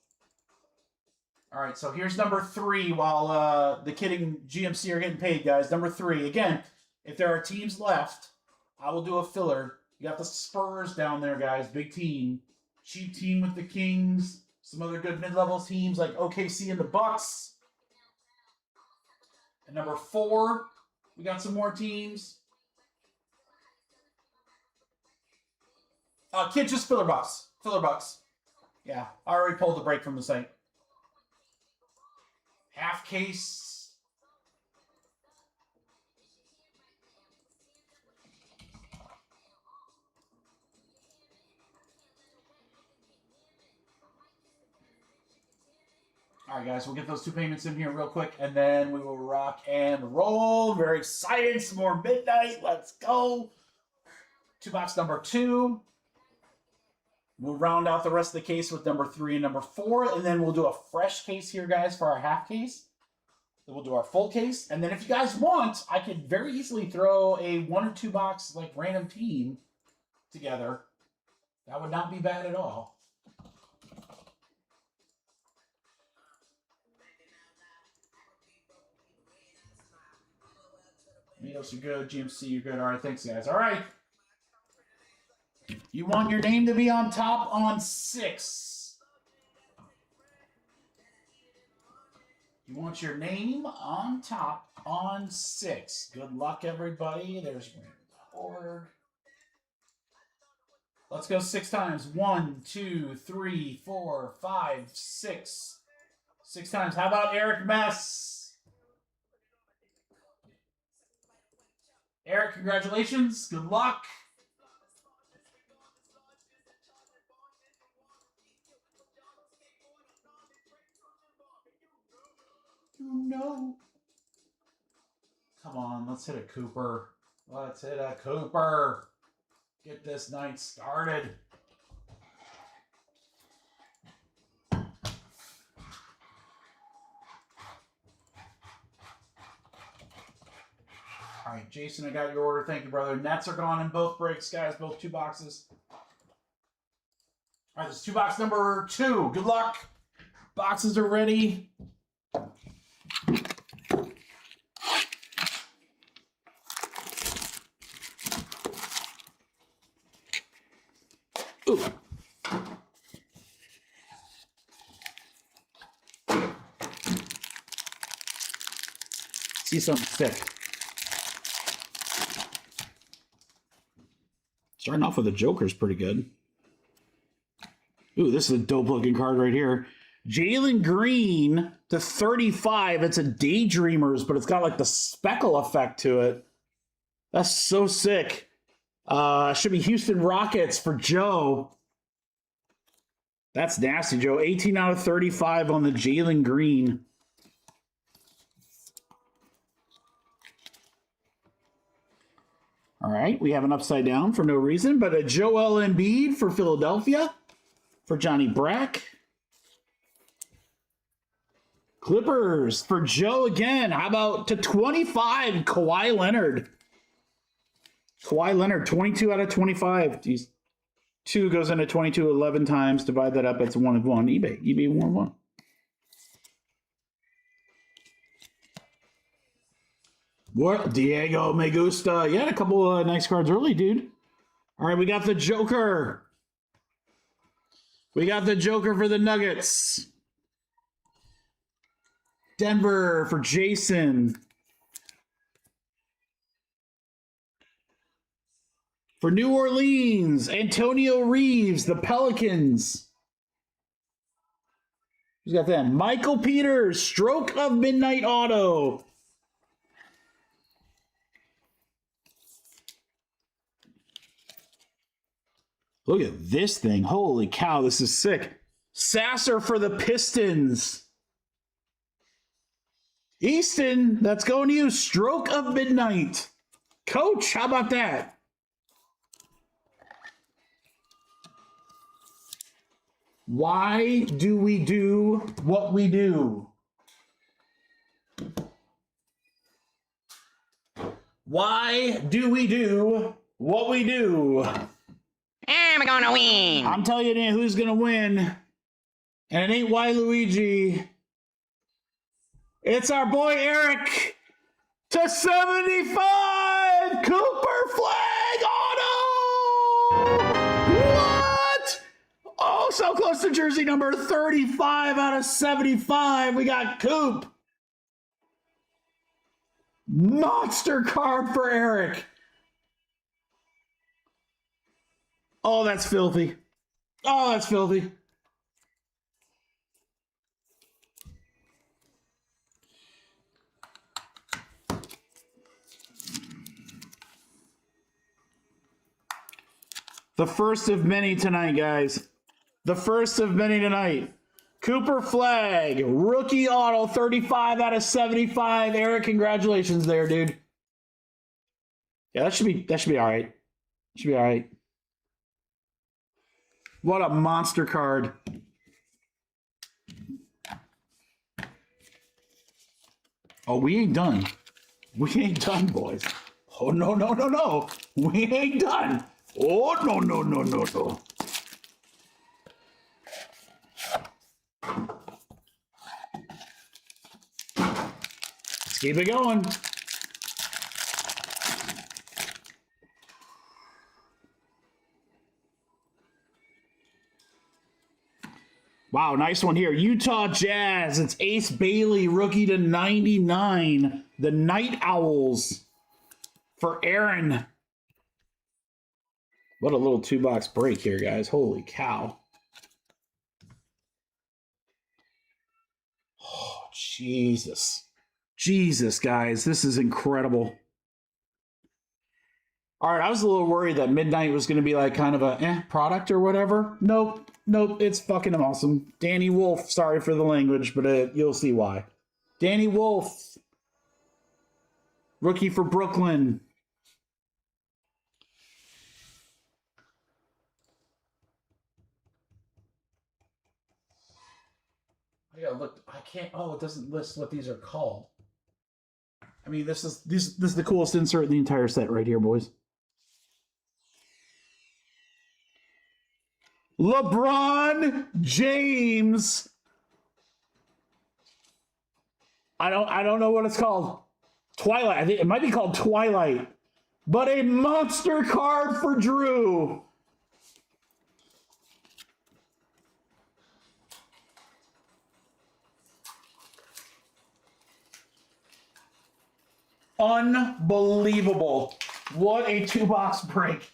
All right, so here's number 3 while the Kidding GMC are getting paid, guys. Number 3. Again, if there are teams left, I will do a filler. You got the Spurs down there, guys. Big team. Cheap team with the Kings. Some other good mid-level teams like OKC and the Bucks. And number 4, we got some more teams. Kid, just filler bucks. Filler bucks. Yeah, I already pulled the break from the site. Half case. All right, guys, we'll get those 2 payments in here real quick, and then we will rock and roll. Very excited. Some more midnight. Let's go. 2 box number 2. We'll round out the rest of the case with number 3 and number 4, and then we'll do a fresh case here, guys, for our half case. Then we'll do our full case, and then if you guys want, I could very easily throw a 1 or 2 box, like, random team together. That would not be bad at all. Mitos, you're good. GMC, you're good. All right, thanks, guys. All right. You want your name to be on top on 6. You want your name on top on 6. Good luck, everybody. There's Horde. Let's go 6 times. 1, 2, 3, 4, 5, 6. 6 times. How about Eric Mess? Eric, congratulations. Good luck. No. Come on, let's hit a Cooper. Let's hit a Cooper. Get this night started. All right, Jason, I got your order. Thank you, brother. Nets are gone in both breaks, guys. Both 2 boxes. All right, this is 2 box number 2. Good luck. Boxes are ready. Ooh. See something thick. Starting off with the Joker's pretty good. Ooh, this is a dope looking card right here. Jalen Green to 35. It's a Daydreamers, but it's got like the speckle effect to it. That's so sick. Should be Houston Rockets for Joe. That's nasty, Joe. 18 out of 35 on the Jalen Green. All right, we have an upside down for no reason, but a Joel Embiid for Philadelphia for Johnny Brack. Clippers for Joe again. How about to 25, Kawhi Leonard. Kawhi Leonard, 22 out of 25. These 2 goes into 22 11 times. Divide that up, it's 1 of 1. eBay 1 of 1. What? Diego Me Gusta. You had a couple nice cards early, dude. All right, we got the Joker. We got the Joker for the Nuggets. Denver for Jason. For New Orleans, Antonio Reeves, the Pelicans. Who's got that? Michael Peters, Stroke of Midnight Auto. Look at this thing. Holy cow, this is sick. Sasser for the Pistons. Easton, that's going to you. Stroke of Midnight. Coach, how about that? Why do we do what we do? Why do we do what we do? I'm gonna win. I'm telling you who's gonna win. And it ain't Waluigi. It's our boy Eric to 75. Cooper Flag Auto. What? Oh, so close to jersey number 35 out of 75. We got Coop. Monster card for Eric. Oh, that's filthy. Oh, that's filthy. The first of many tonight, guys. The first of many tonight. Cooper Flag, rookie auto, 35 out of 75. Eric, congratulations there, dude. Yeah, that should be all right. Should be all right. What a monster card. Oh, we ain't done. We ain't done, boys. Oh, no, no, no, no. We ain't done. Oh, no, no, no, no, no. Let's keep it going. Wow, nice one here. Utah Jazz. It's Ace Bailey, rookie to 99. The Night Owls for Aaron. What a little 2-box break here, guys. Holy cow. Oh, Jesus. Jesus, guys. This is incredible. All right, I was a little worried that Midnight was going to be like kind of a product or whatever. Nope. Nope, it's fucking awesome. Danny Wolf, sorry for the language, but you'll see why. Danny Wolf. Rookie for Brooklyn. I gotta look. I can't. Oh, it doesn't list what these are called. I mean, this is the coolest insert in the entire set right here, boys. LeBron James. I don't know what it's called. Twilight. I think it might be called Twilight. But a monster card for Drew. Unbelievable. What a 2-box break.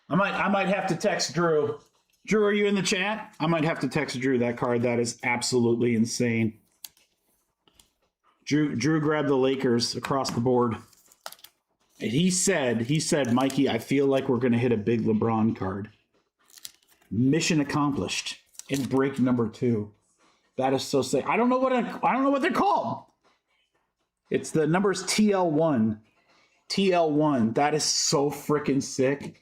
I might have to text Drew. Drew, are you in the chat? I might have to text Drew that card. That is absolutely insane. Drew grabbed the Lakers across the board. And he said, Mikey, I feel like we're going to hit a big LeBron card. Mission accomplished in break number 2. That is so sick. I don't know what they're called. It's the numbers TL1. TL1. That is so freaking sick.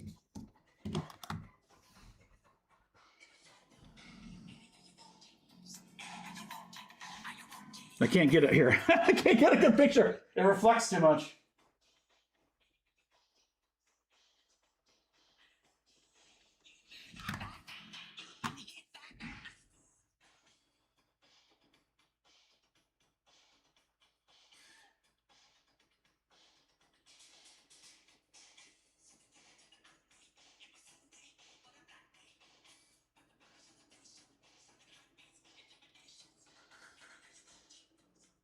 I can't get it here. I can't get a good picture. It reflects too much.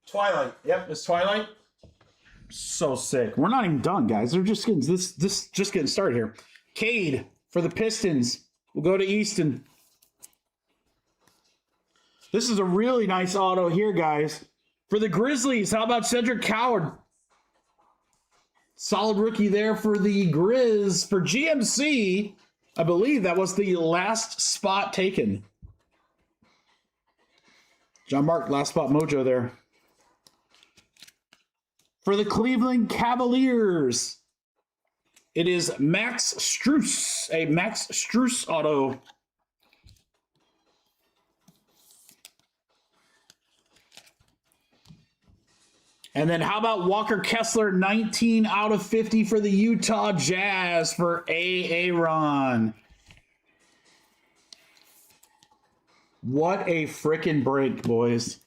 Twilight. Yep, it's Twilight. So sick. We're not even done, guys. They're just getting this just getting started here. Cade for the Pistons. We'll go to Easton. This is a really nice auto here, guys. For the Grizzlies, how about Cedric Coward? Solid rookie there for the Grizz. For GMC, I believe that was the last spot taken. John Mark, last spot mojo there. For the Cleveland Cavaliers, it is Max Strus, a Max Strus auto. And then how about Walker Kessler, 19 out of 50 for the Utah Jazz for Aaron. What a freaking break, boys.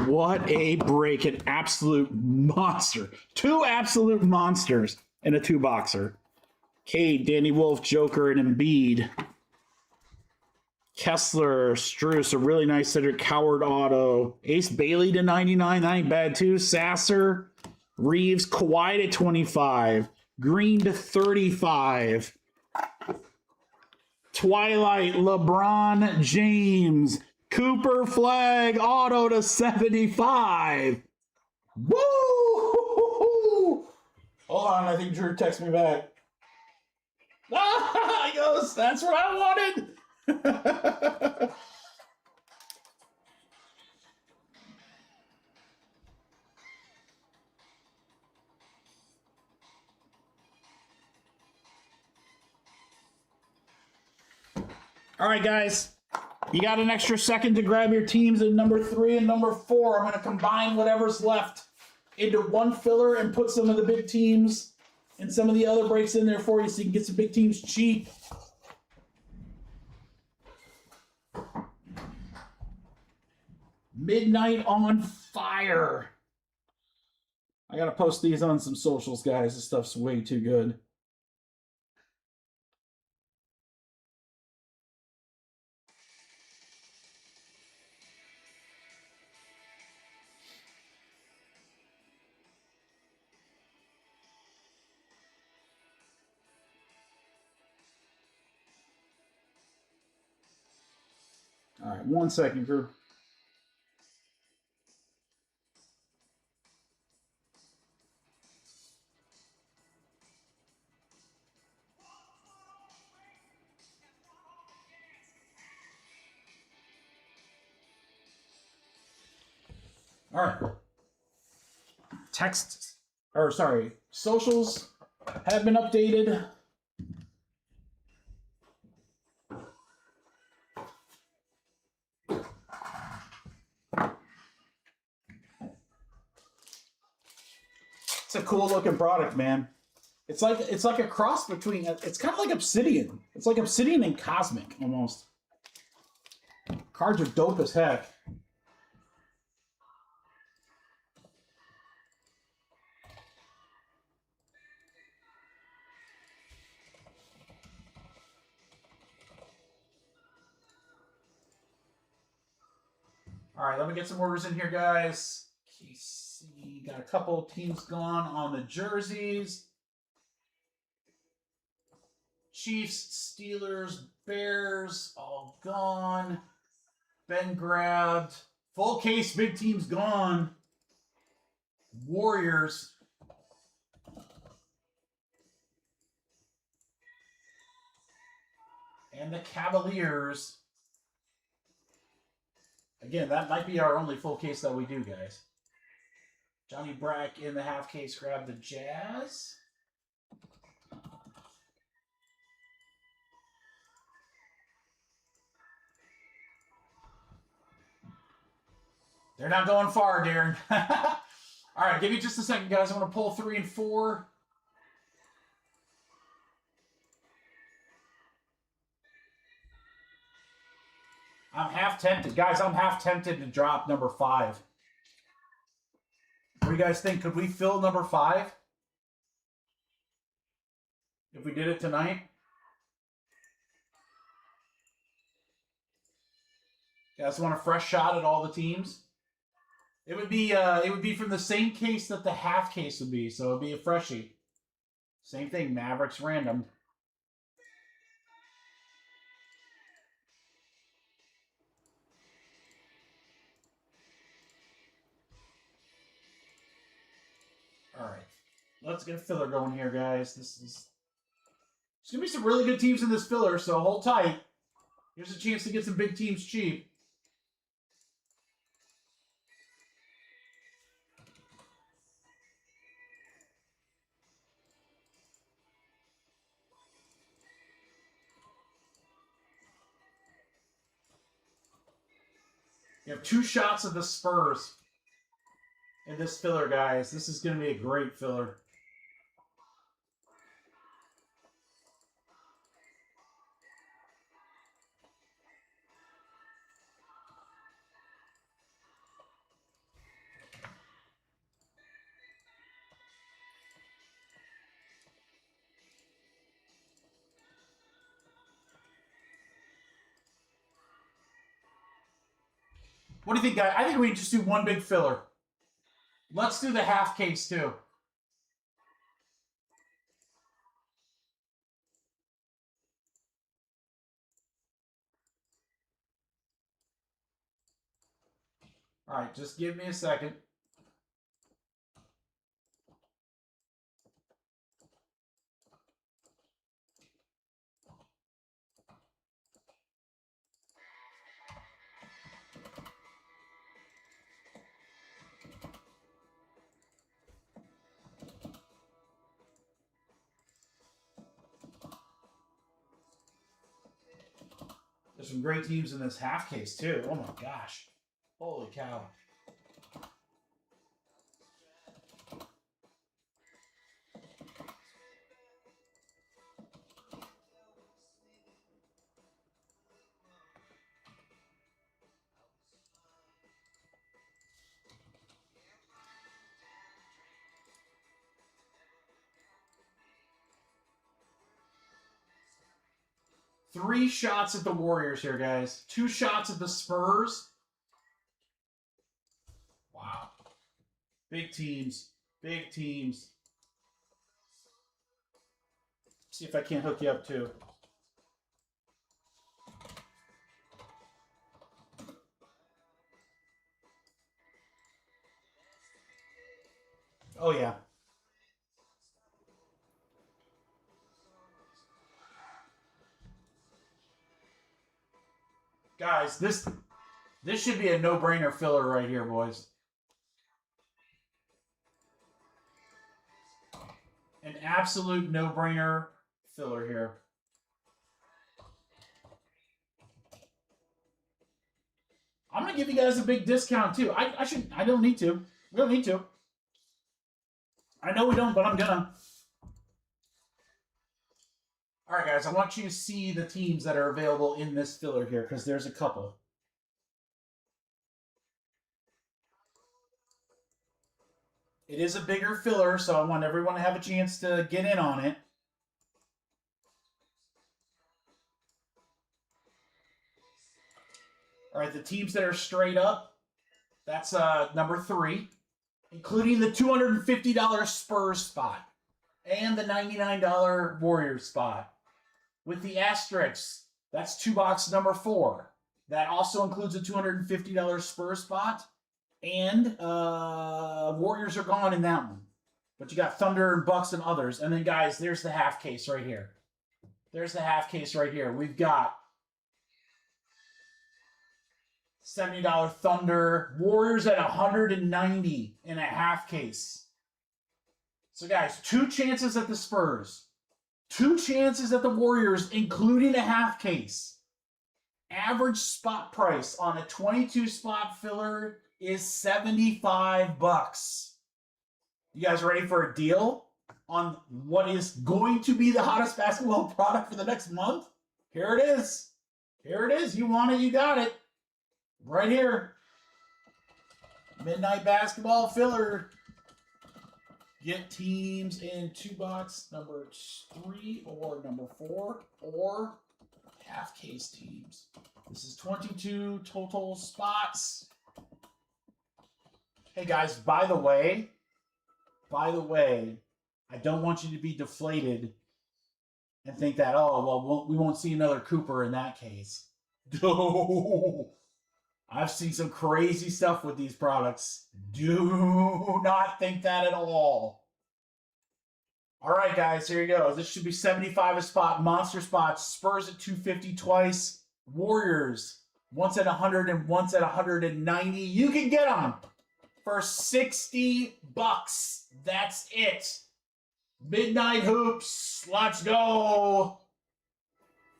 What a break. An absolute monster. Two absolute monsters in a two-boxer. Cade, Danny Wolf, Joker, and Embiid. Kessler, Struess, a really nice Cedric Coward auto. Ace Bailey to 99, that ain't bad too. Sasser, Reeves, Kawhi to 25. Green to 35. Twilight, LeBron James. Cooper Flag, auto to 75. Woo! Hold on, I think Drew texted me back. Ah, he goes, that's what I wanted. All right, guys. You got an extra second to grab your teams in number 3 and number 4. I'm going to combine whatever's left into one filler and put some of the big teams and some of the other breaks in there for you so you can get some big teams cheap. Midnight on Fire. I got to post these on some socials, guys. This stuff's way too good. All right, 1 second, Drew. All right. Socials have been updated. It's a cool looking product, man. It's like a cross between. It's kind of like Obsidian. It's like Obsidian and Cosmic almost. Cards are dope as heck. All right, let me get some orders in here, guys. KC got a couple teams gone on the jerseys. Chiefs, Steelers, Bears, all gone. Ben grabbed. Full case, big teams gone. Warriors. And the Cavaliers. Again, that might be our only full case that we do, guys. Johnny Brack in the half case grabbed the Jazz. They're not going far, Darren. All right, give me just a second, guys. I'm going to pull 3 and 4. I'm half tempted. Guys, I'm half tempted to drop number 5. What do you guys think? Could we fill number 5? If we did it tonight? You guys want a fresh shot at all the teams? It would be from the same case that the half case would be, so it'd be a freshie. Same thing, Mavericks random. All right, let's get a filler going here, guys. There's gonna be some really good teams in this filler, so hold tight. Here's a chance to get some big teams cheap. You have 2 shots of the Spurs in this filler, guys. This is going to be a great filler. What do you think, guys? I think we just do one big filler. Let's do the half case, too. All right, just give me a second. There's some great teams in this half case, too. Oh, my gosh. Holy cow. Three shots at the Warriors here, guys. 2 shots at the Spurs. Wow. Big teams. Big teams. See if I can't hook you up, too. Oh, yeah. Guys, this should be a no-brainer filler right here, boys. An absolute no-brainer filler here. I'm going to give you guys a big discount, too. I don't need to. We don't need to. I know we don't, but I'm gonna. All right, guys, I want you to see the teams that are available in this filler here, because there's a couple. It is a bigger filler, so I want everyone to have a chance to get in on it. All right, the teams that are straight up, that's number 3, including the $250 Spurs spot and the $99 Warriors spot. With the asterisks, that's 2 box number 4. That also includes a $250 Spurs spot, and Warriors are gone in that one. But you got Thunder and Bucks and others. And then, guys, there's the half case right here. There's the half case right here. We've got $70 Thunder, Warriors at $190 in a half case. So, guys, 2 chances at the Spurs. 2 chances at the Warriors, including a half case. Average spot price on a 22 spot filler is $75. You guys ready for a deal on what is going to be the hottest basketball product for the next month? Here it is. Here it is. You want it, you got it. Right here. Midnight basketball filler. Get teams in 2 box number 3 or number 4 or half case teams. This is 22 total spots. Hey guys, by the way, I don't want you to be deflated and think that, oh, well, we won't see another Cooper in that case. No. I've seen some crazy stuff with these products. Do not think that at all. All right, guys, here you go. This should be 75 a spot. Monster spots. Spurs at 250 twice. Warriors once at 100 and once at 190. You can get them for $60. That's it. Midnight Hoops. Let's go.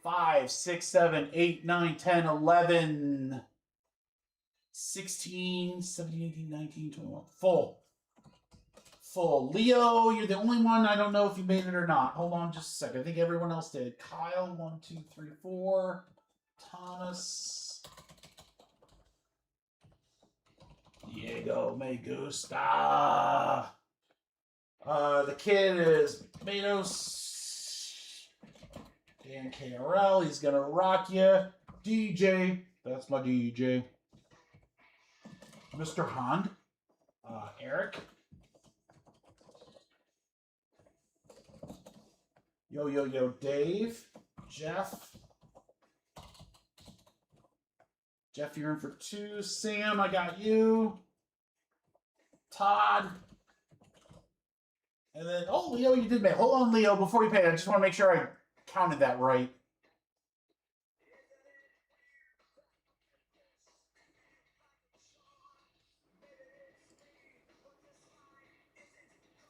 5, 6, 7, 8, 9, 10, 11. 16, 17, 18, 19, 21. Full. Leo, you're the only one. I don't know if you made it or not. Hold on just a second. I think everyone else did. Kyle, 1, 2, 3, 4. Thomas. Diego Me Gusta. The kid is Matos. Dan KRL, he's going to rock you. DJ, that's my DJ. Mr. Hond, Eric. Yo, Dave, Jeff. Jeff, you're in for 2. Sam, I got you. Todd. And then, oh, Leo, you did make. Hold on, Leo, before you pay, I just want to make sure I counted that right.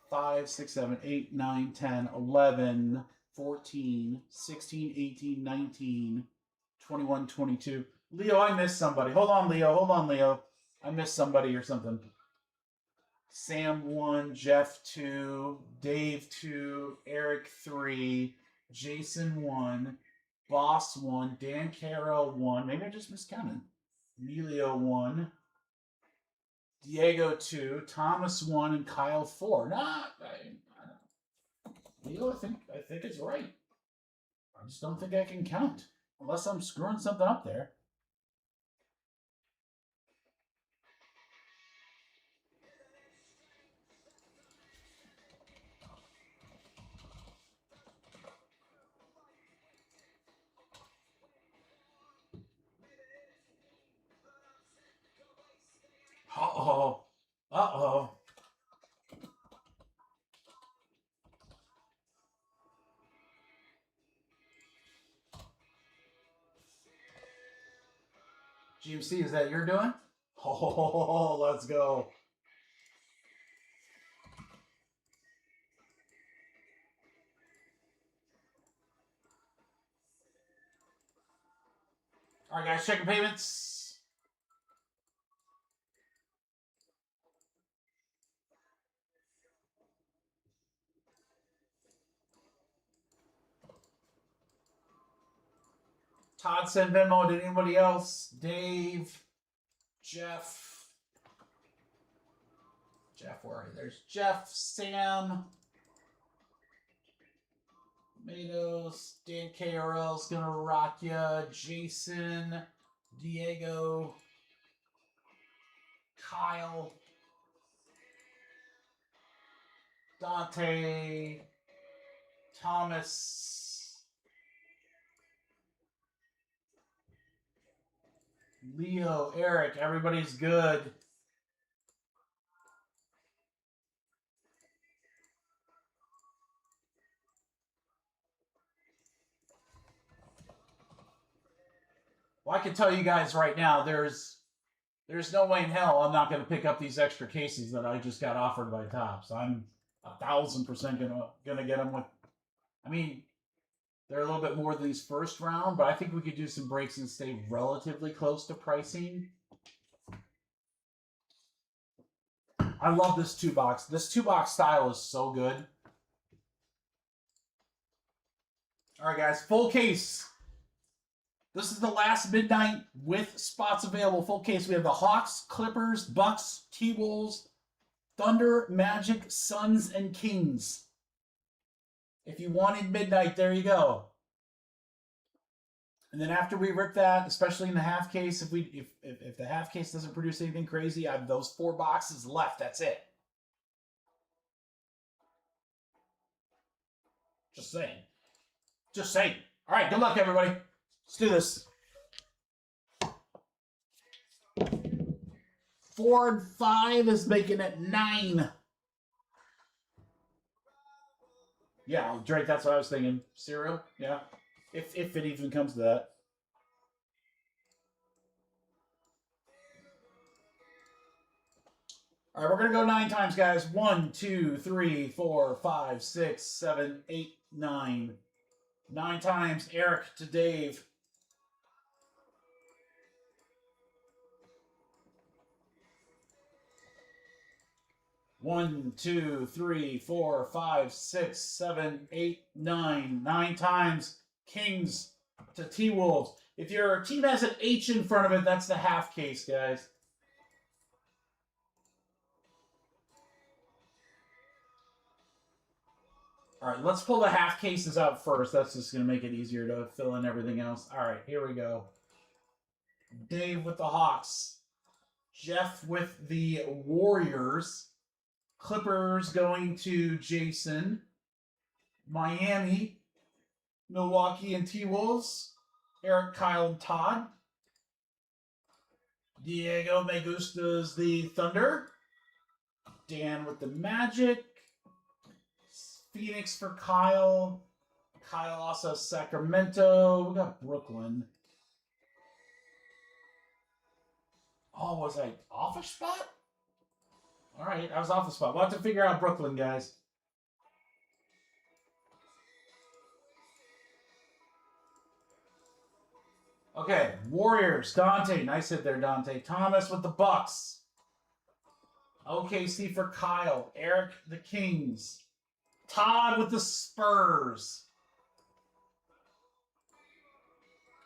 Five, 6, 7, 8, 9, 10, 11, 14, 16, 18, 19, 21, 22. Leo, I missed somebody. Hold on, Leo. I missed somebody or something. Sam 1, Jeff 2, Dave 2, Eric 3, Jason 1, Boss 1, Dan Carroll 1. Maybe I just miscounted. Emilio 1, Diego 2, Thomas 1, and Kyle 4. Leo, I think it's right. I just don't think I can count unless I'm screwing something up there. Uh-oh. GMC, is that you're doing? Oh, let's go. All right, guys, checking payments. Todd sent Venmo. Did anybody else? Dave, Jeff, where are you? There's Jeff, Sam, Tomatoes, Dan KRL's gonna rock ya, Jason, Diego, Kyle, Dante, Thomas, Leo, Eric, everybody's good. Well, I can tell you guys right now, there's no way in hell I'm not going to pick up these extra cases that I just got offered by Topps. I'm 1,000% gonna get them with. I mean, they're a little bit more than these first round, but I think we could do some breaks and stay relatively close to pricing. I love this 2-box. This 2-box style is so good. All right, guys, full case. This is the last midnight with spots available. Full case. We have the Hawks, Clippers, Bucks, T-Wolves, Thunder, Magic, Suns, and Kings. If you wanted midnight, there you go. And then after we rip that, especially in the half case, if the half case doesn't produce anything crazy, I have those 4 boxes left. That's it. Just saying. Just saying. All right, good luck, everybody. Let's do this. 4 and 5 is making it 9. Yeah, Drake, that's what I was thinking. Cereal? Yeah. If it even comes to that. All right, we're going to go 9 times, guys. 1, 2, 3, 4, 5, 6, 7, 8, 9. 9 times. Eric to Dave. One, 2, 3, 4, 5, 6, 7, 8, 9. 9 times. Kings to T-Wolves. If your team has an H in front of it, that's the half case, guys. All right, let's pull the half cases out first. That's just going to make it easier to fill in everything else. All right, here we go. Dave with the Hawks. Jeff with the Warriors. Clippers going to Jason. Miami, Milwaukee, and T-Wolves. Eric, Kyle, and Todd. Diego Me Gustas the Thunder. Dan with the Magic. Phoenix for Kyle. Kyle also Sacramento. We got Brooklyn. Oh, was I off a spot? All right, I was off the spot. We'll have to figure out Brooklyn, guys. Okay, Warriors. Dante. Nice hit there, Dante. Thomas with the Bucks. OKC for Kyle. Eric, the Kings. Todd with the Spurs.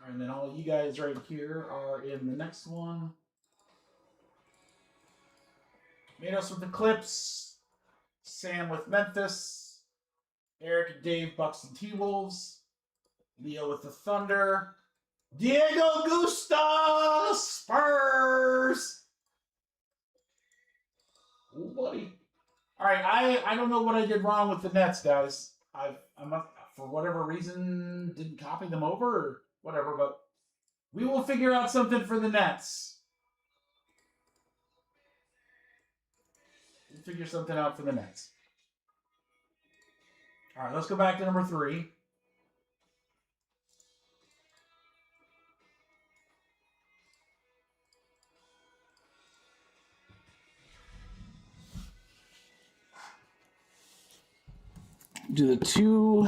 All right, and then all you guys right here are in the next one. Matos with the Clips. Sam with Memphis. Eric and Dave, Bucks and T-Wolves. Leo with the Thunder. Diego Gusta, Spurs. Oh, buddy. All right, I don't know what I did wrong with the Nets, guys. I must, for whatever reason, didn't copy them over or whatever, but we will figure out something for the Nets. We'll figure something out for the Nets. All right, let's go back to number 3. Do the 2,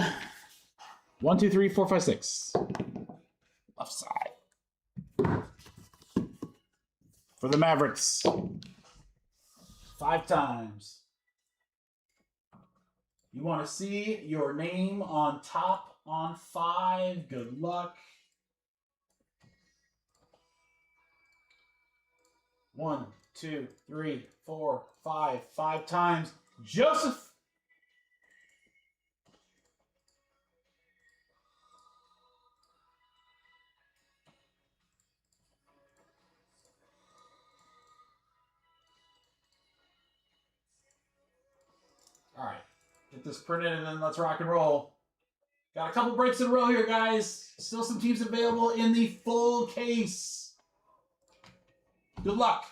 1, 2, 3, 4, 5, 6. Left side. For the Mavericks. 5 times. You want to see your name on top on 5. Good luck. 1, 2, 3, 4, 5. 5 times. Joseph. All right, get this printed and then let's rock and roll. Got a couple breaks in a row here, guys. Still some teams available in the full case. Good luck.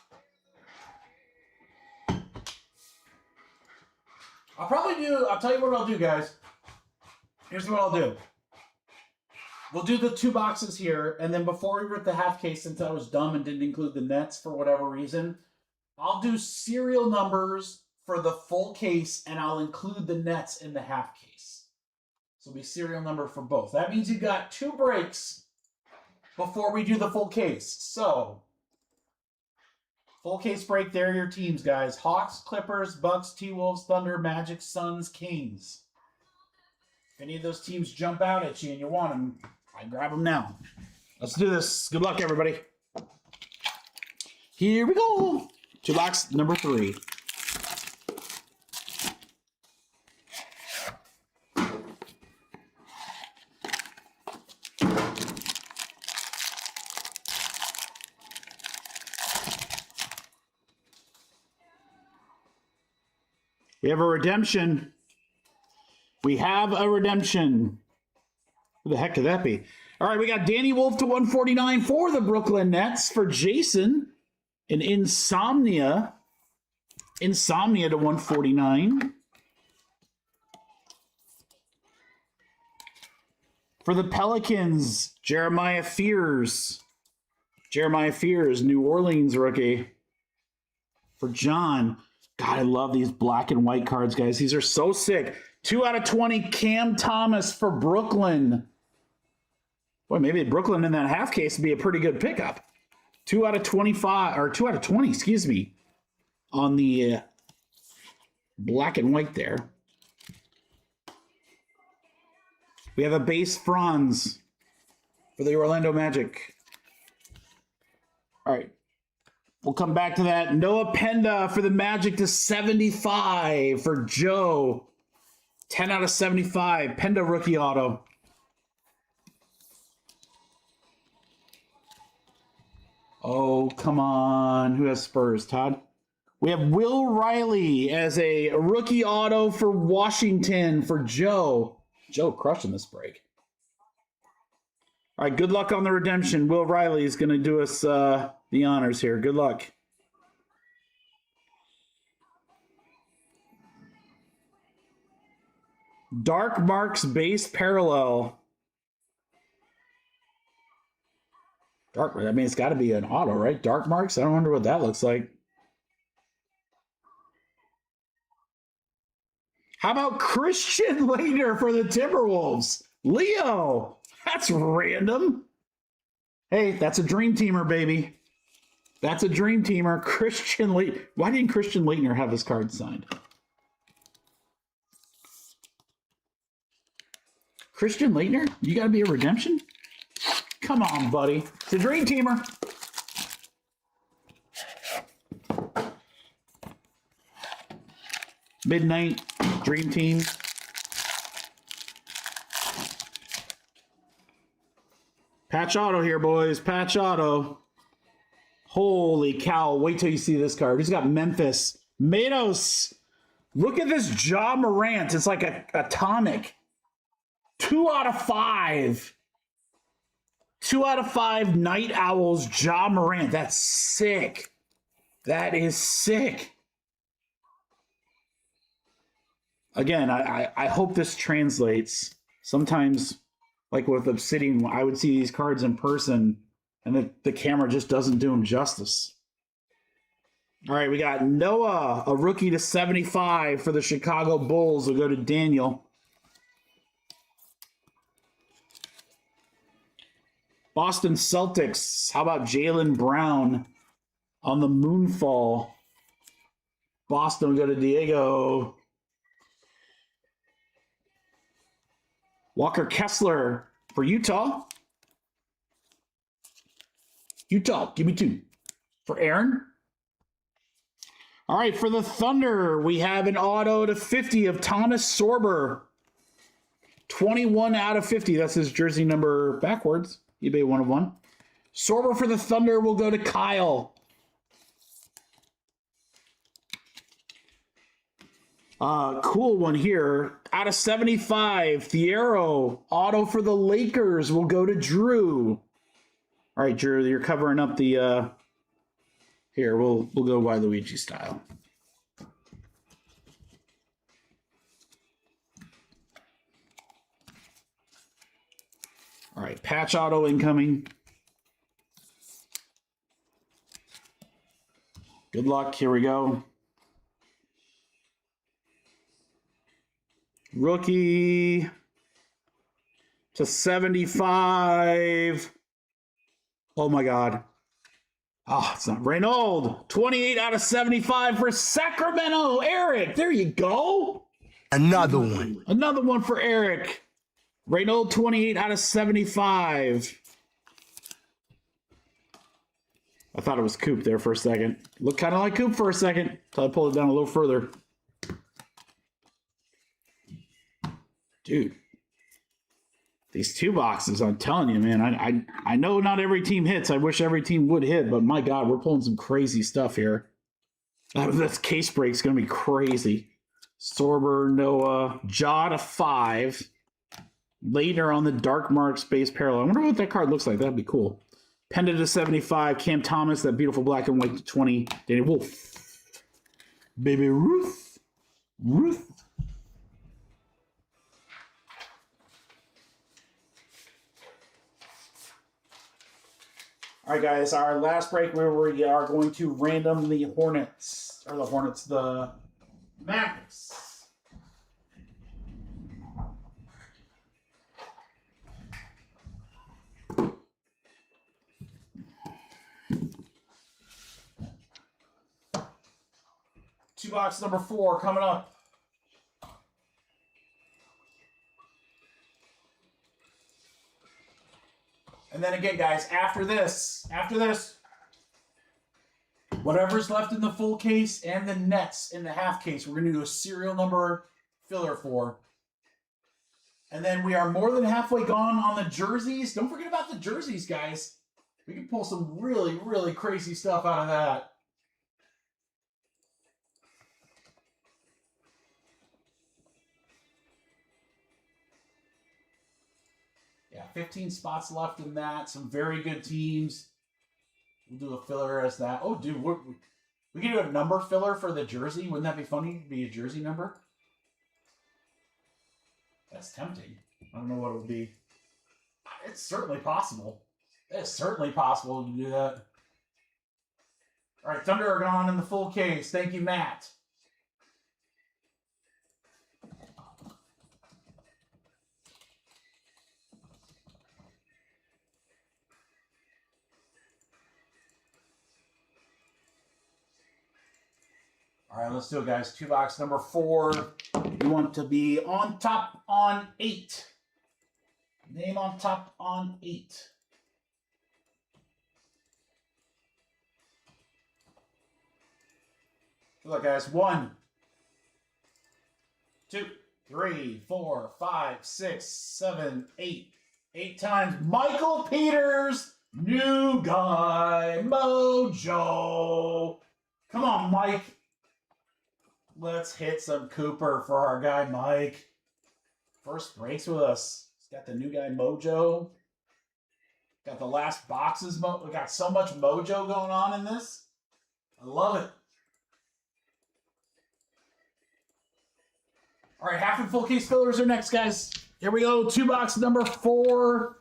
I'll tell you what I'll do, guys. Here's what I'll do. We'll do the 2 boxes here, and then before we rip the half case, since I was dumb and didn't include the Nets for whatever reason, I'll do serial numbers for the full case, and I'll include the Nets in the half case. So it'll be serial number for both. That means you've got 2 breaks before we do the full case. So, full case break, there are your teams, guys. Hawks, Clippers, Bucks, T-Wolves, Thunder, Magic, Suns, Kings. If any of those teams jump out at you and you want them, I grab them now. Let's do this. Good luck, everybody. Here we go. 2 box number 3. We have a redemption. We have a redemption. Who the heck could that be? All right, we got Danny Wolf to 149 for the Brooklyn Nets. For Jason, an Insomnia. Insomnia to 149. For the Pelicans, Jeremiah Fears. Jeremiah Fears, New Orleans rookie. For John, God, I love these black and white cards, guys. These are so sick. 2 out of 20, Cam Thomas for Brooklyn. Boy, maybe Brooklyn in that half case would be a pretty good pickup. 2 out of 25, or 2 out of 20, excuse me, on the black and white there. We have a base Franz for the Orlando Magic. All right. We'll come back to that. Noah Penda for the Magic to 75 for Joe. 10 out of 75. Penda rookie auto. Oh, come on. Who has Spurs, Todd? We have Will Riley as a rookie auto for Washington for Joe. Joe crushing this break. All right, good luck on the redemption. Will Riley is going to do us the honors here. Good luck. Dark Marks base parallel. Dark, I mean, it's got to be an auto, right? Dark Marks? I don't wonder what that looks like. How about Christian Laettner for the Timberwolves? Leo! That's random. Hey, that's a dream teamer, baby. That's a dream teamer. Christian Laettner. Why didn't Christian Laettner have his card signed? Christian Laettner? You got to be a redemption? Come on, buddy. It's a dream teamer. Midnight Dream Team. Patch auto here, boys. Patch auto. Holy cow. Wait till you see this card. He's got Memphis. Matos. Look at this Ja Morant. It's like a atomic. 2 out of 5. 2 out of 5 Night Owls. Ja Morant. That's sick. That is sick. Again, I hope this translates. Sometimes, like with Obsidian, I would see these cards in person, and the camera just doesn't do them justice. All right, we got Noah, a rookie to 75 for the Chicago Bulls. We'll go to Daniel. Boston Celtics. How about Jaylen Brown on the Moonfall? Boston, we'll go to Diego. Walker Kessler for Utah. Utah, give me 2. For Aaron. All right, for the Thunder, we have an auto to 50 of Thomas Sorber. 21 out of 50. That's his jersey number backwards. eBay 1 of 1. Sorber for the Thunder will go to Kyle. Cool one here. Out of 75, Thiero. Auto for the Lakers will go to Drew. All right, Drew, you're covering up the... Here, we'll go Waluigi style. All right, patch auto incoming. Good luck. Here we go. Rookie to 75. Oh my God. Oh, it's not. Reynold, 28 out of 75 for Sacramento. Eric, there you go. Another one. Another one for Eric. Reynold, 28 out of 75. I thought it was Coop there for a second. Looked kind of like Coop for a second until I pulled it down a little further. Dude, these 2 boxes, I'm telling you, man, I know not every team hits. I wish every team would hit, but my God, we're pulling some crazy stuff here. This case break's going to be crazy. Sorber, Noah, Ja to 5. Later on the Dark Marks base parallel. I wonder what that card looks like. That'd be cool. Penda to 75. Cam Thomas, that beautiful black and white to 20. Danny Wolf. Baby Ruth. Ruth. All right, guys, our last break where we are going to random the Hornets, or the Mavericks. Two box number 4 coming up. And then again, guys, after this, whatever's left in the full case and the nets in the half case, we're going to do a serial number filler for. And then we are more than halfway gone on the jerseys. Don't forget about the jerseys, guys. We can pull some really, really crazy stuff out of that. Yeah, 15 spots left in that. Some very good teams. We'll do a filler as that. Oh, dude, we can do a number filler for the jersey. Wouldn't that be funny? Be a jersey number? That's tempting. I don't know what it would be. It's certainly possible. It's certainly possible to do that. All right, Thunder are gone in the full case. Thank you, Matt. All right, let's do it, guys. 2 box number 4. You want to be on top on 8. Name on top on 8. Good luck, guys. 1, 2, 3, 4, 5, 6, 7, 8. 8 times. Michael Peters, new guy, Mojo. Come on, Mike. Let's hit some Cooper for our guy, Mike. First breaks with us. He's got the new guy, Mojo. Got the last boxes. We got so much Mojo going on in this. I love it. All right, half and full case fillers are next, guys. Here we go. 2 box number 4.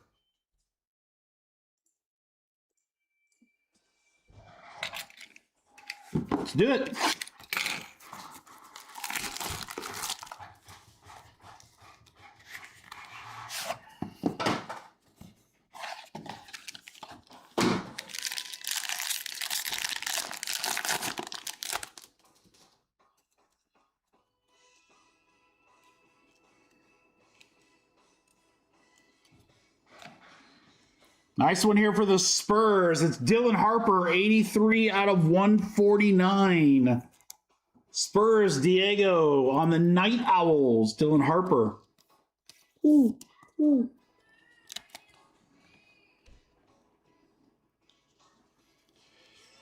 Let's do it. Nice one here for the Spurs. It's Dylan Harper, 83 out of 149. Spurs, Diego on the Night Owls. Dylan Harper. Ooh, ooh.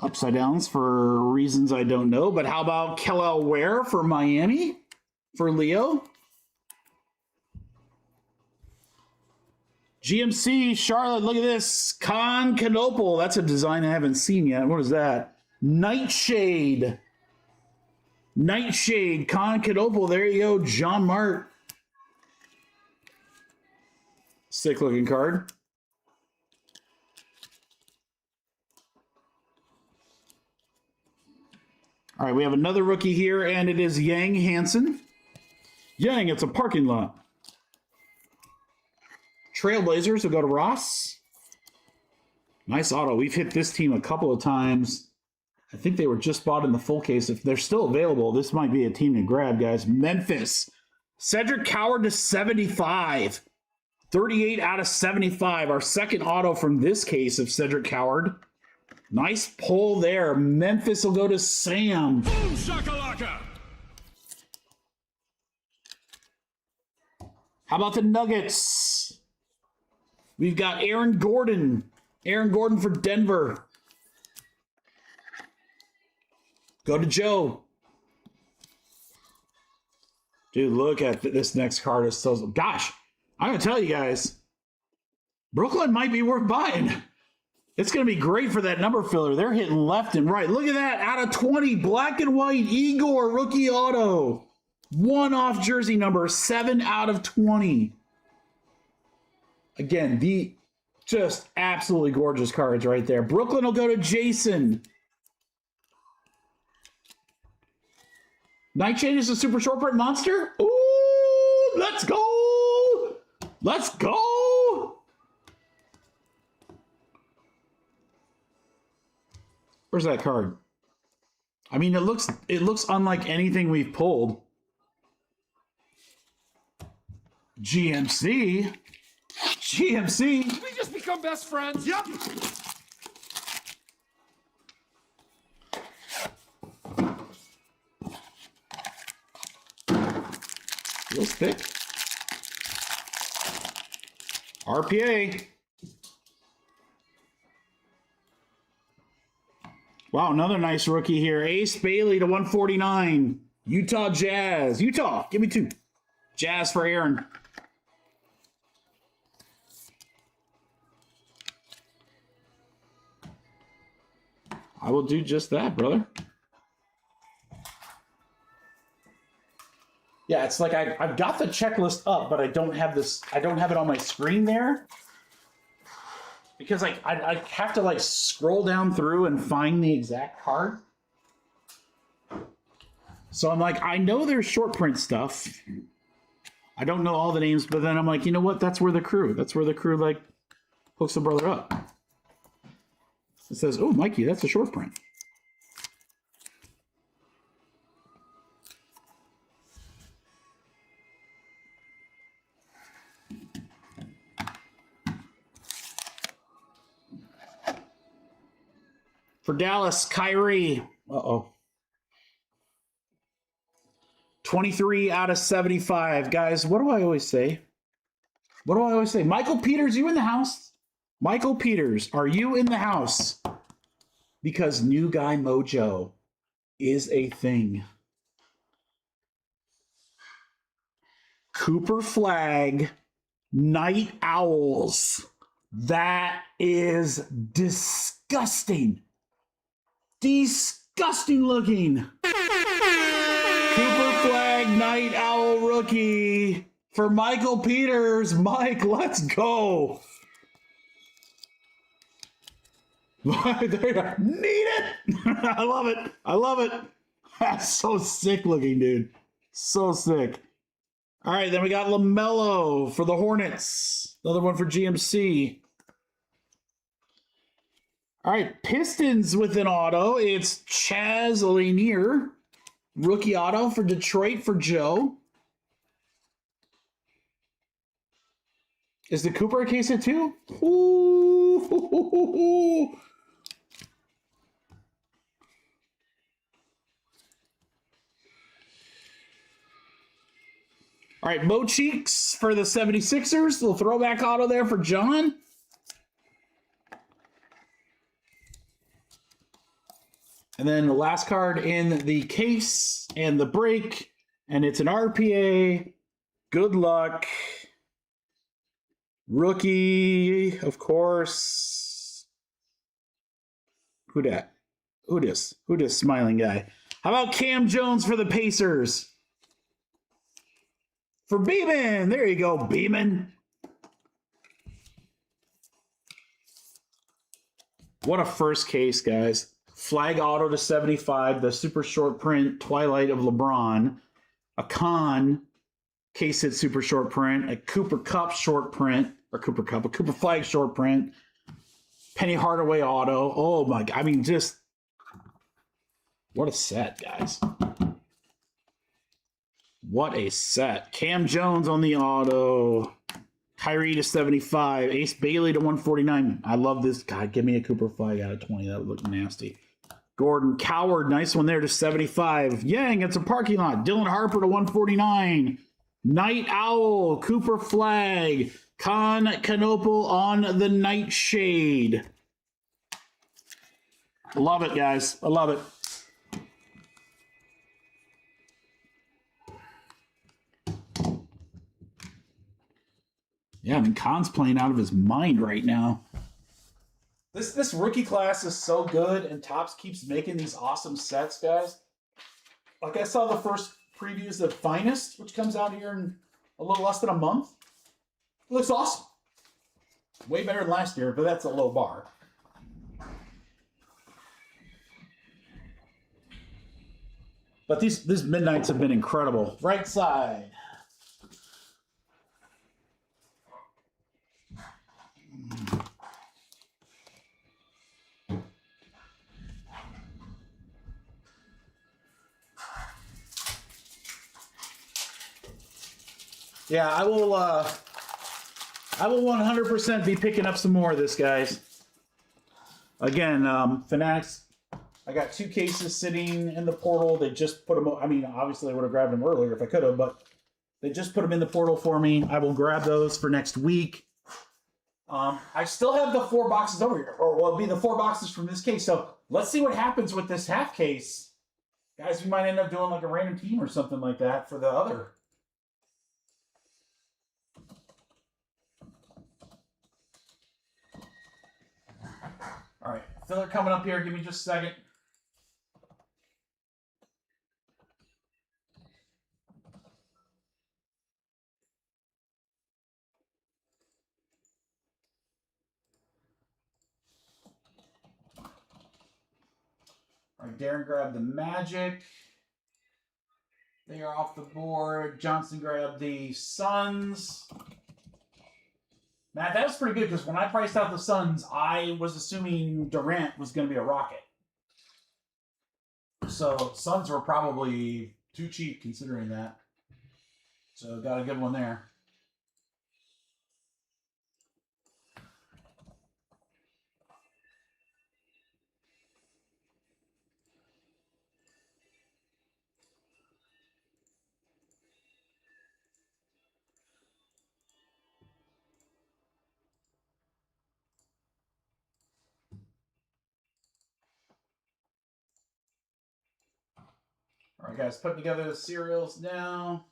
Upside downs for reasons I don't know, but how about Kel'el Ware for Miami? For Leo? GMC, Charlotte, look at this. Constantinople. That's a design I haven't seen yet. What is that? Nightshade. Nightshade, Constantinople. There you go, John Mart. Sick looking card. All right, we have another rookie here, and it is Yang Hansen. Yang, it's a parking lot. Trailblazers will go to Ross. Nice auto. We've hit this team a couple of times. I think they were just bought in the full case. If they're still available, this might be a team to grab, guys. Memphis. Cedric Coward to 75. 38 out of 75. Our second auto from this case of Cedric Coward. Nice pull there. Memphis will go to Sam. Boom shakalaka! How about the Nuggets? We've got Aaron Gordon. Aaron Gordon for Denver. Go to Joe. Dude, look at this next card. Is so, gosh, I'm going to tell you guys, Brooklyn might be worth buying. It's going to be great for that number filler. They're hitting left and right. Look at that. Out of 20, black and white, Igor, rookie auto. One-off jersey number, 7 out of 20. Again, the just absolutely gorgeous cards right there. Brooklyn will go to Jason. Nightshade is a super short print monster. Ooh, let's go. Let's go. Where's that card? I mean, it looks unlike anything we've pulled. GMC. GMC. Did we just become best friends? Yep. Feels thick. RPA. Wow, another nice rookie here. Ace Bailey to 149. Utah Jazz. Utah, give me 2. Jazz for Aaron. I will do just that, brother. Yeah, it's like I've got the checklist up, but I don't have this. I don't have it on my screen there because I have to like scroll down through and find the exact card. So I'm like, I know there's short print stuff. I don't know all the names, but then I'm like, you know what? That's where the crew like hooks the brother up. It says, oh, Mikey, that's a short print. For Dallas, Kyrie. Uh-oh. 23 out of 75. Guys, what do I always say? What do I always say? Michael Peters, you in the house? Michael Peters, are you in the house? Because new guy mojo is a thing. Cooper Flag, Night Owls. That is disgusting. Disgusting looking. Cooper Flag, Night Owl rookie for Michael Peters. Mike, let's go. Need it. I love it. I love it. That's so sick looking, dude. So sick. All right, then we got LaMelo for the Hornets. Another one for GMC. All right, Pistons with an auto. It's Chaz Lanier. Rookie auto for Detroit for Joe. Is the Cooper a case of 2? Ooh. All right, Mo Cheeks for the 76ers. Little throwback auto there for John. And then the last card in the case and the break. And it's an RPA. Good luck. Rookie, of course. Who dat? Who this? Who this smiling guy? How about Cam Jones for the Pacers? For Beeman. There you go, Beeman. What a first case, guys. Flag auto to 75, the super short print Twilight of LeBron, a Con case hit super short print, a Cooper Cup short print, or Cooper Cup, a Cooper Flag short print, Penny Hardaway auto. Oh my God, I mean, just what a set, guys. What a set. Cam Jones on the auto. Kyrie to 75. Ace Bailey to 149. I love this. God, give me a Cooper Flag out of 20. That would look nasty. Gordon Coward, nice one there to 75. Yang, it's a parking lot. Dylan Harper to 149. Night Owl, Cooper Flag. Con Canopal on the Nightshade. Love it, guys. I love it. Yeah, I mean, Con's playing out of his mind right now. This rookie class is so good, and Topps keeps making these awesome sets, guys. Like, I saw the first previews of Finest, which comes out here in a little less than a month. It looks awesome. Way better than last year, but that's a low bar. But these Midnights have been incredible. Right side. Yeah, I will 100% be picking up some more of this, guys. Again, Fanatics, I got 2 cases sitting in the portal. They just put them, I mean, obviously I would have grabbed them earlier if I could have, but they just put them in the portal for me. I will grab those for next week. I still have the 4 boxes over here, or well, it'll be the 4 boxes from this case. So Let's see what happens with this half case. Guys, we might end up doing like a random team or something like that for the other. All right, filler coming up here. Give me just a second. All right, Darren grabbed the Magic. They are off the board. Johnson grabbed the Suns. Matt, that was pretty good because when I priced out the Suns, I was assuming Durant was going to be a Rocket. So Suns were probably too cheap considering that. So got a good one there. All right, guys, putting together the cereals now.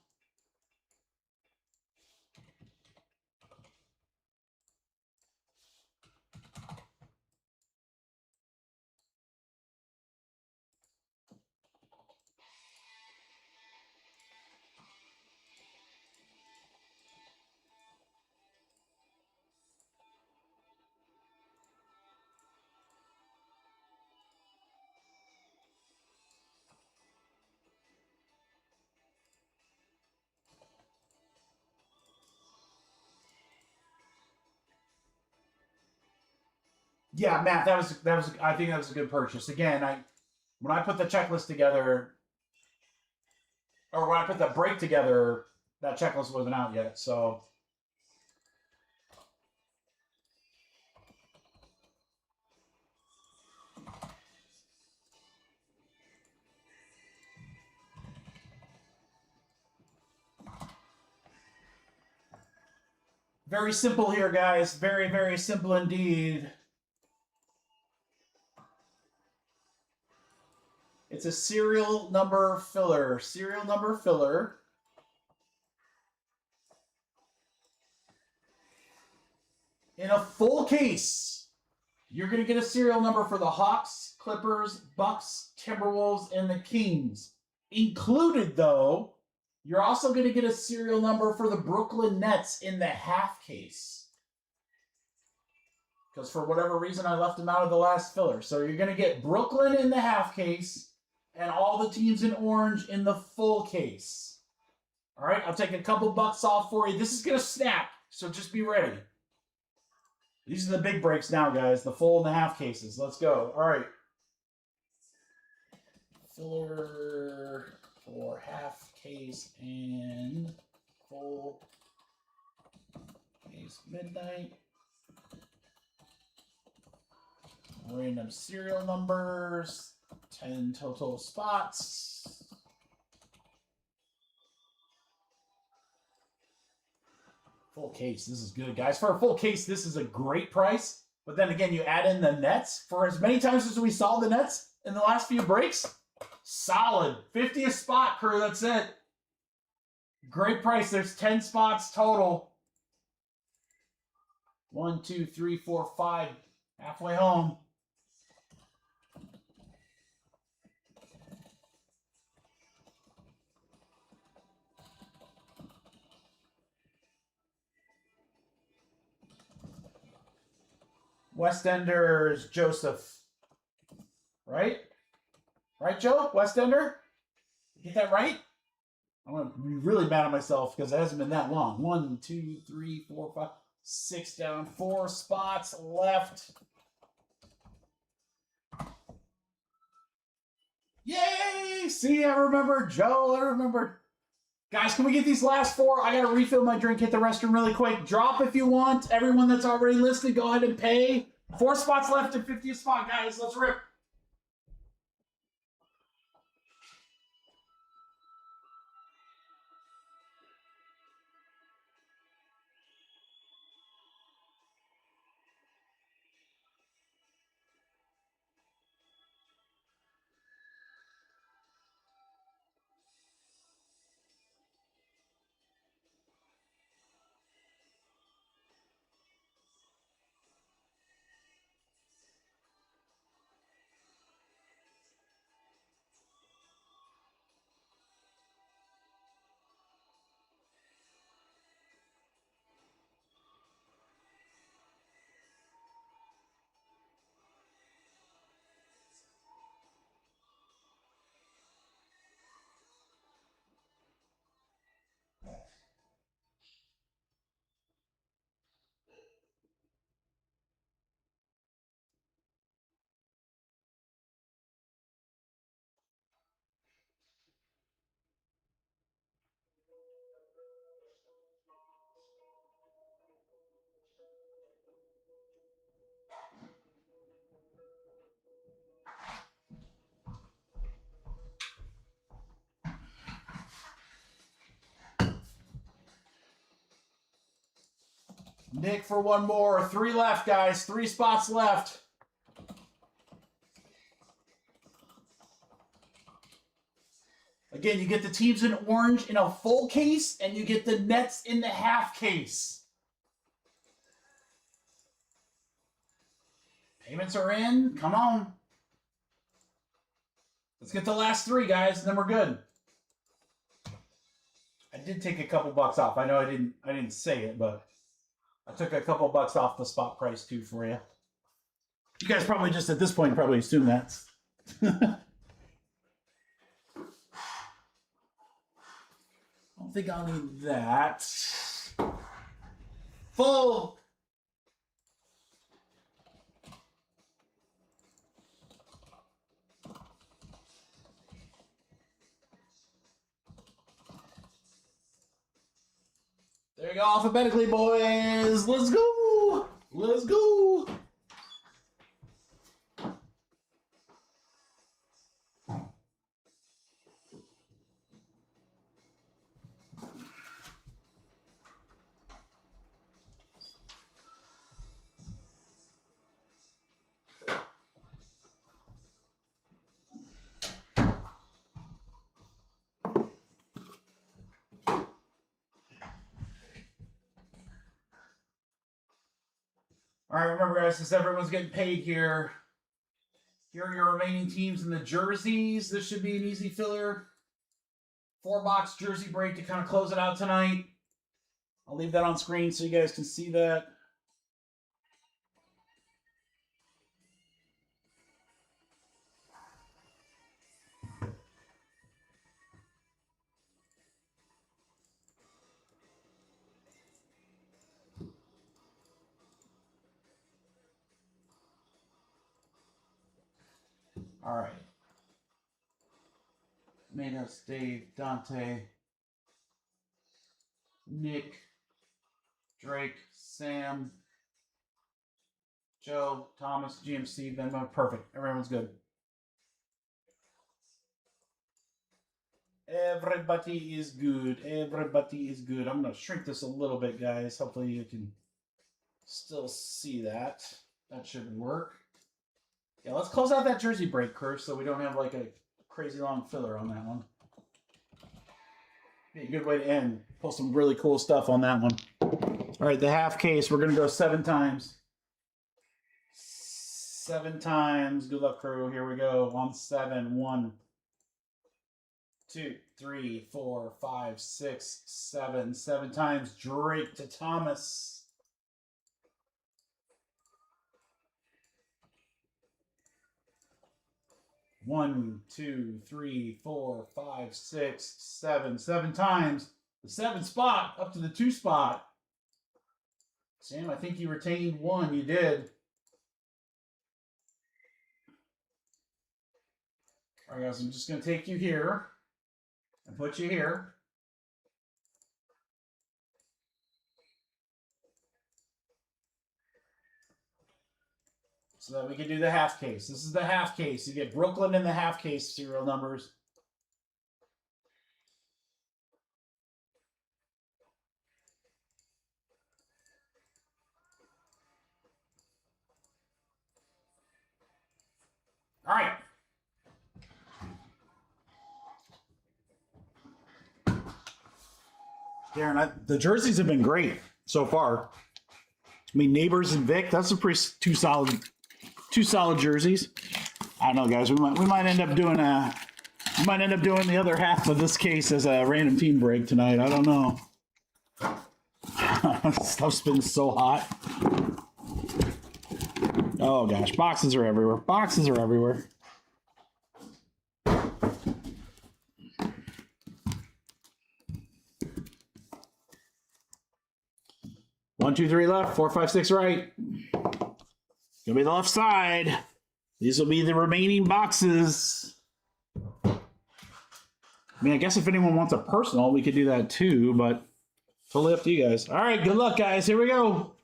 Yeah, Matt, that was I think that was a good purchase. Again, when I put the checklist together, or when I put the break together, that checklist wasn't out yet. So very simple here, guys. Very, very simple indeed. It's a serial number filler. Serial number filler. In a full case, you're going to get a serial number for the Hawks, Clippers, Bucks, Timberwolves, and the Kings. Included, though, you're also going to get a serial number for the Brooklyn Nets in the half case. Because for whatever reason, I left them out of the last filler. So you're going to get Brooklyn in the half case and all the teams in orange in the full case. All right, I'll take a couple bucks off for you. This is going to snap, so just be ready. These are the big breaks now, guys. The full and the half cases. Let's go. All right. Filler for half case and full case midnight. Random serial numbers. 10 total spots. Full case. This is good, guys. For a full case, this is a great price. But then again, you add in the Nets. For as many times as we saw the Nets in the last few breaks, solid. 50th spot, crew. That's it. Great price. There's 10 spots total. 1, 2, 3, 4, 5. Halfway home. West Enders Joseph. Right? Right, Joe? West Ender? Get that right? I'm going to be really mad at myself because it hasn't been that long. 1, 2, 3, 4, 5, 6 down. 4 spots left. Yay! See, I remember Joe. I remember. Guys, can we get these last 4? I got to refill my drink, hit the restroom really quick. Drop if you want. Everyone that's already listed, go ahead and pay. 4 spots left in 50th spot, guys. Let's rip. Nick for one more. 3 left, guys. 3 spots left. Again, you get the teams in orange in a full case, and you get the nets in the half case. Payments are in. Come on. Let's get the last 3, guys, and then we're good. I did take a couple bucks off. I know I didn't say it, but I took a couple bucks off the spot price too for you. You guys probably just at this point probably assume that. I don't think I'll need that. Full. There you go, alphabetically, boys. Let's go. Let's go. All right, remember, guys, since everyone's getting paid here, here are your remaining teams in the jerseys. This should be an easy filler. 4-box jersey break to kind of close it out tonight. I'll leave that on screen so you guys can see that. All right. Manos, Dave, Dante, Nick, Drake, Sam, Joe, Thomas, GMC, Venmo. Perfect. Everyone's good. Everybody is good. Everybody is good. I'm going to shrink this a little bit, guys. Hopefully you can still see that. That should work. Yeah, let's close out that jersey break, Chris, so we don't have like a crazy long filler on that one. Be a good way to end. Pull some really cool stuff on that one. All right, the half case, we're going to go 7 times. 7 times. Good luck, crew. Here we go. On 7. 1, 2, 3, 4, 5, 6, 7. 7 times. Drake to Thomas. 1, 2, 3, 4, 5, 6, 7. 7 times. The 7 spot up to the 2 spot. Sam, I think you retained 1. You did. All right, guys, I'm just going to take you here and put you here. So that we can do the half case. This is the half case. You get Brooklyn in the half case serial numbers. All right. Darren, the jerseys have been great so far. I mean, Neighbors and Vic, that's a pretty two solid jerseys. I don't know, guys. We might end up doing the other half of this case as a random team break tonight. I don't know. Stuff's been so hot. Oh gosh, boxes are everywhere. Boxes are everywhere. One, two, three left, 4, 5, 6 right. Gonna be the left side. These will be the remaining boxes. I mean, I guess if anyone wants a personal, we could do that too, but totally up to you guys. All right, good luck, guys. Here we go.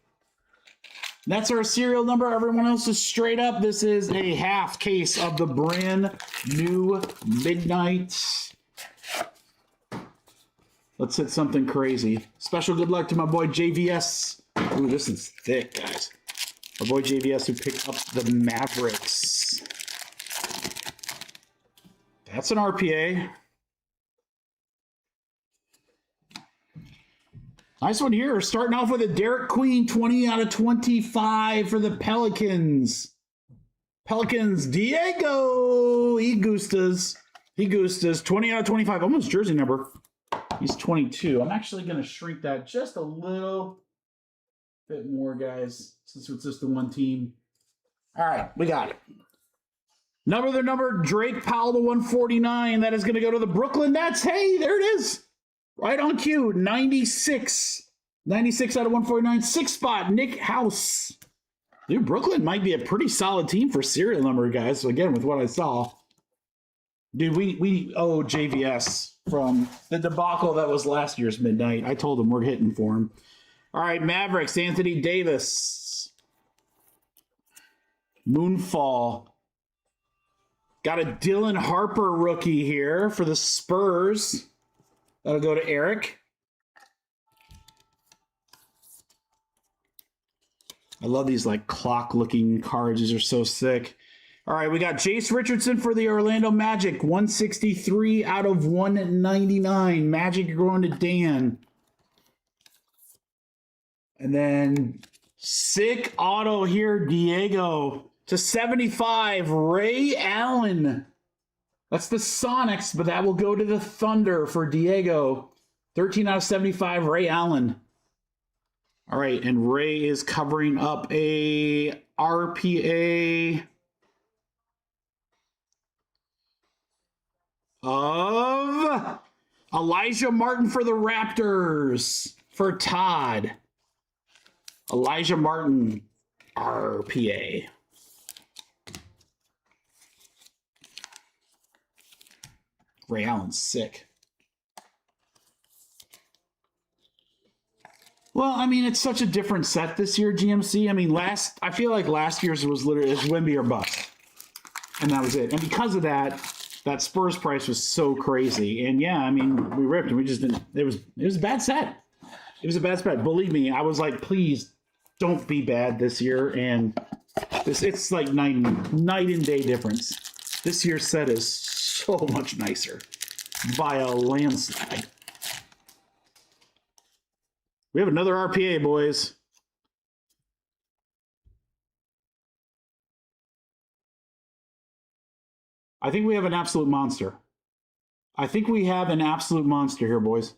That's our serial number. Everyone else is straight up. This is a half case of the brand new Midnight. Let's hit something crazy. Special good luck to my boy JVS Ooh, this is thick, guys. Our boy JVS who picked up the Mavericks. That's an RPA. Nice one here. Starting off with a Derek Queen, 20 out of 25 for the Pelicans. Pelicans, Diego. He gustas, 20 out of 25. Almost jersey number. He's 22. I'm actually going to shrink that just a little bit more, guys, since it's just the one team. All right, we got it. Number, Drake Powell to 149. That is going to go to the Brooklyn Nets. Hey, there it is. Right on cue. 96. 96 out of 149. 6 spot, Nick House. Dude, Brooklyn might be a pretty solid team for serial number, guys. So again, with what I saw. Dude, we owe JVS from the debacle that was last year's midnight. I told him we're hitting for him. All right, Mavericks, Anthony Davis. Moonfall. Got a Dylan Harper rookie here for the Spurs. That'll go to Eric. I love these like clock-looking cards. These are so sick. All right, we got Jace Richardson for the Orlando Magic. 163 out of 199. Magic, you're going to Dan. And then sick auto here, Diego. To 75, Ray Allen. That's the Sonics, but that will go to the Thunder for Diego. 13 out of 75, Ray Allen. All right, and Ray is covering up a RPA of Elijah Martin for the Raptors for Todd. Elijah Martin, RPA. Ray Allen's sick. Well, I mean, it's such a different set this year, GMC. I mean, I feel like last year's was literally Wemby or bust. And that was it. And because of that, that Spurs price was so crazy. And yeah, I mean, we ripped and we just didn't. It was a bad set. It was a bad set. Believe me, I was like, please don't be bad this year. And it's like night and day difference. This year's set is so much nicer by a landslide. We have another RPA, boys. I think we have an absolute monster. I think we have an absolute monster here, boys.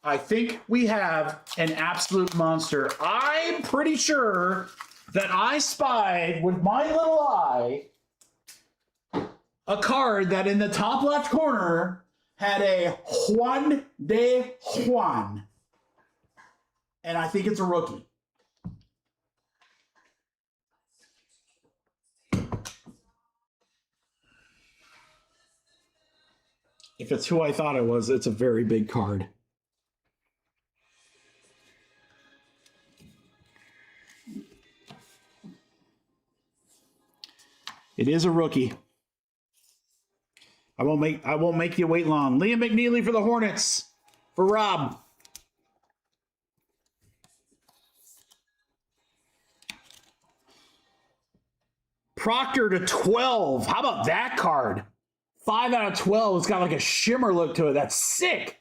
I think we have an absolute monster. I'm pretty sure that I spied with my little eye a card that in the top left corner had a Juan de Juan. And I think it's a rookie. If it's who I thought it was, it's a very big card. It is a rookie. I won't make you wait long. Liam McNeely for the Hornets. For Rob. Proctor to 12. How about that card? 5 out of 12. It's got like a shimmer look to it. That's sick.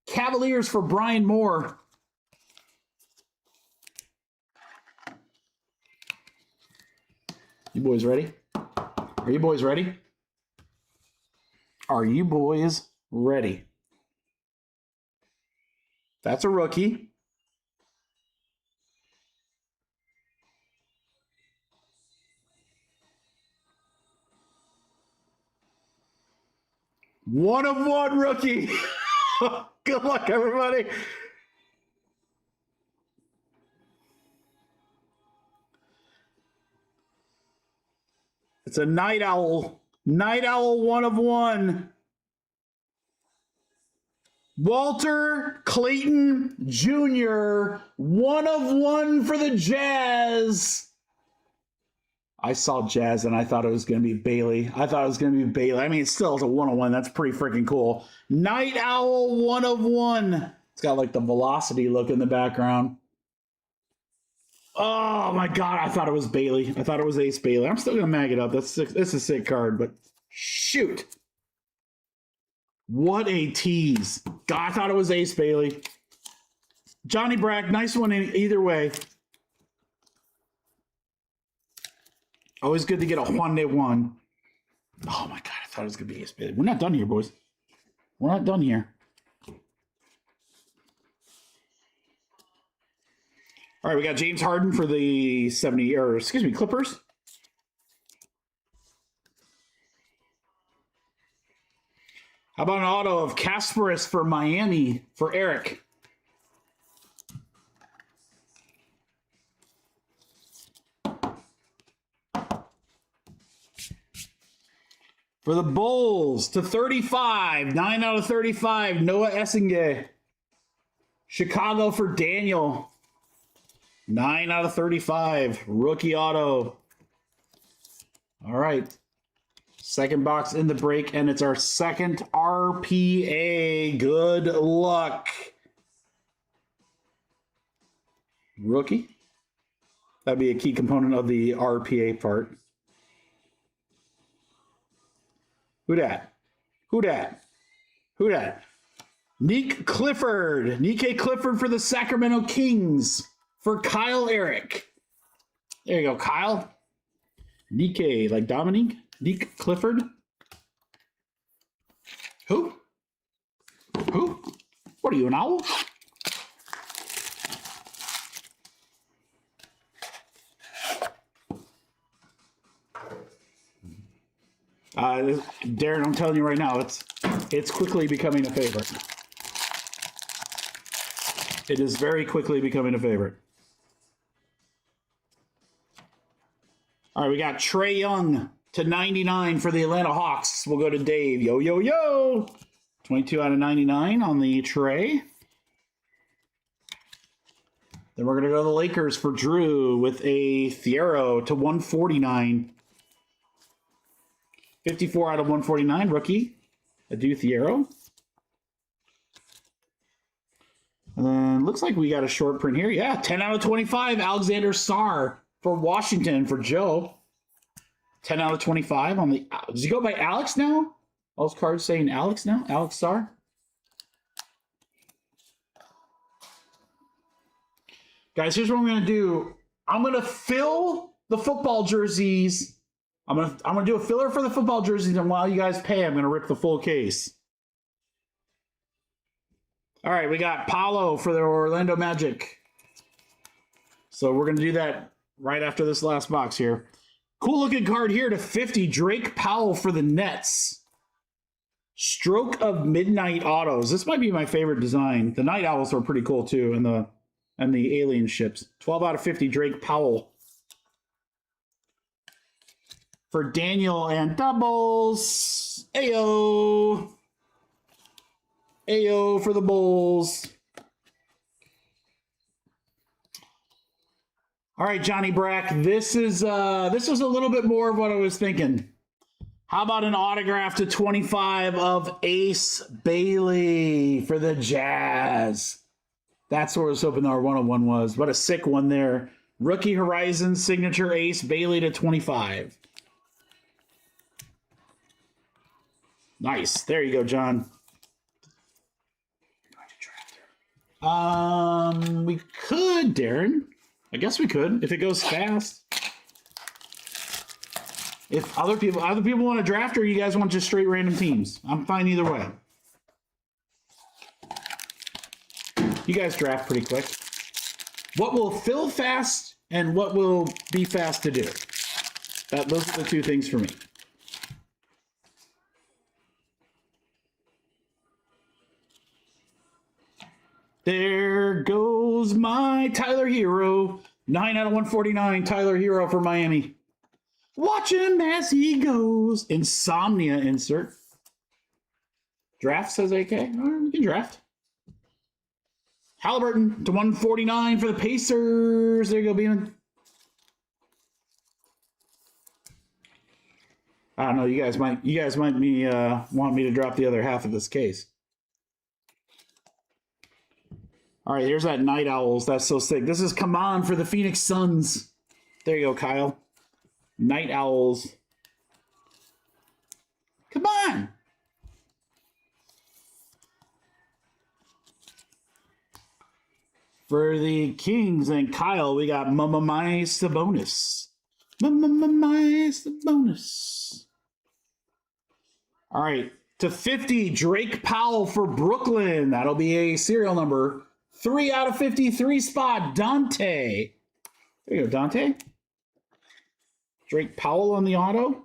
Cavaliers for Brian Moore. You boys ready? Are you boys ready? Are you boys ready? That's a rookie. One of one rookie. Good luck, everybody. It's a Night Owl. Night Owl 1 of 1. Walter Clayton Jr. 1 of 1 for the Jazz. I saw Jazz and I thought it was going to be Bailey. I mean, it still is a 1 of 1. That's pretty freaking cool. Night Owl 1 of 1. It's got like the velocity look in the background. Oh my God, I thought it was Bailey. I thought it was Ace Bailey. I'm still going to mag it up. That's a sick card, but shoot. What a tease. God, I thought it was Ace Bailey. Johnny Brack, nice one either way. Always good to get a Juan de Juan. Oh my God, I thought it was going to be Ace Bailey. We're not done here, boys. We're not done here. All right, we got James Harden for the Clippers. How about an auto of Kasparis for Miami for Eric? For the Bulls to 35, 9 out of 35, Noah Essingay. Chicago for Daniel. 9 out of 35. Rookie auto. All right. Second box in the break, and it's our second RPA. Good luck. Rookie. That'd be a key component of the RPA part. Who dat? Who dat? Who dat? Nick Clifford. Nikke Clifford for the Sacramento Kings. For Kyle Eric. There you go, Kyle. Nikke, like Dominique. Nick Clifford. Who? Who? What are you, an owl? Darren, I'm telling you right now, it's quickly becoming a favorite. It is very quickly becoming a favorite. All right, we got Trae Young to 99 for the Atlanta Hawks. We'll go to Dave. Yo, yo, yo. 22 out of 99 on the Trae. Then we're going to go to the Lakers for Drew with a Thiero to 149. 54 out of 149, rookie. Adu Thiero. And then looks like we got a short print here. Yeah, 10 out of 25, Alexander Sarr for Washington for Joe. 10 out of 25 on the... Does he go by Alex now? All those cards saying Alex now? Alex Sarr? Guys, here's what I'm going to do. I'm going to fill the football jerseys. I'm gonna do a filler for the football jerseys, and while you guys pay, I'm going to rip the full case. All right, we got Paolo for the Orlando Magic. So we're going to do that right after this last box here. Cool looking card here to 50. Drake Powell for the Nets. Stroke of Midnight autos. This might be my favorite design. The Night Owls were pretty cool too, and the alien ships. 12 out of 50. Drake Powell. For Daniel and doubles. Ayo. Ayo for the Bulls. All right, Johnny Brack. This was a little bit more of what I was thinking. How about an autograph to 25 of Ace Bailey for the Jazz? That's what I was hoping our 101 was. What a sick one there. Rookie Horizon signature Ace Bailey to 25. Nice. There you go, John. We could, Darren. I guess we could if it goes fast. If other people want to draft, or you guys want just straight random teams, I'm fine either way. You guys draft pretty quick. What will fill fast and what will be fast to do? Those are the two things for me. There goes my Tyler Hero. 9 out of 149, Tyler Hero for Miami. Watch him as he goes. Insomnia insert. Draft says AK. All right, we can draft. Halliburton to 149 for the Pacers. There you go, Beeman. I don't know. You guys might want me to drop the other half of this case. All right, here's that Night Owls. That's so sick. This is come on for the Phoenix Suns. There you go, Kyle. Night Owls. Come on. For the Kings and Kyle, we got My Sabonis. My Sabonis. All right, to 50, Drake Powell for Brooklyn. That'll be a serial number 3 out of 53 spot, Dante. There you go, Dante. Drake Powell on the auto.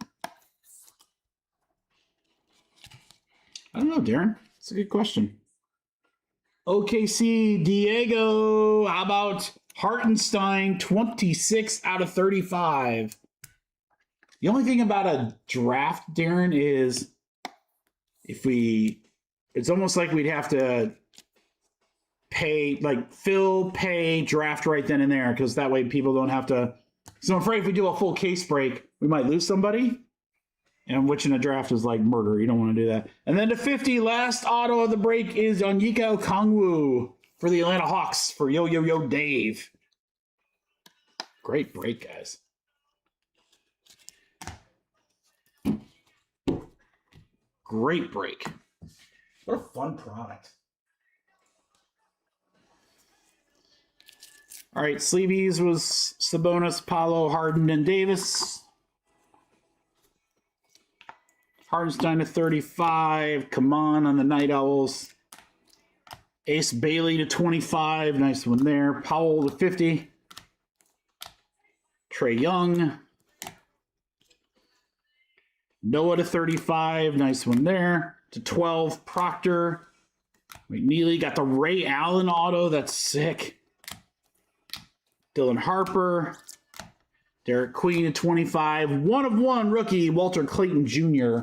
I don't know, Darren. That's a good question. OKC, Diego. How about Hartenstein, 26 out of 35? The only thing about a draft, Darren, is it's almost like we'd have to pay, like pay, draft right then and there, because that way people don't have to. So I'm afraid if we do a full case break, we might lose somebody. And which in a draft is like murder. You don't want to do that. And then to 50, last auto of the break is Onyeka Okongwu for the Atlanta Hawks for Yo Dave. Great break, guys. Great break. What a fun product. All right, sleeveys was Sabonis, Paolo, Harden, and Davis. Hardenstein to 35. Come on the Night Owls. Ace Bailey to 25. Nice one there. Powell to 50. Trae Young. Noah to 35. Nice one there. To 12, Proctor. McNeely got the Ray Allen auto. That's sick. Dylan Harper. Derek Queen at 25. 1 of 1 rookie, Walter Clayton Jr.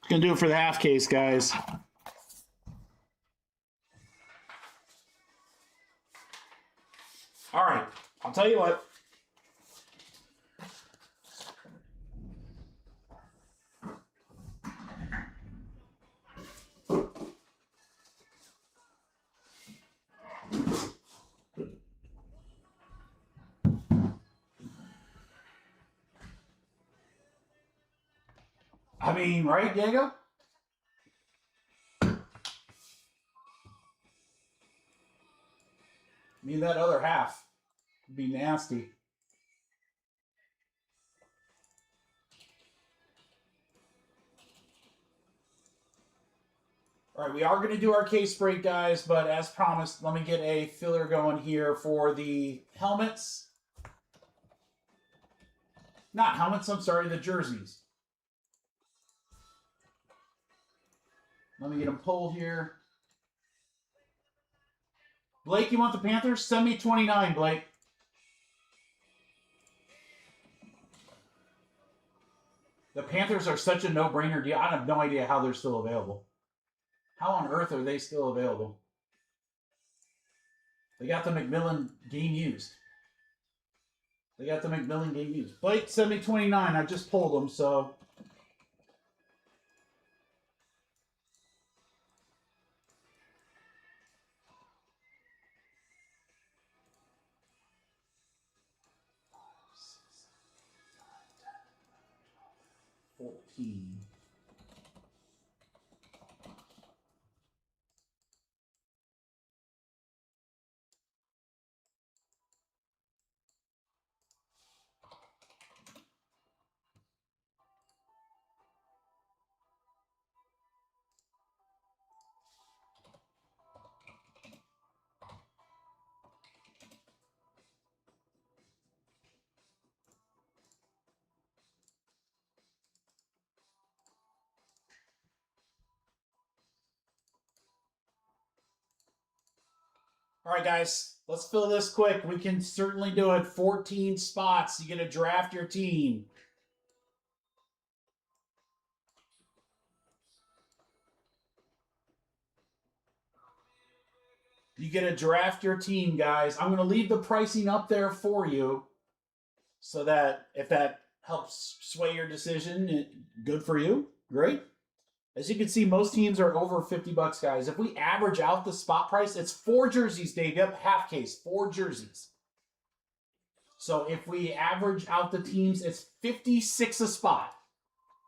Gonna do it for the half case, guys. All right, I'll tell you what. I mean, right, Diego? I mean, that other half would be nasty. All right, we are going to do our case break, guys, but as promised, let me get a filler going here for the helmets. Not helmets, I'm sorry, the jerseys. Let me get them pulled here. Blake, you want the Panthers? Send me 29, Blake. The Panthers are such a no-brainer deal. I have no idea how they're still available. How on earth are they still available? They got the McMillan game used. Blake, send me 29. I just pulled them, so... All right, guys, let's fill this quick. We can certainly do it. 14 spots. You get to draft your team. You get to draft your team, guys. I'm going to leave the pricing up there for you so that if that helps sway your decision, good for you. Great. As you can see, most teams are over 50 bucks, guys. If we average out the spot price, it's 4 jerseys, Dave. Yep, half case, 4 jerseys. So if we average out the teams, it's 56 a spot.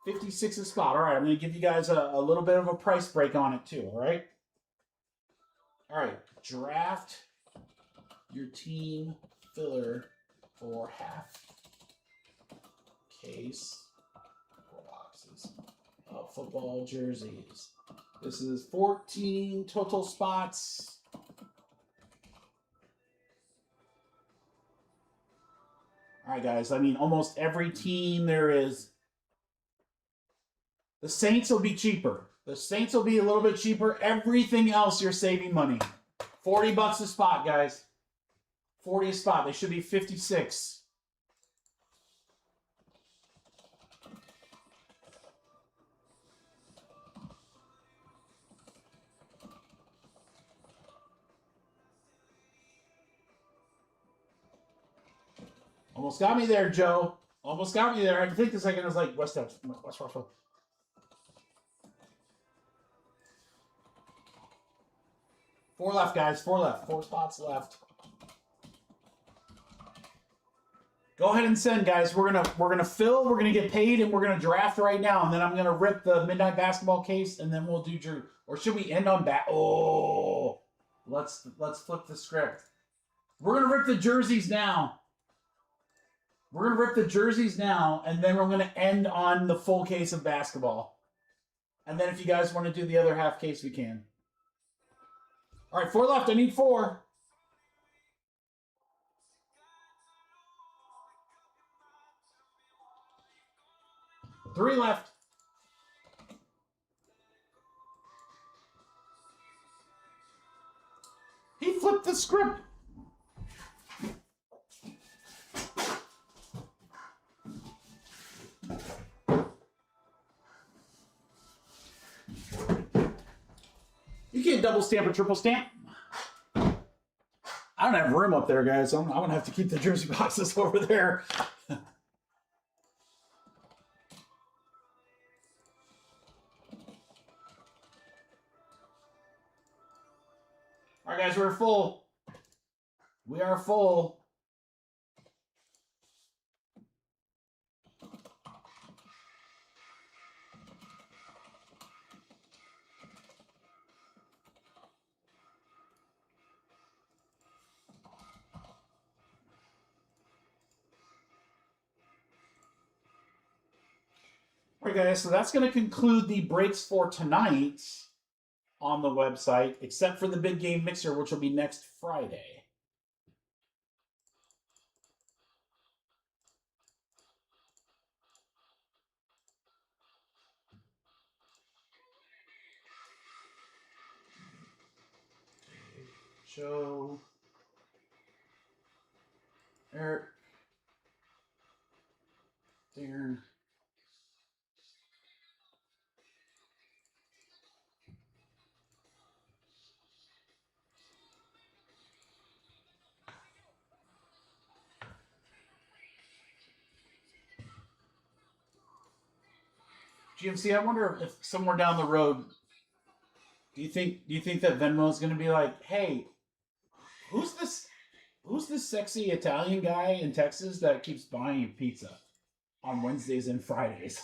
56 a spot. All right, I'm going to give you guys a little bit of a price break on it too, all right? All right, draft your team filler for half case, 4 boxes of football jerseys. This is 14 total spots. All right, guys. I mean, almost every team there is. The Saints will be cheaper. The Saints will be a little bit cheaper. Everything else, you're saving money. 40 bucks a spot, guys. 40 a spot. They should be 56. Almost got me there, Joe. Almost got me there. I think the second was like West Russell. Four left, guys. 4 left. 4 spots left. Go ahead and send, guys. We're gonna fill. We're gonna get paid, and we're gonna draft right now. And then I'm gonna rip the midnight basketball case, and then we'll do Drew. Or should we end on bat? Oh, let's flip the script. We're gonna rip the jerseys now. We're going to rip the jerseys now, and then we're going to end on the full case of basketball. And then if you guys want to do the other half case, we can. All right, 4 left. I need 4. Three left. He flipped the script. You can't double stamp or triple stamp. I don't have room up there, guys. I'm going to have to keep the jersey boxes over there. All right, guys, we're full. We are full. All right, guys, so that's going to conclude the breaks for tonight on the website, except for the big game mixer, which will be next Friday. Joe, Eric, Darren. GMC, I wonder if somewhere down the road, do you think that Venmo is going to be like, hey, who's this sexy Italian guy in Texas that keeps buying pizza on Wednesdays and Fridays?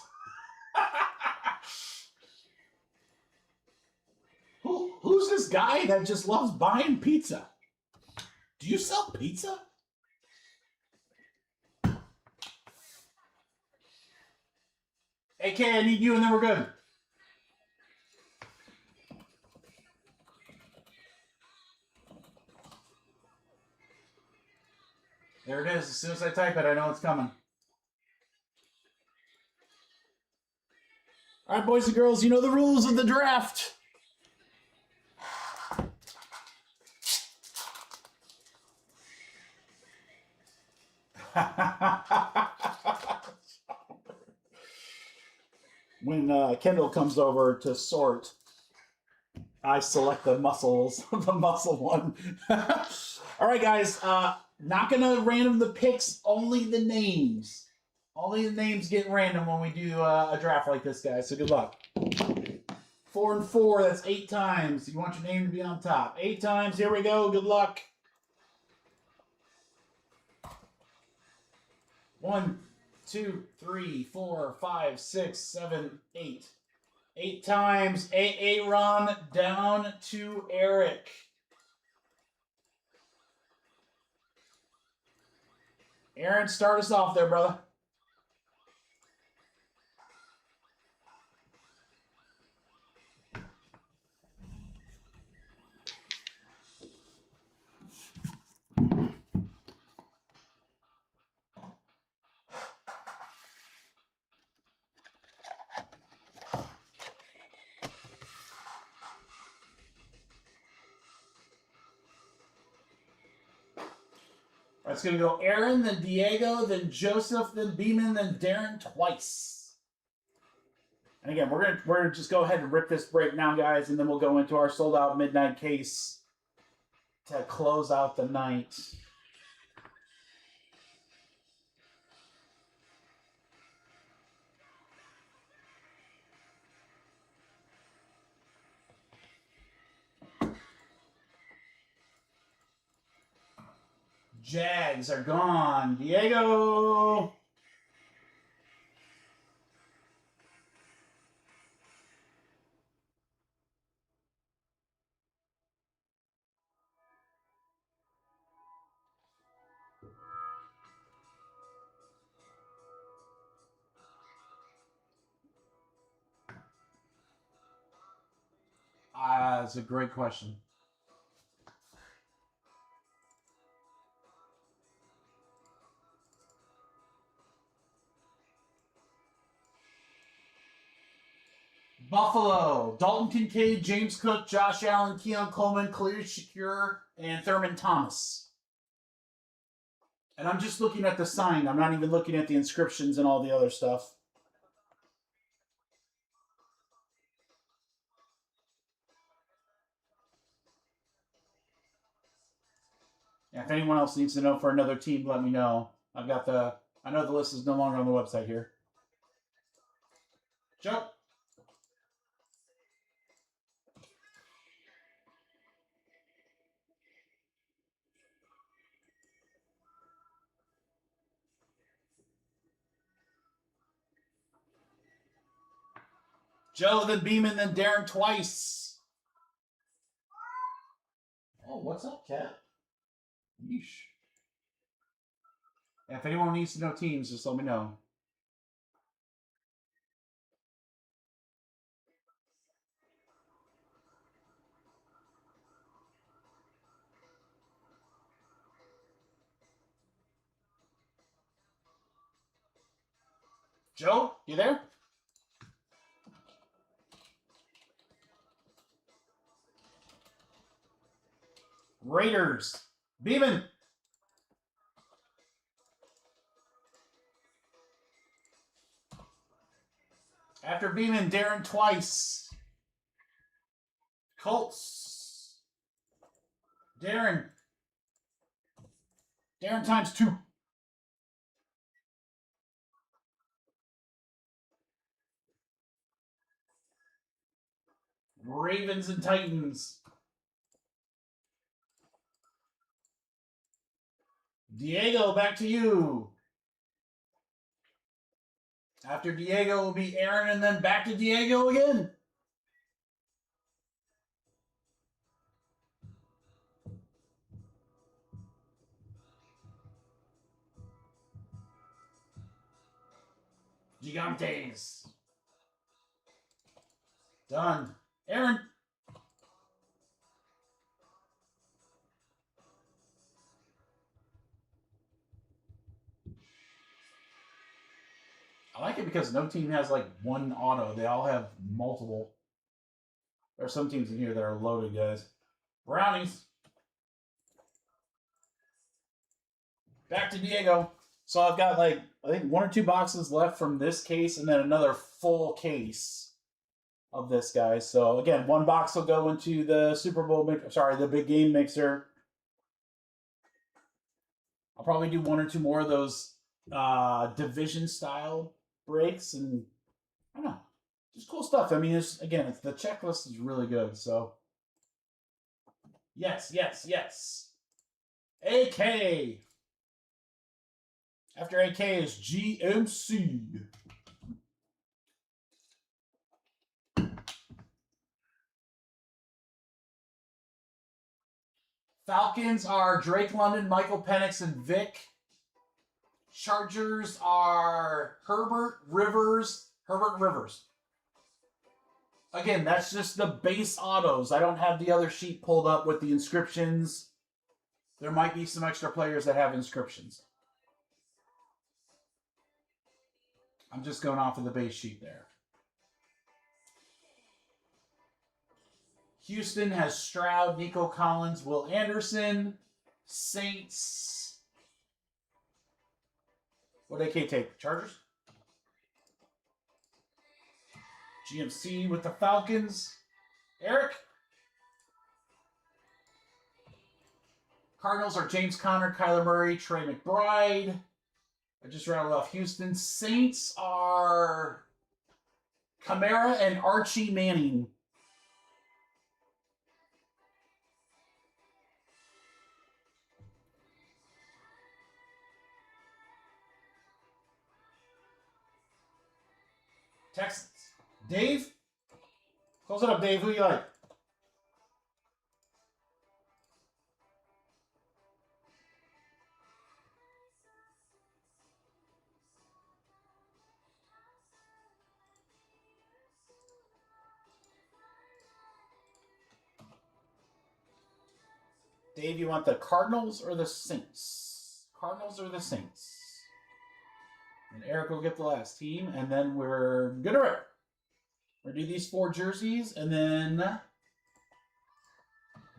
Who's this guy that just loves buying pizza? Do you sell pizza? AK, I need you, and then we're good. There it is. As soon as I type it, I know it's coming. All right, boys and girls, you know the rules of the draft. When Kendall comes over to sort, I select the muscles, the muscle one. All right, guys, not going to random the picks, only the names. Only the names get random when we do a draft like this, guys, so good luck. 4 and 4, that's 8 times. You want your name to be on top. 8 times, here we go. Good luck. 1, 2, 3, 4, 5, 6, 7, 8. 8 times. Aaron down to Eric. Aaron, start us off there, brother. It's going to go Aaron, then Diego, then Joseph, then Beeman, then Darren twice. And again, we're gonna just go ahead and rip this break now, guys, and then we'll go into our sold out midnight case to close out the night. Jags are gone. Diego. That's a great question. Buffalo, Dalton Kincaid, James Cook, Josh Allen, Keon Coleman, Khalil Shakir, and Thurman Thomas. And I'm just looking at the sign. I'm not even looking at the inscriptions and all the other stuff. Yeah, if anyone else needs to know for another team, let me know. I know the list is no longer on the website here. Joe. Joe, then Beeman, then Darren twice. Oh, what's up, Cat? Yeesh. If anyone needs to know teams, just let me know. Joe, you there? Raiders. Beeman. After Beeman, Darren twice. Colts. Darren. Darren times 2. Ravens and Titans. Diego, back to you. After Diego will be Aaron, and then back to Diego again. Gigantes. Done. Aaron. I like it because no team has like one auto. They all have multiple. There are some teams in here that are loaded, guys. Brownies. Back to Diego. So I've got like, I think 1 or 2 boxes left from this case and then another full case of this, guys. So again, 1 box will go into the Super Bowl, the big game mixer. I'll probably do 1 or 2 more of those division style breaks, and I don't know, Just cool stuff. I mean, it's the checklist is really good. So, yes. AK. After AK is GMC. Falcons are Drake London, Michael Penix, and Vic. Chargers are Herbert Rivers. Again, that's just the base autos. I don't have the other sheet pulled up with the inscriptions. There might be some extra players that have inscriptions. I'm just going off of the base sheet there. Houston has Stroud, Nico Collins, Will Anderson. Saints. What did AK take? Chargers? GMC with the Falcons. Eric? Cardinals are James Conner, Kyler Murray, Trey McBride. I just rattled off Houston. Saints are Kamara and Archie Manning. Texans. Dave? Close it up, Dave. Who you like? Dave, you want the Cardinals or the Saints? Cardinals or the Saints? And Eric will get the last team, and then we're good to rip. We're going to do these 4 jerseys, and then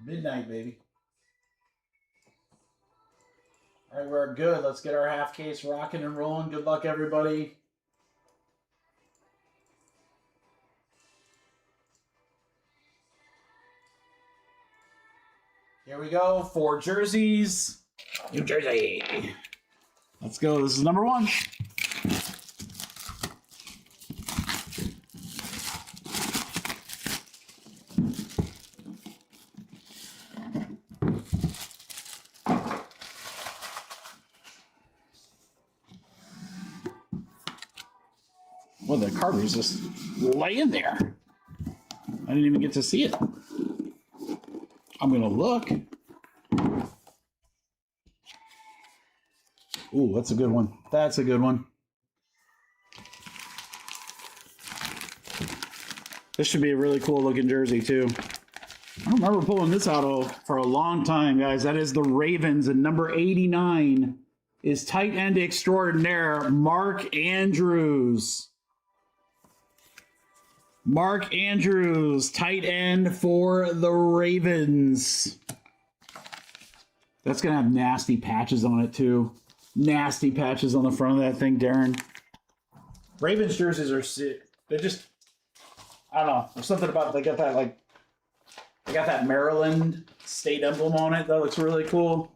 midnight, baby. All right, we're good. Let's get our half case rocking and rolling. Good luck, everybody. Here we go. 4 jerseys. New Jersey. Let's go. This is number 1. Well, the card was just laying there. I didn't even get to see it. I'm going to look. Ooh, that's a good one. That's a good one. This should be a really cool looking jersey, too. I don't remember pulling this out for a long time, guys. That is the Ravens, and number 89 is tight end extraordinaire, Mark Andrews. Mark Andrews, tight end for the Ravens. That's going to have nasty patches on it, too. Nasty patches on the front of that thing, Darren. Ravens jerseys are sick. They're just, I don't know. There's something about, they got that Maryland state emblem on it. That looks really cool.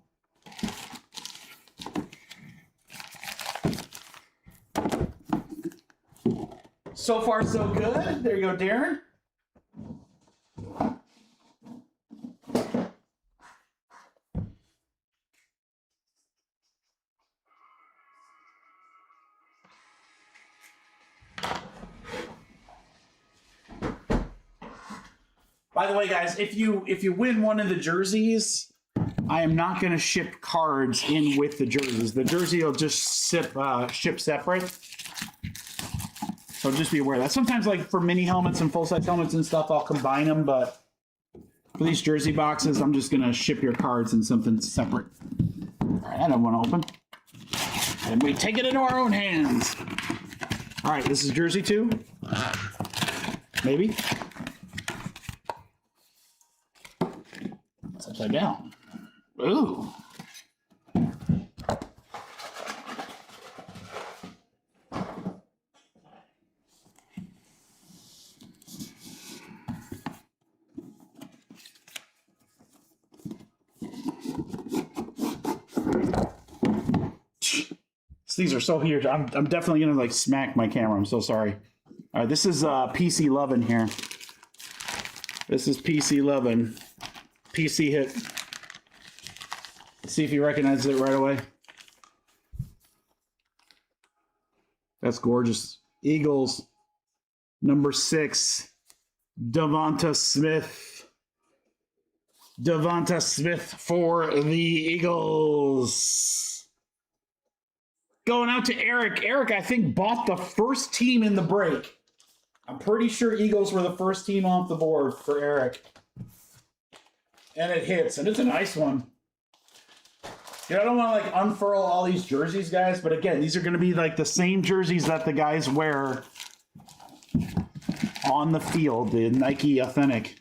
So far, so good. There you go, Darren. By the way, guys, if you win one of the jerseys, I am not going to ship cards in with the jerseys. The jersey will just ship separate. So just be aware of that. Sometimes, like for mini helmets and full-size helmets and stuff, I'll combine them. But for these jersey boxes, I'm just going to ship your cards in something separate. All right, I don't want to open. And we take it into our own hands. All right, this is jersey 2. Maybe. It's upside down. Ooh. These are so huge. I'm definitely gonna like smack my camera. I'm so sorry. All right, this is PC Lovin' here. This is PC Lovin'. PC hit. See if he recognizes it right away. That's gorgeous. Eagles, number 6, Devonta Smith. Devonta Smith for the Eagles. Going out to Eric. Eric, I think, bought the first team in the break. I'm pretty sure Eagles were the first team off the board for Eric. And it hits, and it's a nice one. You know, I don't want to like unfurl all these jerseys, guys, but again, these are going to be like the same jerseys that the guys wear on the field, the Nike Authentic.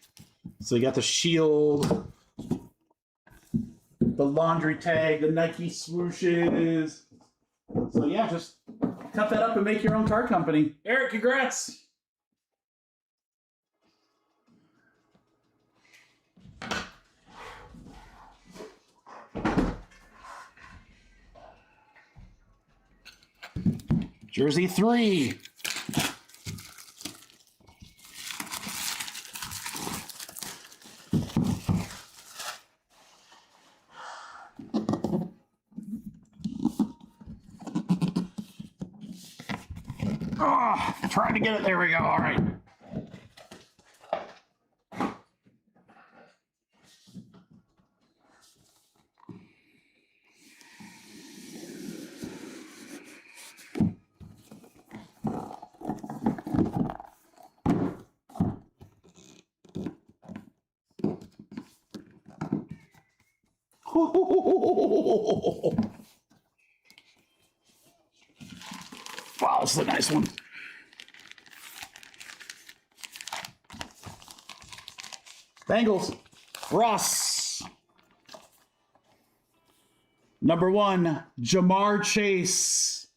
So you got the shield, the laundry tag, the Nike swooshes. So yeah, just cut that up and make your own card company. Eric, congrats. Jersey 3. Oh, trying to get it. There we go. All right. Wow, this is a nice one. Bengals, Ross. Number 1, Jamar Chase.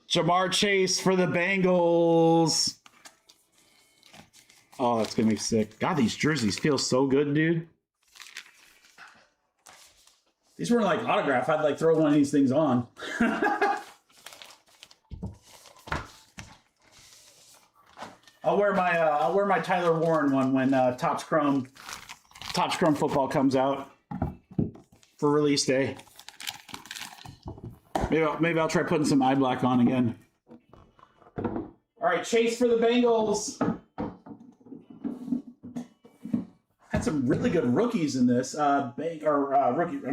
Jamar Chase for the Bengals. Oh, that's going to be sick. God, these jerseys feel so good, dude. These weren't like autograph. I'd like throw one of these things on. I'll wear my Tyler Warren one when Topps Chrome football comes out for release day. Maybe I'll try putting some eye black on again. All right, Chase for the Bengals. Had some really good rookies in this.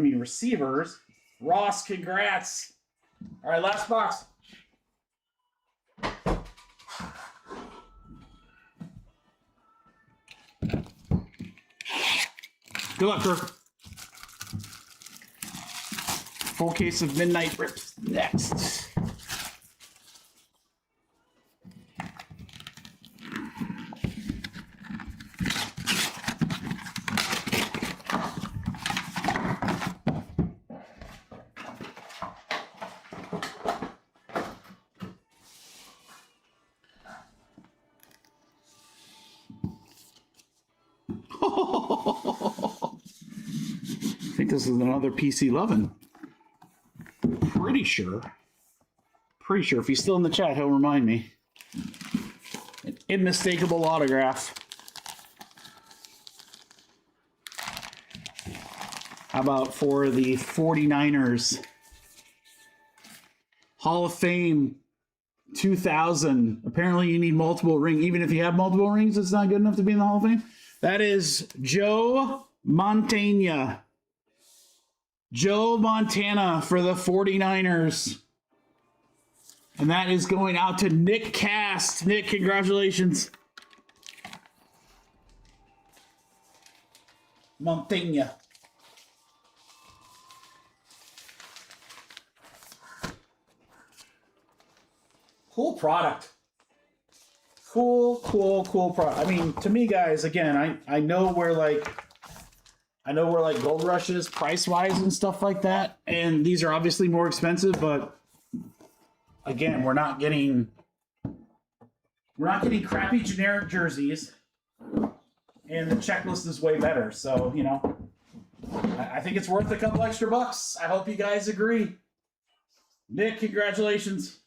Receivers. Ross, congrats. All right, last box. Good luck, Kirk. Full case of Midnight Rips next. I think this is another PC Lovin'. Pretty sure. If he's still in the chat, he'll remind me. An unmistakable autograph. How about for the 49ers? Hall of Fame 2000. Apparently you need multiple rings. Even if you have multiple rings, it's not good enough to be in the Hall of Fame. That is Joe Montana. Joe Montana for the 49ers. And that is going out to Nick Cast. Nick, congratulations. Montana. Cool product. Cool product. I mean, to me, guys, again, I know where like Gold Rush is price-wise and stuff like that, and these are obviously more expensive, but again, we're not getting crappy generic jerseys, and the checklist is way better. So, you know, I think it's worth a couple extra bucks. I hope you guys agree. Nick, congratulations.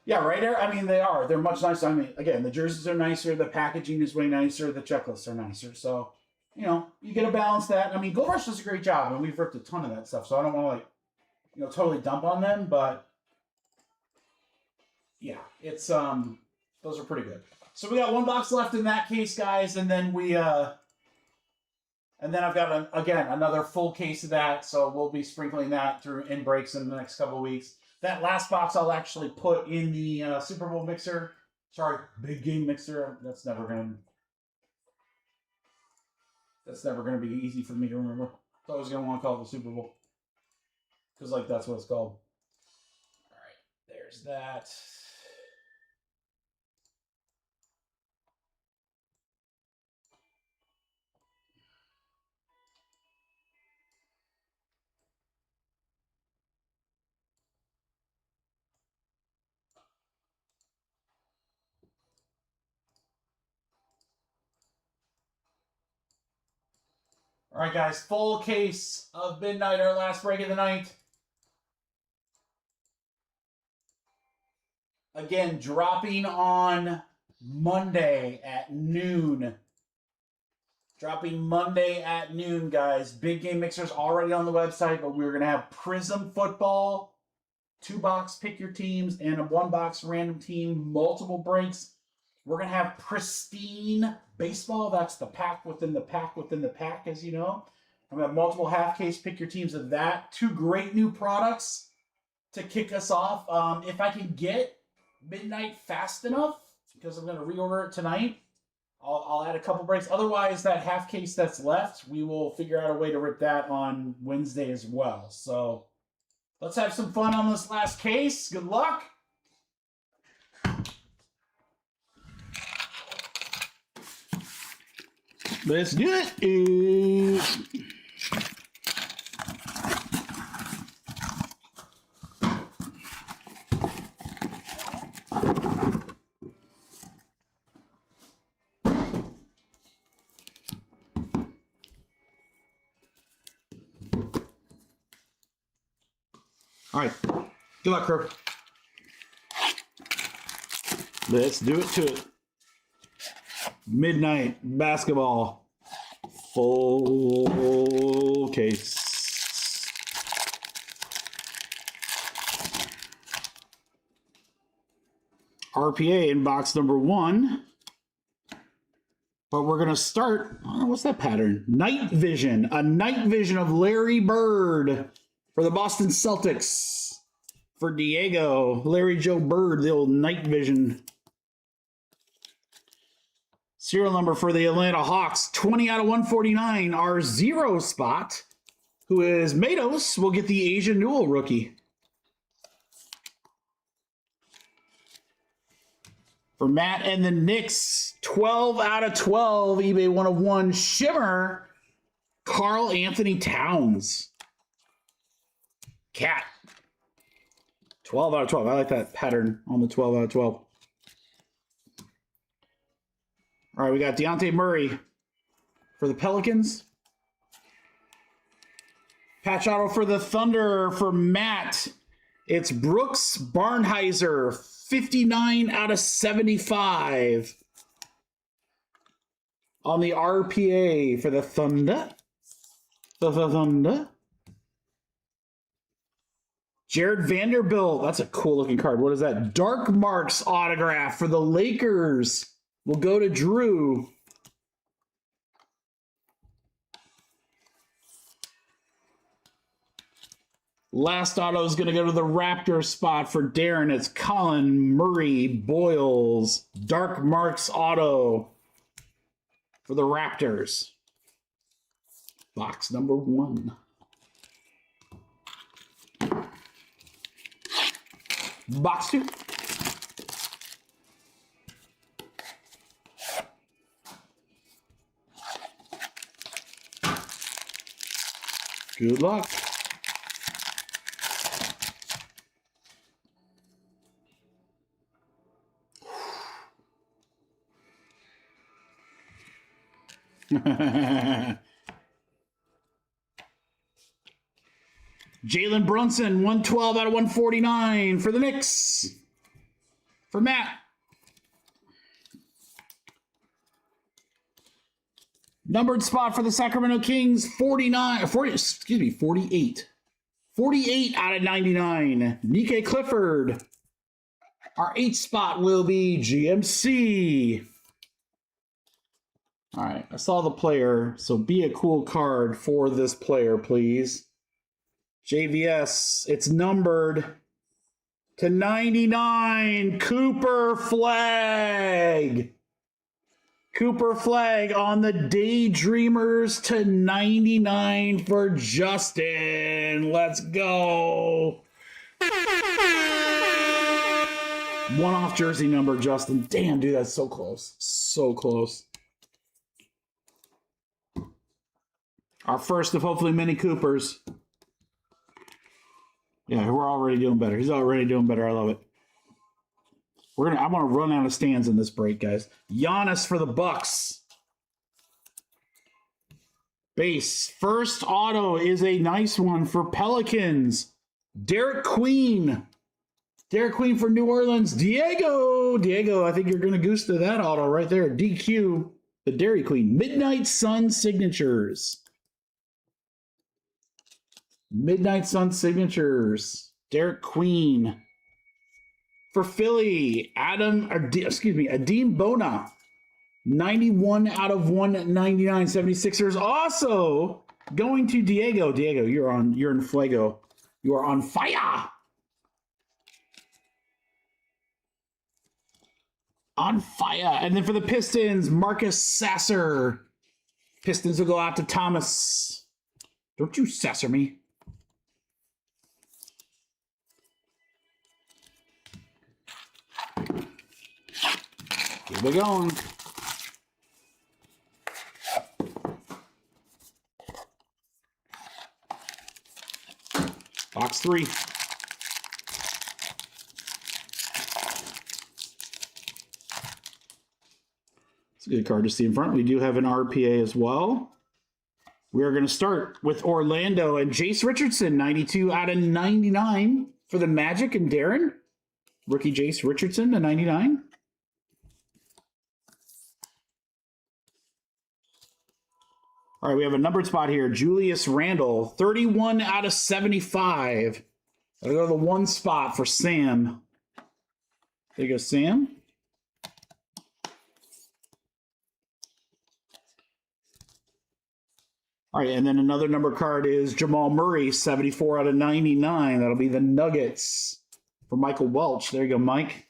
Yeah, right there. I mean, they are. They're much nicer. I mean, again, the jerseys are nicer. The packaging is way nicer. The checklists are nicer. So, you know, you get to balance that. I mean, Gold Rush does a great job, and we've ripped a ton of that stuff. So I don't want to, like, you know, totally dump on them, but yeah, it's those are pretty good. So we got one box left in that case, guys, and then and then I've got again another full case of that. So we'll be sprinkling that through in breaks in the next couple of weeks. That last box I'll actually put in the Super Bowl mixer. Sorry, big game mixer. That's never gonna be easy for me to remember. I'm always gonna want to call it the Super Bowl because like that's what it's called. All right, there's that. All right, guys, full case of Midnight, our last break of the night. Again, dropping on Monday at noon. Dropping Monday at noon, guys. Big game mixers already on the website, but we're going to have Prizm FOTL, 2-box pick your teams, and a 1-box random team, multiple breaks. We're going to have Pristine Baseball. That's the pack within the pack within the pack, as you know. I'm going to have multiple half-case pick your teams of that. 2 great new products to kick us off. If I can get Midnight fast enough, because I'm going to reorder it tonight, I'll add a couple breaks. Otherwise, that half case that's left, we will figure out a way to rip that on Wednesday as well. So let's have some fun on this last case. Good luck. Let's do it. All right. Good luck, Kirk. Let's do it to it. Midnight basketball. Full case. RPA in box number 1. But we're going to start. Oh, what's that pattern? Night Vision. A night vision of Larry Bird for the Boston Celtics. For Diego. Larry Joe Bird, the old night vision. Serial number for the Atlanta Hawks. 20 out of 149. Our 0 spot, who is Matos, will get the Asia Newell rookie. For Matt and the Knicks, 12 out of 12, eBay 101 Shimmer, Karl Anthony Towns. Cat. 12 out of 12. I like that pattern on the 12 out of 12. All right, we got Dejounte Murray for the Pelicans. Patch auto for the Thunder for Matt. It's Brooks Barnheiser, 59 out of 75. On the RPA for the Thunder. The Thunder. Jared Vanderbilt. That's a cool looking card. What is that? Dark Marks autograph for the Lakers. We'll go to Drew. Last auto is going to go to the Raptor spot for Darren. It's Colin Murray Boyles. Dark Marks auto for the Raptors. Box number 1. Box 2. Good luck. Jalen Brunson, 112 out of 149 for the Knicks. for Matt. Numbered spot for the Sacramento Kings, 48. 48 out of 99. Nikkei Clifford. Our 8th spot will be GMC. All right, I saw the player, so be a cool card for this player, please. JVS, it's numbered to 99. Cooper Flag. Cooper Flag on the Daydreamers to 99 for Justin. Let's go. One-off jersey number, Justin. Damn, dude, that's so close. So close. Our first of hopefully many Coopers. Yeah, we're already doing better. He's already doing better. I love it. I'm gonna run out of stands in this break, guys. Giannis for the Bucks. Base. First auto is a nice one for Pelicans. Derek Queen. Derek Queen for New Orleans. Diego, I think you're gonna goose to that auto right there. DQ, the Dairy Queen. Midnight Sun signatures. Midnight Sun signatures. Derek Queen. For Philly, Adim Bona. 91 out of 199 76ers. Also going to Diego. Diego, you're in fuego. You are on fire. On fire. And then for the Pistons, Marcus Sasser. Pistons will go out to Thomas. Don't you Sasser me. Keep it going. Box 3. It's a good card to see in front. We do have an RPA as well. We are going to start with Orlando and Jace Richardson, 92 out of 99 for the Magic and Darren. Rookie Jace Richardson to 99. All right, we have a numbered spot here. Julius Randle, 31 out of 75. That'll go to the 1 spot for Sam. There you go, Sam. All right, and then another number card is Jamal Murray, 74 out of 99. That'll be the Nuggets for Michael Welch. There you go, Mike.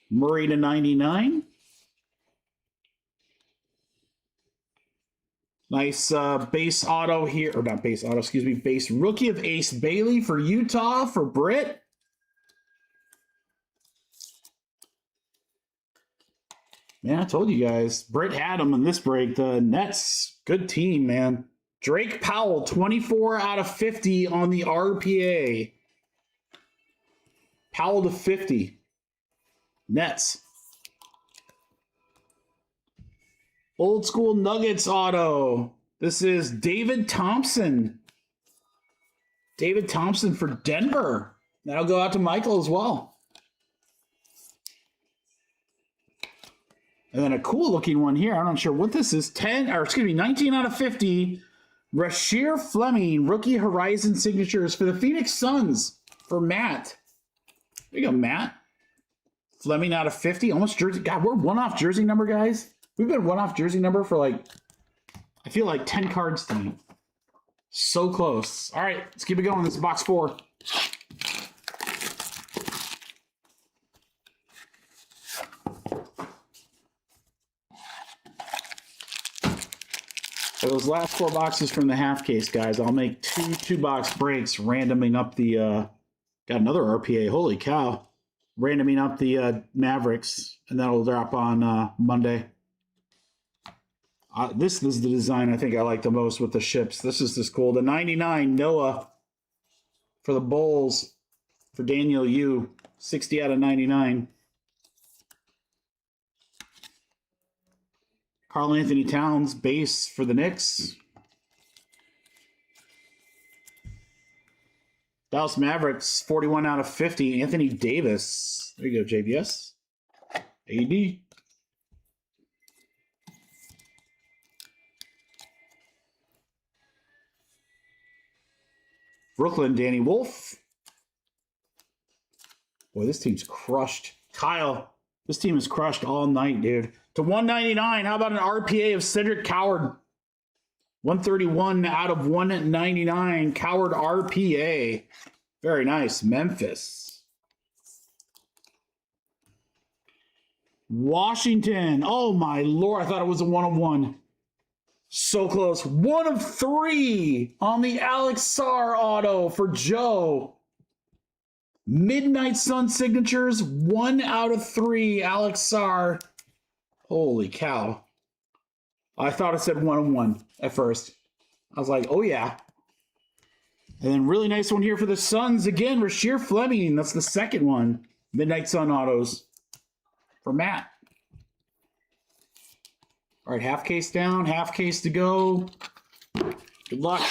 Murray to 99. Nice base auto here, or not base auto, excuse me, base rookie of Ace Bailey for Utah for Britt. Man, I told you guys, Britt had him in this break. The Nets, good team, man. Drake Powell, 24 out of 50 on the RPA. Powell to 50. Nets. Old school Nuggets auto. This is David Thompson. David Thompson for Denver. That'll go out to Michael as well. And then a cool looking one here. I'm not sure what this is. 19 out of 50. Rasheer Fleming, rookie Horizon signatures for the Phoenix Suns for Matt. There you go, Matt. Fleming out of 50. Almost jersey. God, we're one off jersey number, guys. We've been one off jersey number for I feel like 10 cards tonight. So close. All right, let's keep it going. This is box 4. For those last 4 boxes from the half case, guys, I'll make 2 box breaks, randoming up the, got another RPA, holy cow. Randoming up the Mavericks, and that'll drop on Monday. This is the design I think I like the most with the ships. This is this cool. The 99 Noah for the Bulls for Daniel Yu. 60 out of 99. Karl Anthony Towns base for the Knicks. Dallas Mavericks, 41 out of 50. Anthony Davis. There you go, JBS. AD. Brooklyn, Danny Wolf. Boy, this team's crushed. Kyle, this team is crushed all night, dude. To 199, how about an RPA of Cedric Coward? 131 out of 199. Coward RPA. Very nice. Memphis. Washington. Oh, my Lord. I thought it was a 1-of-1. So close. 1 of 3 on the Alex Sarr auto for Joe. Midnight Sun signatures. 1 out of 3. Alex Sarr. Holy cow. I thought it said 1-of-1 at first. I was like, oh, yeah. And then really nice one here for the Suns. Again, Rasheer Fleming. That's the second one. Midnight Sun autos for Matt. All right, half case down, half case to go. Good luck.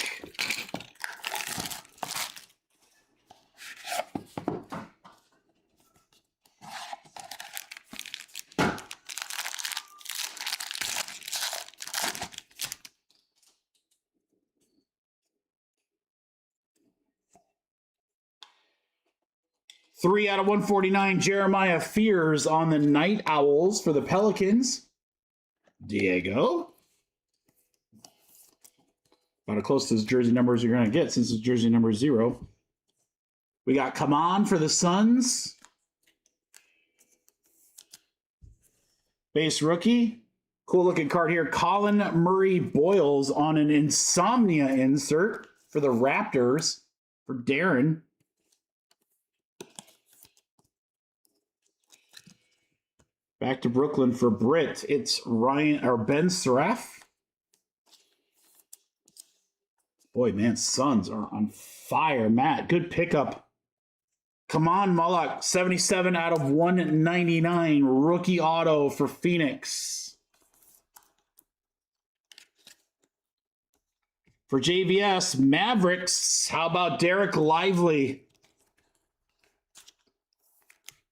Three out of 149, Jeremiah Fears on the Night Owls for the Pelicans. Diego. About as close to his jersey number as you're going to get since his jersey number is 0. We got Come On for the Suns. Base rookie. Cool looking card here. Colin Murray Boyles on an Insomnia insert for the Raptors for Darren. Back to Brooklyn for Britt. It's Ryan or Ben Seraph. Boy, man, Suns are on fire. Matt, good pickup. Come on, Mullock. 77 out of 199. Rookie auto for Phoenix. For JVS, Mavericks. How about Derek Lively?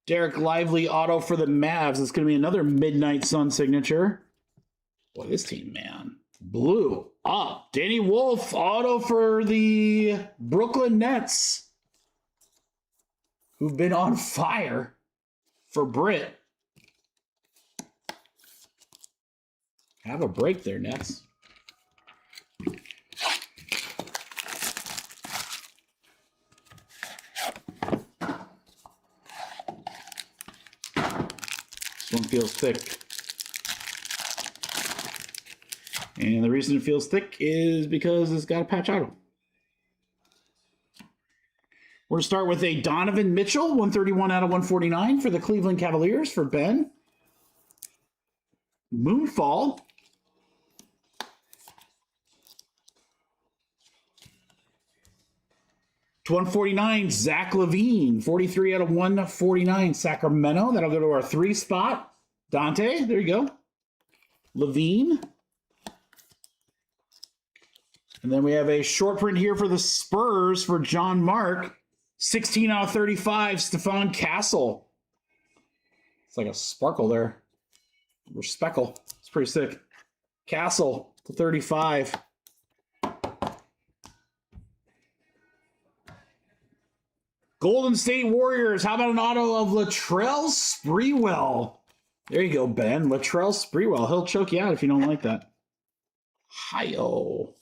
Derek Lively auto for the Mavs. It's going to be another Midnight Sun signature. Boy, this team, man. Blew up. Danny Wolf auto for the Brooklyn Nets, who've been on fire for Britt. Have a break there, Nets. This one feels thick. And the reason it feels thick is because it's got a patch auto. We're going to start with a Donovan Mitchell, 131 out of 149 for the Cleveland Cavaliers for Ben. Moonfall. To 149, Zach LaVine, 43 out of 149, Sacramento. That'll go to our 3 spot. Dante, there you go. LaVine. And then we have a short print here for the Spurs for John Mark. 16 out of 35, Stephon Castle. It's like a sparkle there. Or speckle. It's pretty sick. Castle to 35. Golden State Warriors. How about an auto of Latrell Sprewell? There you go, Ben. Latrell Sprewell. He'll choke you out if you don't like that. Hi-oh.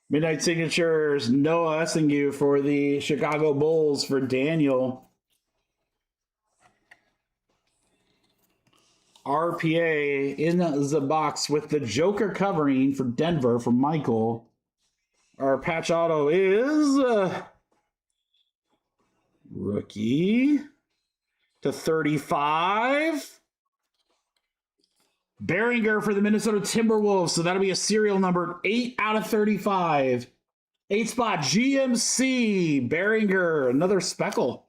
Midnight Signatures, Noah Essingu for the Chicago Bulls for Daniel. RPA in the box with the Joker covering for Denver for Michael. Our patch auto is rookie to 35. Behringer for the Minnesota Timberwolves. So that'll be a serial number 8 out of 35. 8 spot GMC. Behringer. Another speckle.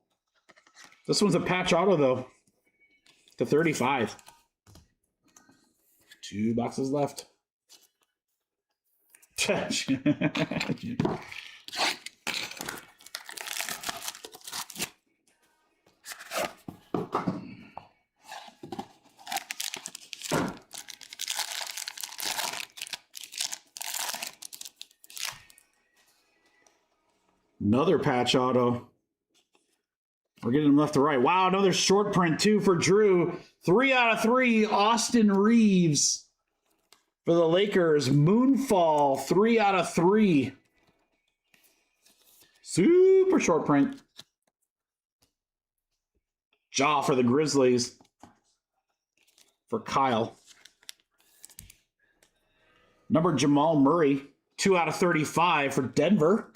This one's a patch auto, though. To 35. 2 boxes left. Another patch auto. We're getting them left to right. Wow, another short print too for Drew. 3 out of 3, Austin Reeves for the Lakers. Moonfall, 3 out of 3. Super short print. Jaw for the Grizzlies. For Kyle. Number Jamal Murray, 2 out of 35 for Denver.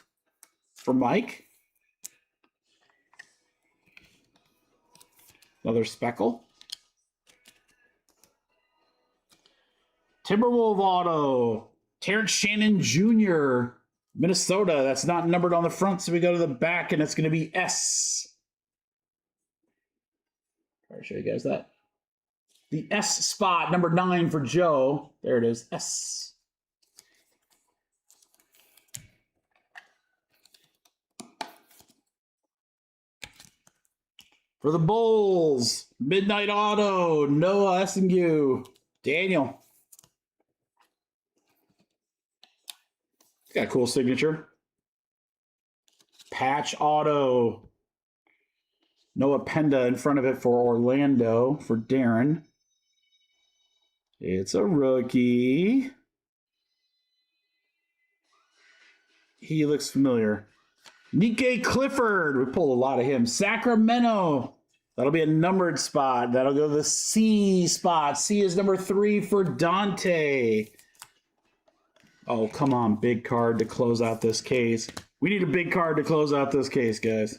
For Mike. Another speckle. Timberwolf auto. Terrence Shannon Jr. Minnesota. That's not numbered on the front, so we go to the back, and it's going to be S. Try to show you guys that. The S spot, number 9 for Joe. There it is, S. For the Bulls, Midnight Auto, Noah Essingu, Daniel. It's got a cool signature. Patch Auto, Noah Penda in front of it for Orlando, for Darren. It's a rookie. He looks familiar. Nike Clifford, we pulled a lot of him. Sacramento, that'll be a numbered spot. That'll go to the C spot. C is number 3 for Dante. Oh, come on, big card to close out this case. We need a big card to close out this case, guys.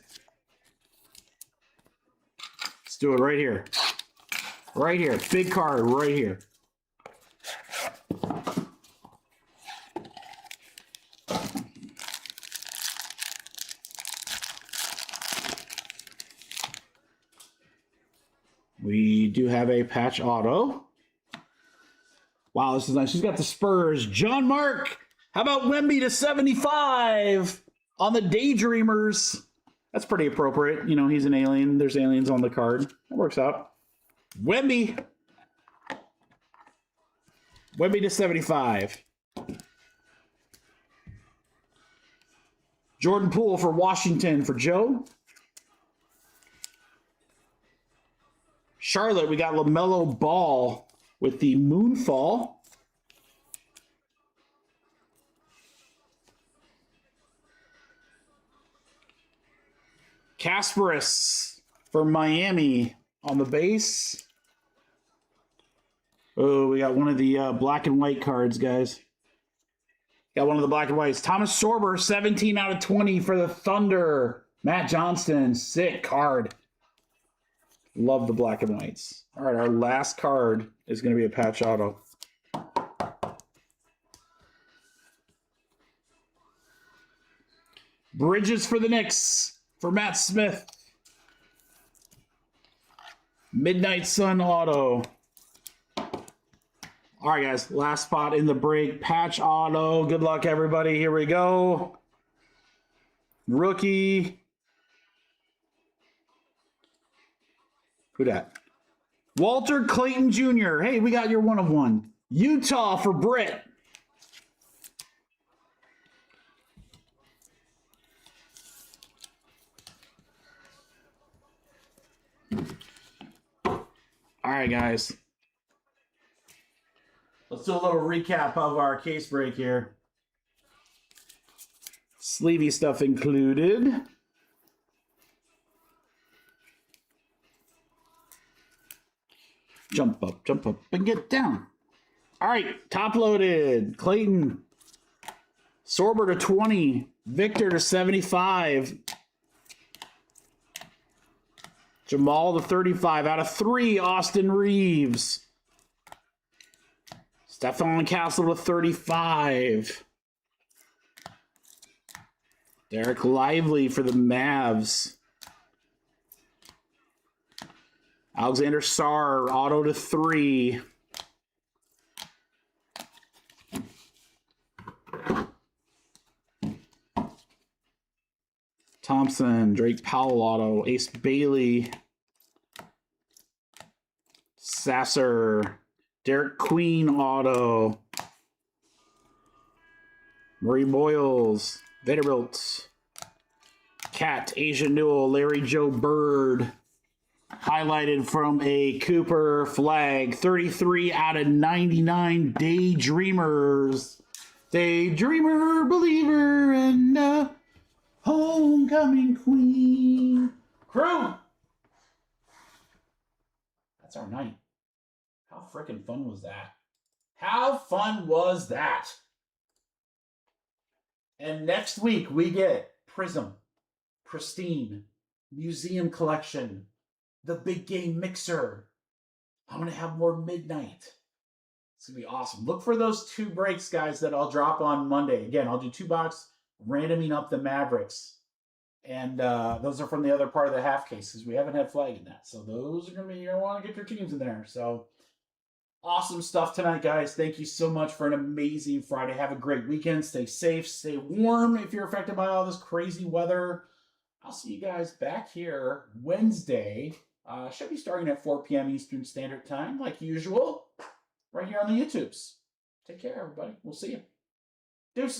Let's do it right here. Right here, big card right here. We do have a patch auto. Wow, this is nice. She's got the Spurs. John Mark. How about Wemby to 75 on the Daydreamers? That's pretty appropriate. You know, he's an alien. There's aliens on the card. That works out. Wemby. Wemby to 75. Jordan Poole for Washington for Joe. Charlotte, we got LaMelo Ball with the Moonfall. Kasparis for Miami on the base. Oh, we got one of the black and white cards, guys. Got one of the black and whites. Thomas Sorber, 17 out of 20 for the Thunder. Matt Johnston, sick card. Love the black and whites. All right, our last card is going to be a patch auto. Bridges for the Knicks for Matt Smith. Midnight Sun auto. All right, guys, last spot in the break. Patch auto. Good luck, everybody. Here we go. Rookie. Who dat? Walter Clayton Jr. Hey, we got your 1 of 1. Utah for Britt. All right, guys. Let's do a little recap of our case break here. Sleevey stuff included. Jump up, and get down. All right, top loaded. Clayton. Sorber to 20. Victor to 75. Jamal to 35 out of 3. Austin Reeves. Stephon Castle to 35. Derek Lively for the Mavs. Alexander Sarr, auto to 3. Thompson, Drake Powell auto, Ace Bailey, Sasser, Derek Queen auto, Murray Boyles, Vanderbilt, Cat, Asian Newell, Larry Joe Bird, highlighted from a Cooper flag, 33 out of 99, Daydreamers. Daydreamer, believer, and a homecoming queen. Crew! That's our night. How freaking fun was that? How fun was that? And next week we get Prizm, Pristine, Museum Collection, the Big Game Mixer. I'm going to have more Midnight. It's going to be awesome. Look for those 2 breaks, guys, that I'll drop on Monday. Again, I'll do 2 box randoming up the Mavericks. And those are from the other part of the half case because we haven't had flag in that. So those are going to be, you're going to want to get your teams in there. So awesome stuff tonight, guys. Thank you so much for an amazing Friday. Have a great weekend. Stay safe. Stay warm if you're affected by all this crazy weather. I'll see you guys back here Wednesday. Should be starting at 4 p.m. Eastern Standard Time, like usual, right here on the YouTubes. Take care, everybody. We'll see you. Deuces.